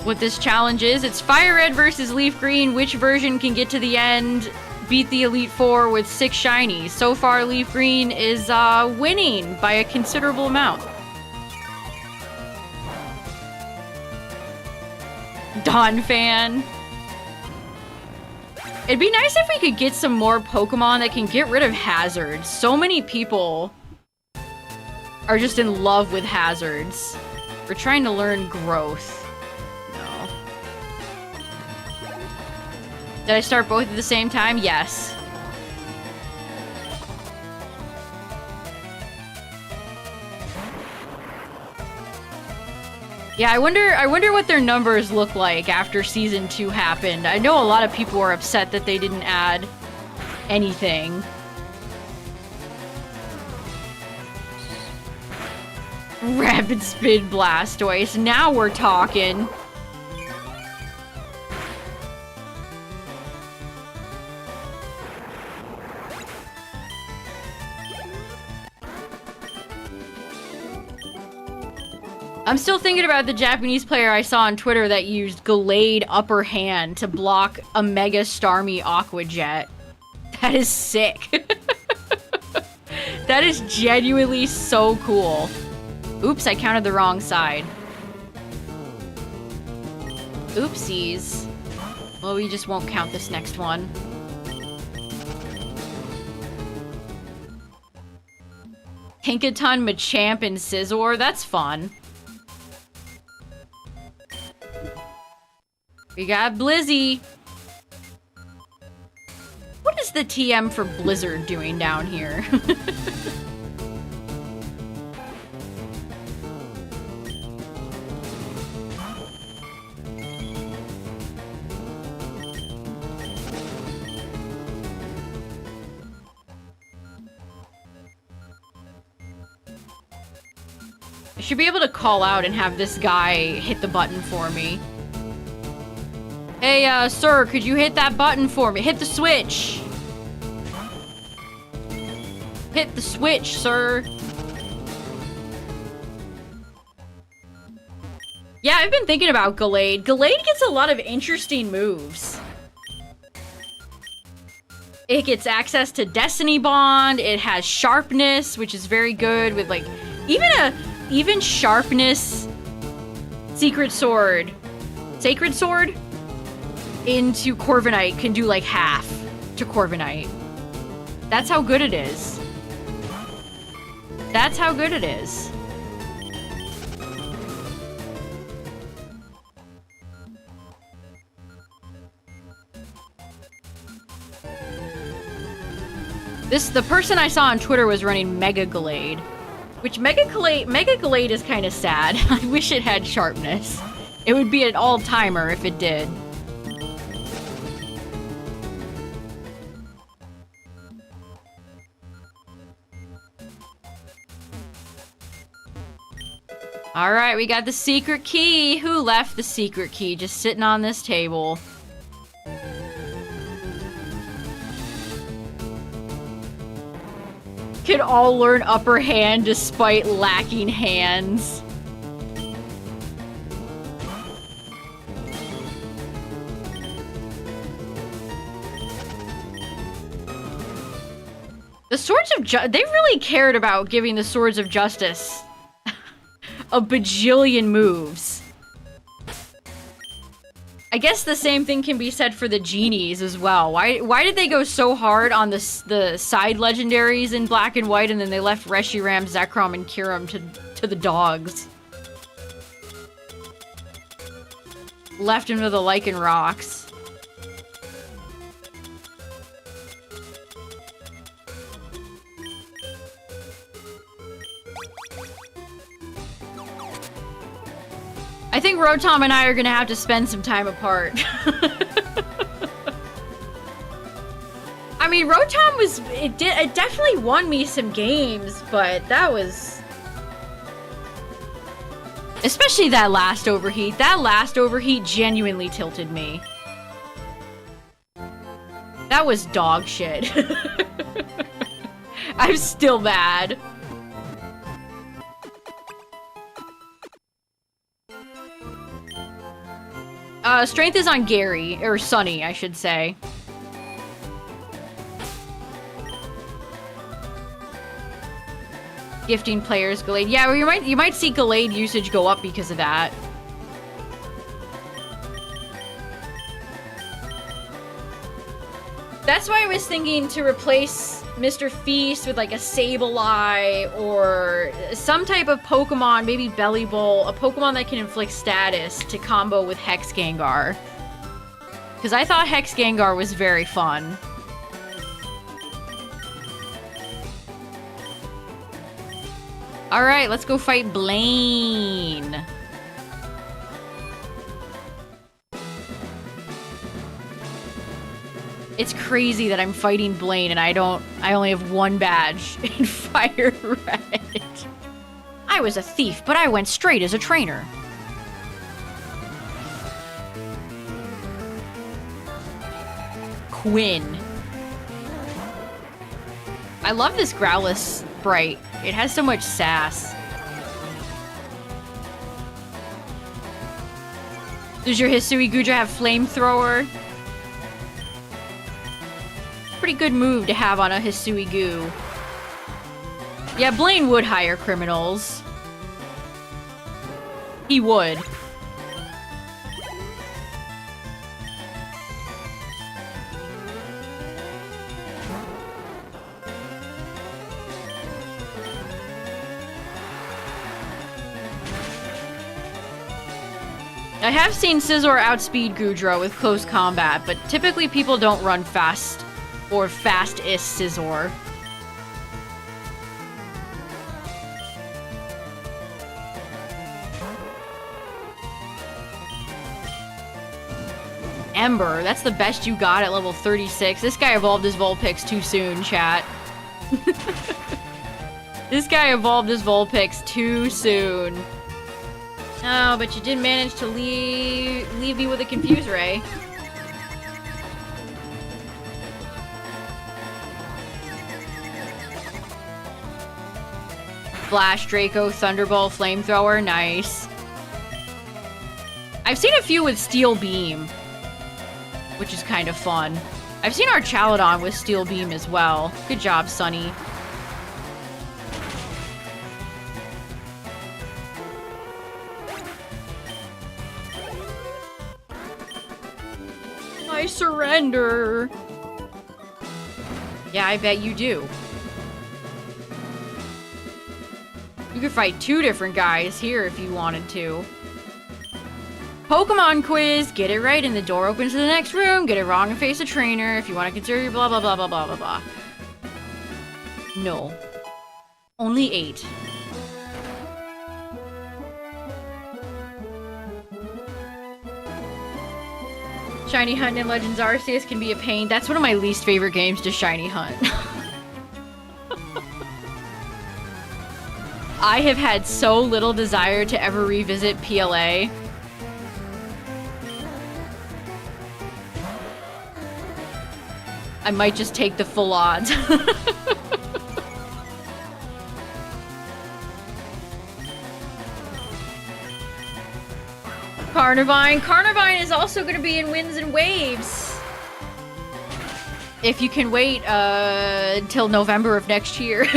What this challenge is, it's FireRed versus LeafGreen. Which version can get to the end, beat the Elite Four with 6 shinies? So far, LeafGreen is winning by a considerable amount. Dawn fan. It'd be nice if we could get some more Pokemon that can get rid of hazards. So many people are just in love with hazards. We're trying to learn growth. No. Did I start both at the same time? Yes. Yeah, I wonder what their numbers look like after Season 2 happened. I know a lot of people were upset that they didn't add anything. Rapid Spin Blastoise. Now we're talking. I'm still thinking about the Japanese player I saw on Twitter that used Gallade Upper Hand to block a Mega Starmie Aqua Jet. That is sick. That is genuinely so cool. Oops, I counted the wrong side. Oopsies. Well, we just won't count this next one. Tinkaton, Machamp, and Scizor. That's fun. We got Blizzy. What is the TM for Blizzard doing down here? I should be able to call out and have this guy hit the button for me. Hey, sir, could you hit that button for me? Hit the switch! Hit the switch, sir! Yeah, I've been thinking about Gallade. Gallade gets a lot of interesting moves. It gets access to Destiny Bond, it has Sharpness, which is very good with, like, even Sharpness Sacred Sword into Corviknight can do like half to Corviknight. That's how good it is. That's how good it is. The person I saw on Twitter was running Mega Gallade, which Mega Gallade is kind of sad. I wish it had Sharpness. It would be an all-timer if it did. Alright, we got the secret key. Who left the secret key just sitting on this table? Can all learn upper hand despite lacking hands. The Swords of Justice, they really cared about giving the Swords of Justice a bajillion moves. I guess the same thing can be said for the genies as well. Why did they go so hard on the side legendaries in Black and White, and then they left Reshiram, Zekrom, and Kyurem to the dogs? Left him to the Lycan Rocks. I think Rotom and I are gonna have to spend some time apart. I mean, Rotom it definitely won me some games, but that was... Especially that last overheat. That last overheat genuinely tilted me. That was dog shit. I'm still mad. Strength is on Gary, or Sunny, I should say. Gifting players Gallade. Yeah, well, you might see Gallade usage go up because of that. That's why I was thinking to replace Mr. Feast with like a Sableye or some type of Pokemon, maybe Bellibolt, a Pokemon that can inflict status to combo with Hex Gengar. Because I thought Hex Gengar was very fun. Alright, let's go fight Blaine. It's crazy that I'm fighting Blaine and I only have one badge in FireRed. I was a thief, but I went straight as a trainer. Quinn. I love this Growlithe sprite. It has so much sass. Does your Hisui Guja have Flamethrower? Pretty good move to have on a Hisui Gu. Yeah, Blaine would hire criminals. He would. I have seen Scizor outspeed Goodra with close combat, but typically people don't run fast or fast-ist Scizor. Ember, that's the best you got at level 36. This guy evolved his Vulpix too soon, chat. This guy evolved his Vulpix too soon. Oh, but you did manage to leave me with a Confuse Ray. Flash, Draco, Thunderbolt, Flamethrower, nice. I've seen a few with Steel Beam, which is kind of fun. I've seen our Chaladon with Steel Beam as well. Good job, Sunny. I surrender. Yeah, I bet you do. You could fight 2 different guys here if you wanted to. Pokemon quiz. Get it right and the door opens to the next room. Get it wrong and face a trainer. If you want to consider your blah blah blah blah blah blah blah. No. Only 8. Shiny Hunt and Legends Arceus can be a pain. That's one of my least favorite games to Shiny Hunt. I have had so little desire to ever revisit PLA. I might just take the full odds. Carnivine. Carnivine is also going to be in Winds and Waves. If you can wait until November of next year.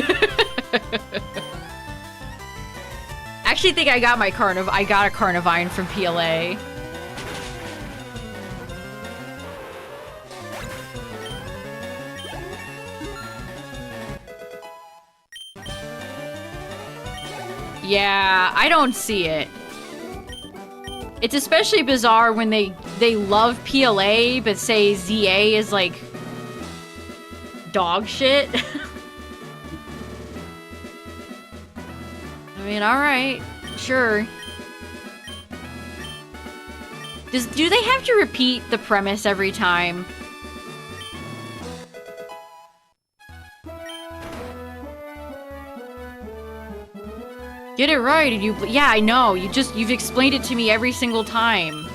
Actually think I got my I got a Carnivine from PLA. Yeah, I don't see it. It's especially bizarre when they love PLA but say ZA is like dog shit. I mean, alright, sure. Do they have to repeat the premise every time? Get it right and you... Yeah, I know. You've explained it to me every single time.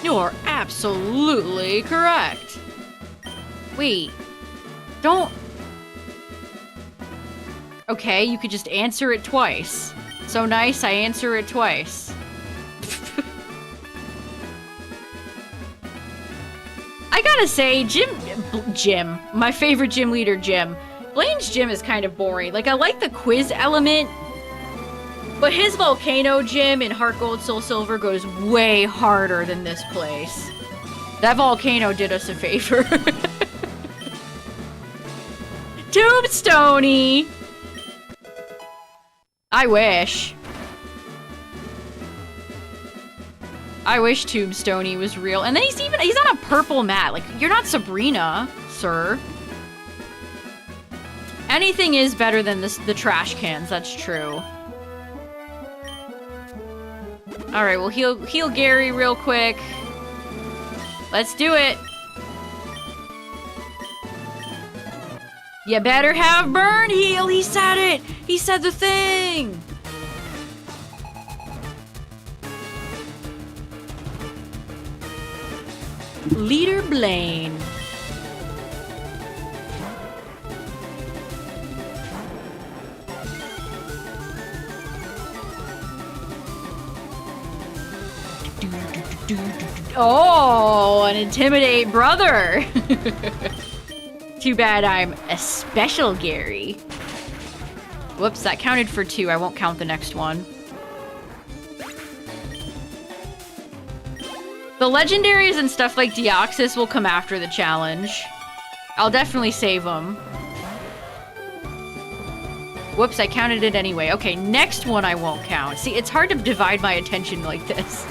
You're absolutely correct. Wait. Don't... Okay, you could just answer it twice. So nice, I answer it twice. I gotta say, Jim, my favorite gym leader, Jim. Blaine's gym is kind of boring. Like, I like the quiz element, but his Volcano gym in Heart Gold Soul Silver goes way harder than this place. That Volcano did us a favor. Tombstony! I wish. I wish Tombstony was real. And then he's on a purple mat. Like, you're not Sabrina, sir. Anything is better than the trash cans, that's true. Alright, we'll heal Gary real quick. Let's do it. You better have burn heal. He said it. He said the thing. Leader Blaine. Oh, an intimidate brother. Too bad I'm a special Gary. Whoops, that counted for 2. I won't count the next one. The legendaries and stuff like Deoxys will come after the challenge. I'll definitely save them. Whoops, I counted it anyway. Okay, next one I won't count. See, it's hard to divide my attention like this.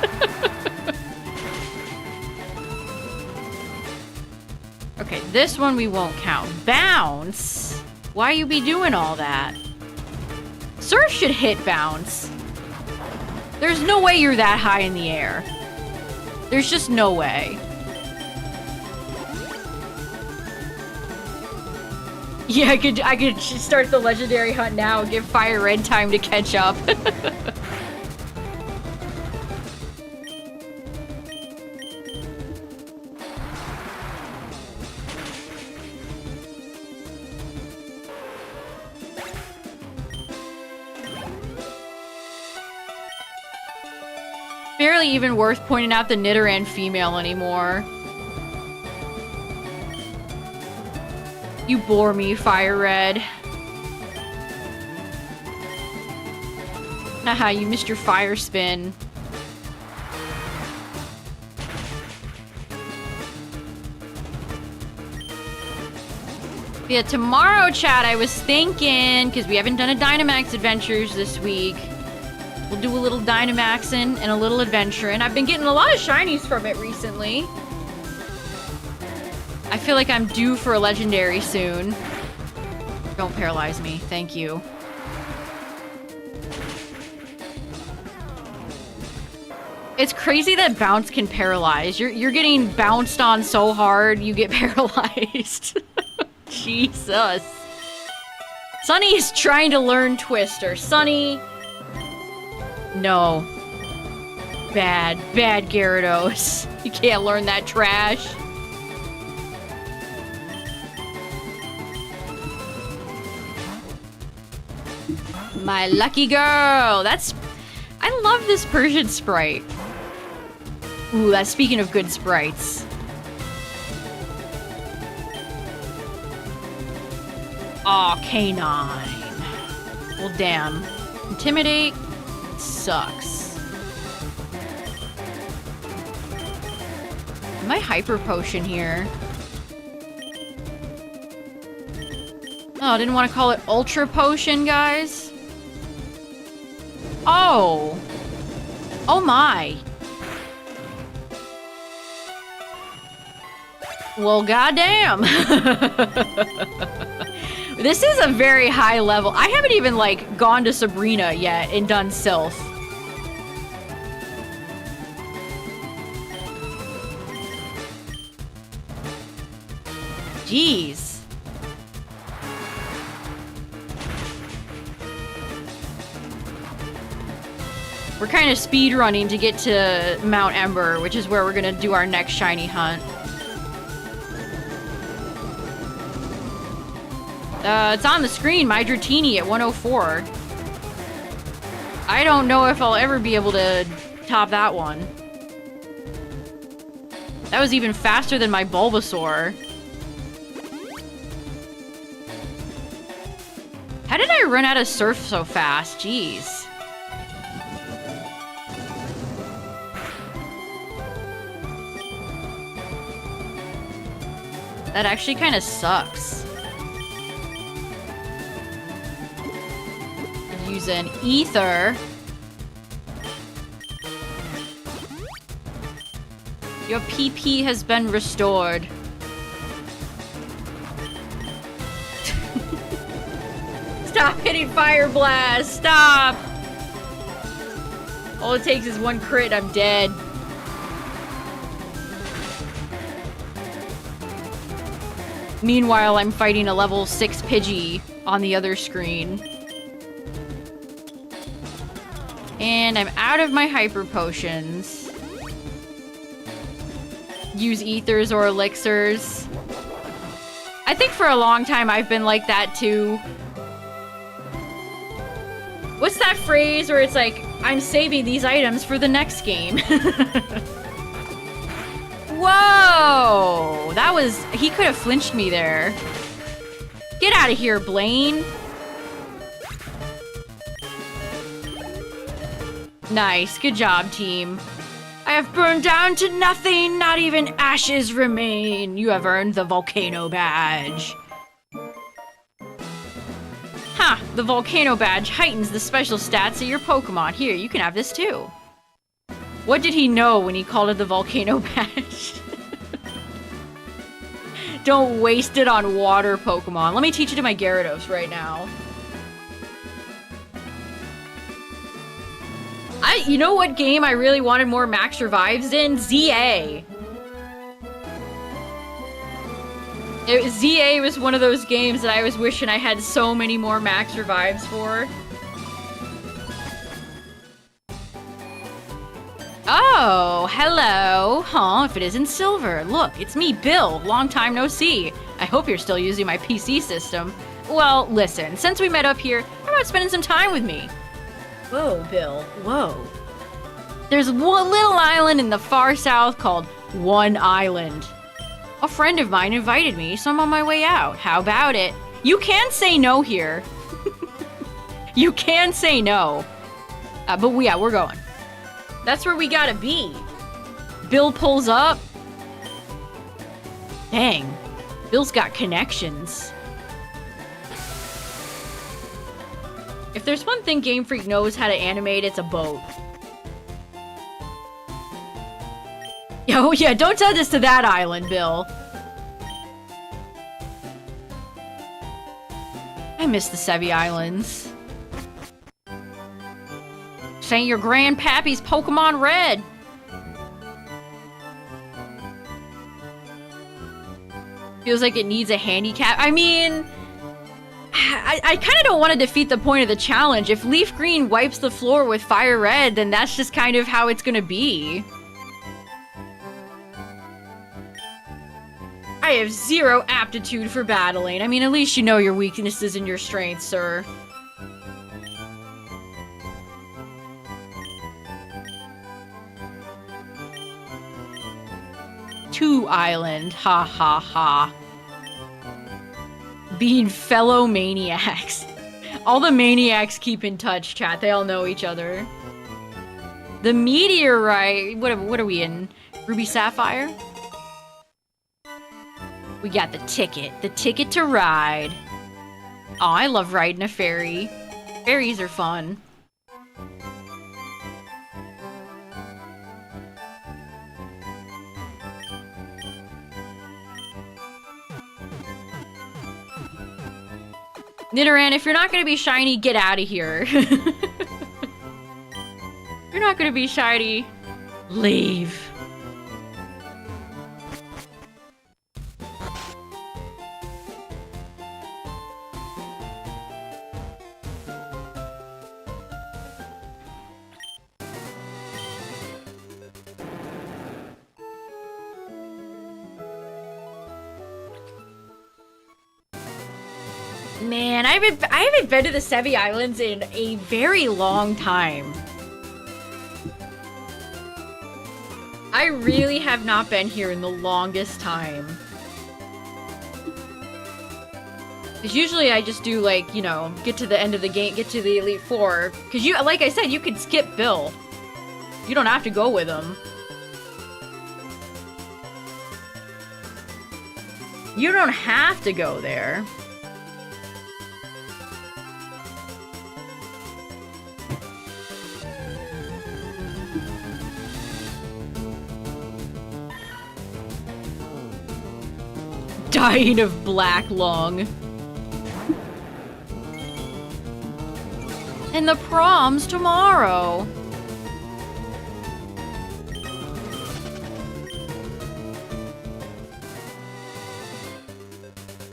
Okay, this one we won't count. Bounce? Why you be doing all that? Surf should hit bounce. There's no way you're that high in the air. There's just no way. Yeah, I could start the legendary hunt now and give FireRed time to catch up. Barely even worth pointing out the Nidoran female anymore. You bore me, FireRed. Haha, you missed your fire spin. Yeah, tomorrow, chat, I was thinking, because we haven't done a Dynamax Adventures this week, we'll do a little Dynamaxing and a little adventuring. I've been getting a lot of shinies from it recently. I feel like I'm due for a legendary soon. Don't paralyze me. Thank you. It's crazy that bounce can paralyze. You're getting bounced on so hard, you get paralyzed. Jesus. Sunny is trying to learn Twister. Sunny. No. Bad Gyarados. You can't learn that trash. My lucky girl. I love this Persian sprite. Ooh, that's speaking of good sprites. Aw, canine. Well, damn. Intimidate sucks. My hyper potion here. Oh, I didn't want to call it ultra potion, guys. Oh. Oh my. Well, goddamn. This is a very high level. I haven't even, like, gone to Sabrina yet and done Sylph. Jeez. We're kind of speed running to get to Mount Ember, which is where we're gonna do our next shiny hunt. It's on the screen, my Dratini at 104. I don't know if I'll ever be able to top that one. That was even faster than my Bulbasaur. How did I run out of Surf so fast? Jeez. That actually kind of sucks. Use an ether. Your PP has been restored. Stop hitting Fire Blast! Stop! All it takes is one crit, I'm dead. Meanwhile, I'm fighting a level 6 Pidgey on the other screen. And I'm out of my hyper potions. Use ethers or elixirs. I think for a long time I've been like that too. What's that phrase where it's like, I'm saving these items for the next game? Whoa! That was... He could have flinched me there. Get out of here, Blaine. Nice. Good job, team. I have burned down to nothing. Not even ashes remain. You have earned the volcano badge. Huh. The volcano badge heightens the special stats of your Pokemon. Here, you can have this too. What did he know when he called it the volcano badge? Don't waste it on water Pokemon. Let me teach it to my Gyarados right now. You know what game I really wanted more max revives in? ZA. ZA was one of those games that I was wishing I had so many more max revives for. Oh, hello. Huh, if it isn't Silver. Look, it's me, Bill. Long time no see. I hope you're still using my PC system. Well, listen, since we met up here, how about spending some time with me? Whoa, Bill. Whoa. There's one little island in the far south called One Island. A friend of mine invited me, so I'm on my way out. How about it? You can say no here. You can say no. But yeah, we're going. That's where we gotta be. Bill pulls up. Dang. Bill's got connections. If there's one thing Game Freak knows how to animate, it's a boat. Oh yeah, don't send us to that island, Bill. I miss the Sevi Islands. Saying your grandpappy's Pokemon Red. Feels like it needs a handicap. I mean, I kind of don't want to defeat the point of the challenge. If LeafGreen wipes the floor with FireRed, then that's just kind of how it's gonna be. I have zero aptitude for battling. I mean, at least you know your weaknesses and your strengths, sir. Two Island, ha ha ha. Being fellow maniacs. All the maniacs keep in touch, chat. They all know each other. The meteorite. What are we in? Ruby Sapphire? We got the ticket to ride. Oh, I love riding a ferry. Ferries are fun. Nidoran, if you're not gonna be shiny, get out of here. You're not gonna be shiny. Leave. Man, I haven't been to the Sevi Islands in a very long time. I really have not been here in the longest time. Because usually I just do, like, you know, get to the end of the game, get to the Elite Four. Because you, like I said, you could skip Bill. You don't have to go with him. You don't have to go there. Dying of black lung. And the prom's tomorrow.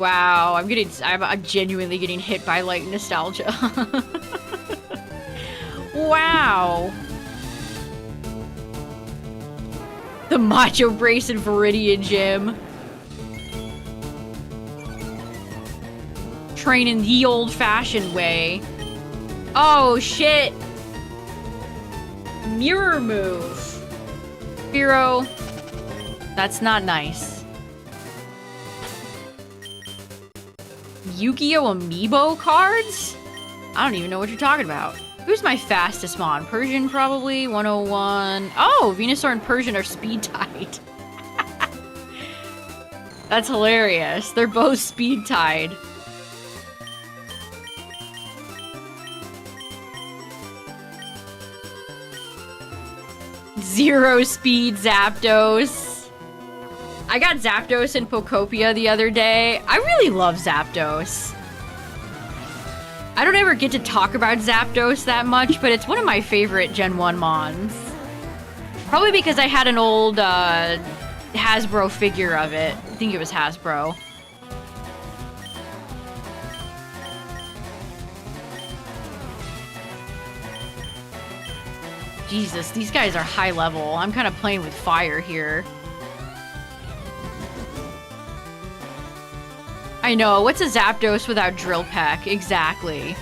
Wow, I'm genuinely getting hit by like nostalgia. Wow. The Macho Brace and Viridian Gym. Training the old-fashioned way. Oh, shit. Mirror move. Spiro. That's not nice. Yu-Gi-Oh! Amiibo cards? I don't even know what you're talking about. Who's my fastest mon? Persian, probably. 101. Oh, Venusaur and Persian are speed-tied. That's hilarious. They're both speed-tied. Zero speed Zapdos. I got Zapdos in Pokopia the other day. I really love Zapdos. I don't ever get to talk about Zapdos that much, but it's one of my favorite Gen 1 Mons. Probably because I had an old Hasbro figure of it. I think it was Hasbro. Jesus, these guys are high level. I'm kind of playing with fire here. I know, what's a Zapdos without Drill Peck? Exactly.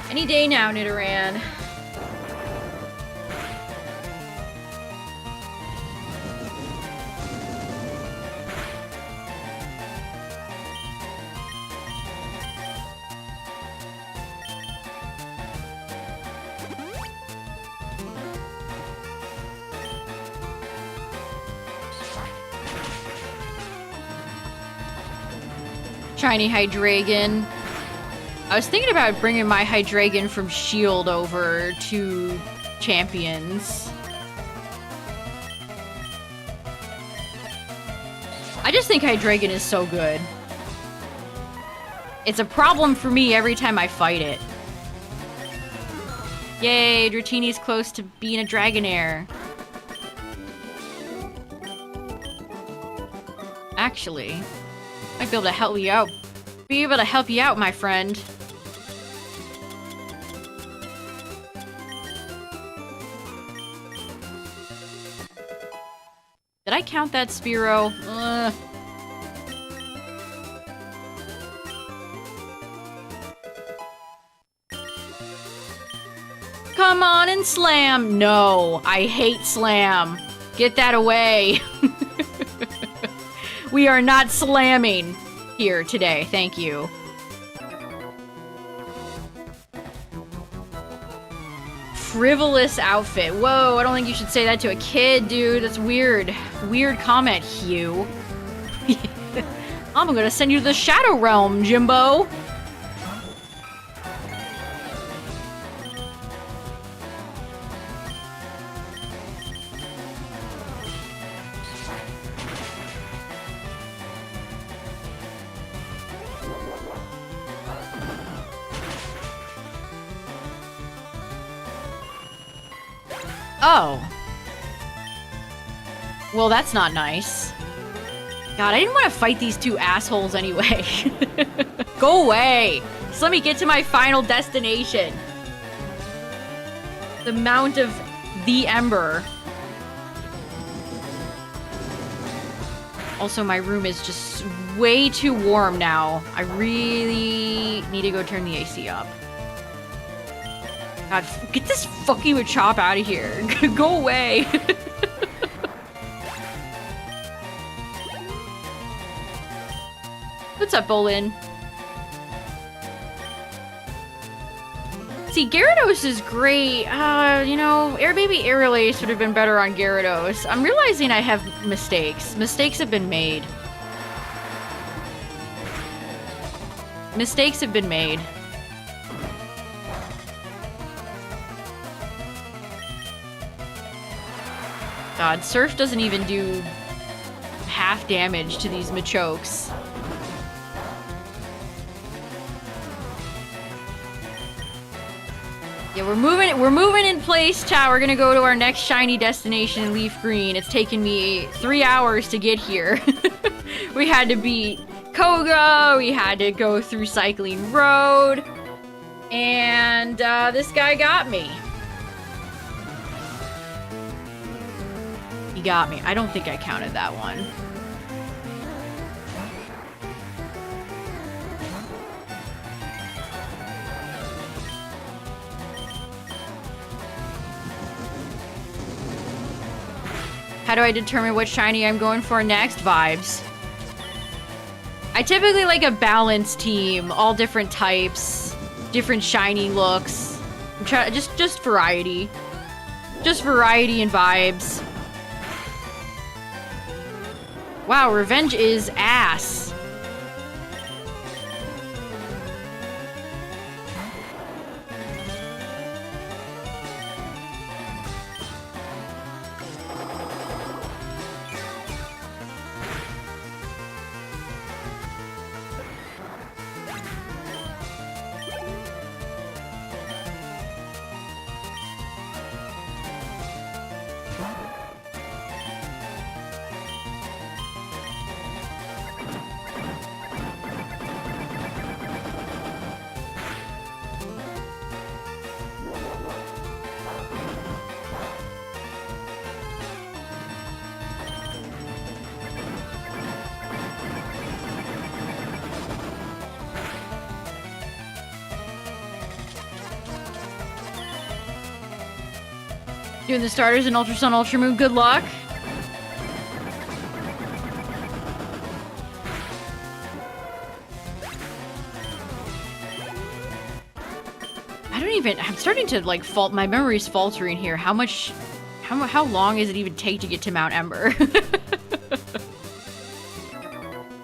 Any day now, Nidoran. Shiny Hydreigon. I was thinking about bringing my Hydreigon from Shield over to Champions. I just think Hydreigon is so good. It's a problem for me every time I fight it. Yay, Dratini's close to being a Dragonair. Actually, might be able to help you out. Be able to help you out, my friend. Did I count that Spearow? Come on and slam. No, I hate slam. Get that away. We are not slamming here today. Thank you. Frivolous outfit. Whoa, I don't think you should say that to a kid, dude. That's weird. Weird comment, Hugh. I'm gonna send you to the Shadow Realm, Jimbo. Oh. Well, that's not nice. God, I didn't want to fight these two assholes anyway. Go away! Just let me get to my final destination. The Mount of the Ember. Also, my room is just way too warm now. I really need to go turn the AC up. God, get this fucking Machop out of here. Go away. What's up, Bolin? See, Gyarados is great. You know, Maybe Airlace would have been better on Gyarados. I'm realizing I have mistakes. Mistakes have been made. Mistakes have been made. God, Surf doesn't even do half damage to these Machokes. Yeah, we're moving in place, chat. We're gonna go to our next shiny destination, LeafGreen. It's taken me 3 hours to get here. We had to beat Koga, we had to go through Cycling Road, and this guy got me. He got me. I don't think I counted that one. How do I determine what shiny I'm going for next? Vibes. I typically like a balanced team, all different types, different shiny looks. I'm trying just variety. Just variety and vibes. Wow, Revenge is ass. Doing the starters in Ultra Sun, Ultra Moon. Good luck. I'm starting to like fault. My memory's faltering here. How long does it even take to get to Mount Ember?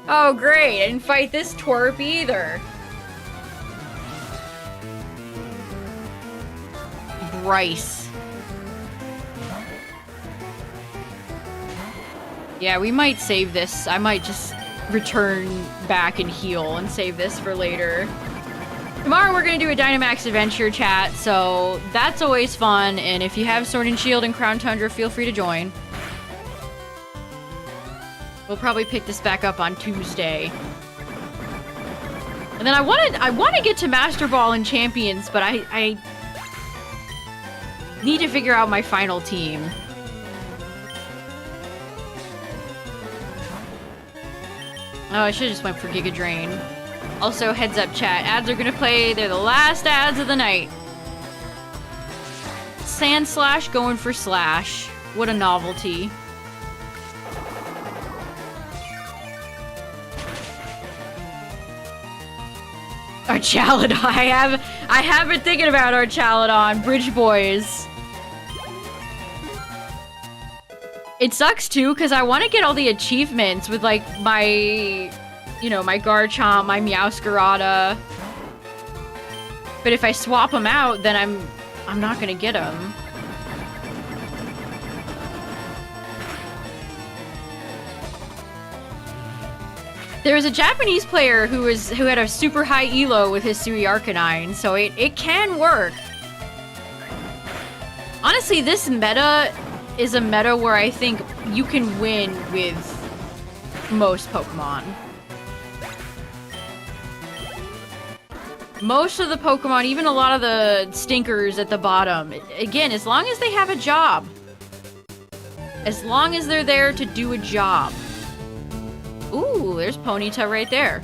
Oh, great. I didn't fight this twerp either. Bryce. Yeah, we might save this. I might just return back and heal and save this for later. Tomorrow we're going to do a Dynamax adventure chat, so that's always fun. And if you have Sword and Shield and Crown Tundra, feel free to join. We'll probably pick this back up on Tuesday. And then I want to get to Master Ball and Champions, but I need to figure out my final team. Oh, I should've just went for Giga Drain. Also, heads up chat, ads are gonna play, they're the last ads of the night. Sand Slash going for Slash. What a novelty. Archaladon, I have been thinking about Archaladon, Bridge Boys. It sucks too, because I want to get all the achievements with like my, you know, my Garchomp, my Meowscarada. But if I swap them out, then I'm not gonna get them. There was a Japanese player who had a super high elo with his Sui Arcanine, so it can work. Honestly, this meta is a meta where I think you can win with most Pokemon. Most of the Pokemon, even a lot of the stinkers at the bottom, again, as long as they have a job. As long as they're there to do a job. Ooh, there's Ponyta right there.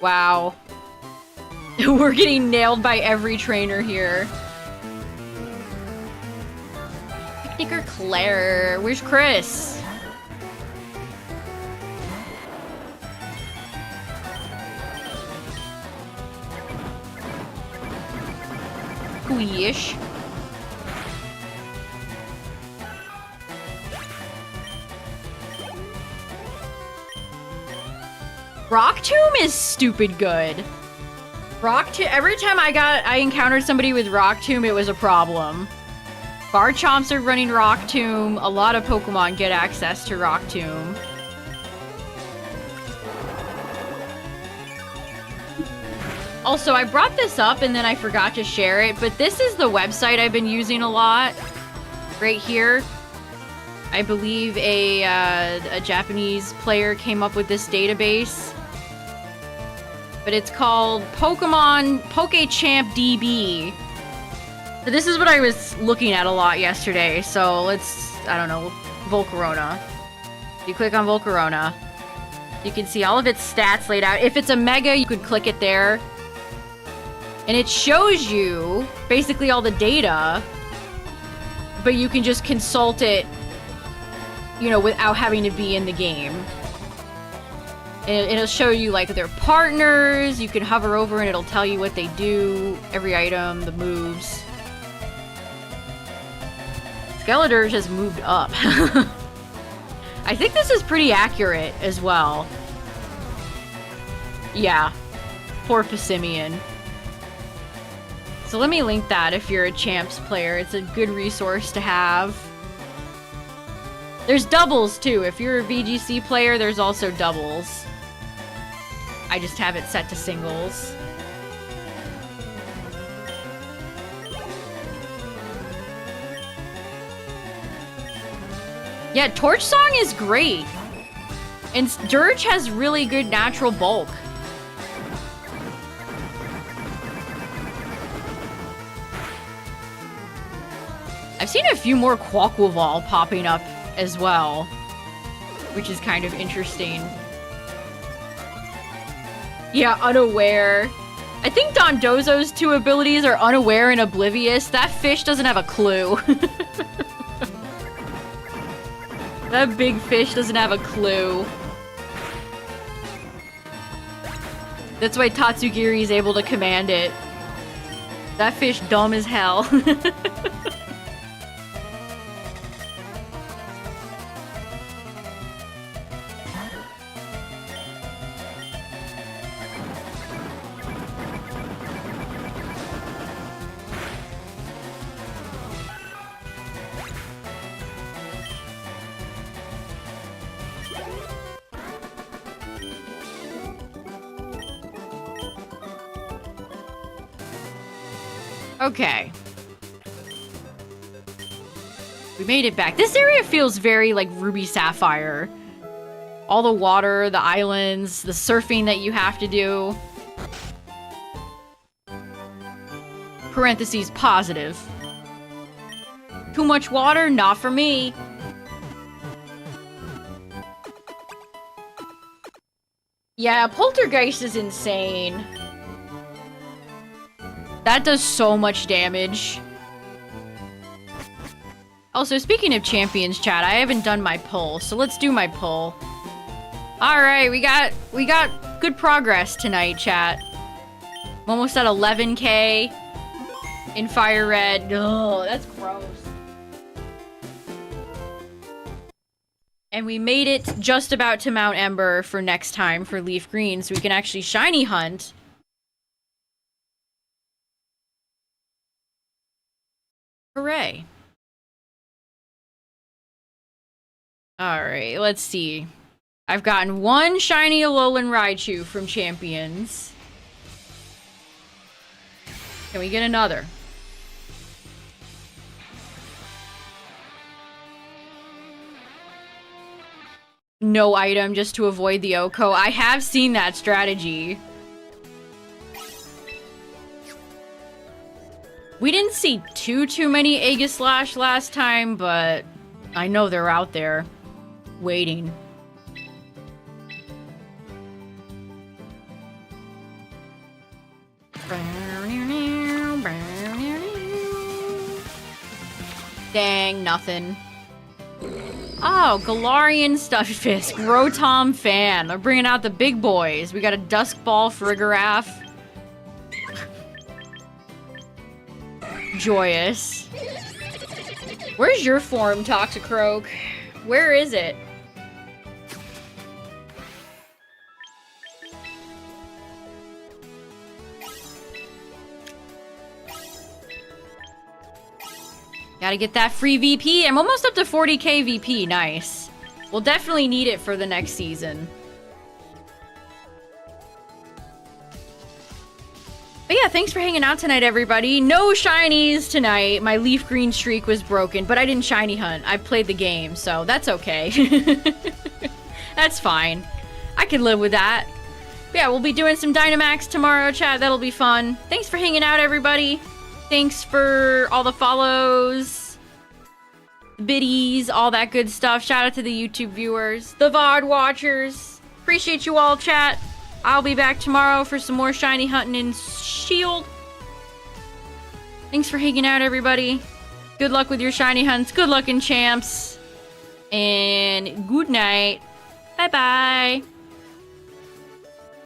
Wow. We're getting nailed by every trainer here. Picnicker Claire. Where's Chris? Squish. Rock Tomb is stupid good. Every time I encountered somebody with Rock Tomb, it was a problem. Garchomps are running Rock Tomb. A lot of Pokemon get access to Rock Tomb. Also, I brought this up and then I forgot to share it, but this is the website I've been using a lot. Right here. I believe a Japanese player came up with this database. But it's called PokeChamp DB. So this is what I was looking at a lot yesterday. So let's, I don't know, Volcarona. You click on Volcarona. You can see all of its stats laid out. If it's a Mega, you could click it there. And it shows you basically all the data but you can just consult it, you know, without having to be in the game. And it'll show you, like, their partners. You can hover over and it'll tell you what they do, every item, the moves. Skeletor has moved up. I think this is pretty accurate as well. Yeah. Poor Passimian. So let me link that if you're a Champs player. It's a good resource to have. There's doubles too. If you're a VGC player, there's also doubles. I just have it set to singles. Yeah, Torch Song is great. And Dirge has really good natural bulk. I've seen a few more Quaquaval popping up as well, which is kind of interesting. Yeah, Unaware. I think Dondozo's 2 abilities are Unaware and Oblivious. That fish doesn't have a clue. That big fish doesn't have a clue. That's why Tatsugiri is able to command it. That fish dumb as hell. Okay. We made it back. This area feels very like Ruby Sapphire. All the water, the islands, the surfing that you have to do. Parentheses positive. Too much water? Not for me. Yeah, Poltergeist is insane. That does so much damage. Also, speaking of champions, chat, I haven't done my pull, so let's do my pull. Alright, we got good progress tonight, chat. I'm almost at 11k in FireRed. Oh, that's gross. And we made it just about to Mount Ember for next time for LeafGreen, so we can actually shiny hunt. Hooray. Alright, let's see. I've gotten 1 shiny Alolan Raichu from Champions. Can we get another? No item just to avoid the Oko. I have seen that strategy. We didn't see too many Aegislash last time, but I know they're out there waiting. Dang, nothing. Oh, Galarian Stufffisk, Rotom fan. They're bringing out the big boys. We got a Duskball Farigiraf. Joyous. Where's your form, Toxicroak? Where is it? Gotta get that free VP. I'm almost up to 40k VP. Nice. We'll definitely need it for the next season. But yeah, thanks for hanging out tonight, everybody. No shinies tonight. My LeafGreen streak was broken, but I didn't shiny hunt. I played the game, so that's okay. That's fine. I can live with that. But yeah, we'll be doing some Dynamax tomorrow, chat. That'll be fun. Thanks for hanging out, everybody. Thanks for all the follows, biddies, all that good stuff. Shout out to the YouTube viewers, the VOD watchers. Appreciate you all, chat. I'll be back tomorrow for some more shiny hunting in Shield. Thanks for hanging out, everybody. Good luck with your shiny hunts. Good luck in champs. And good night. Bye-bye.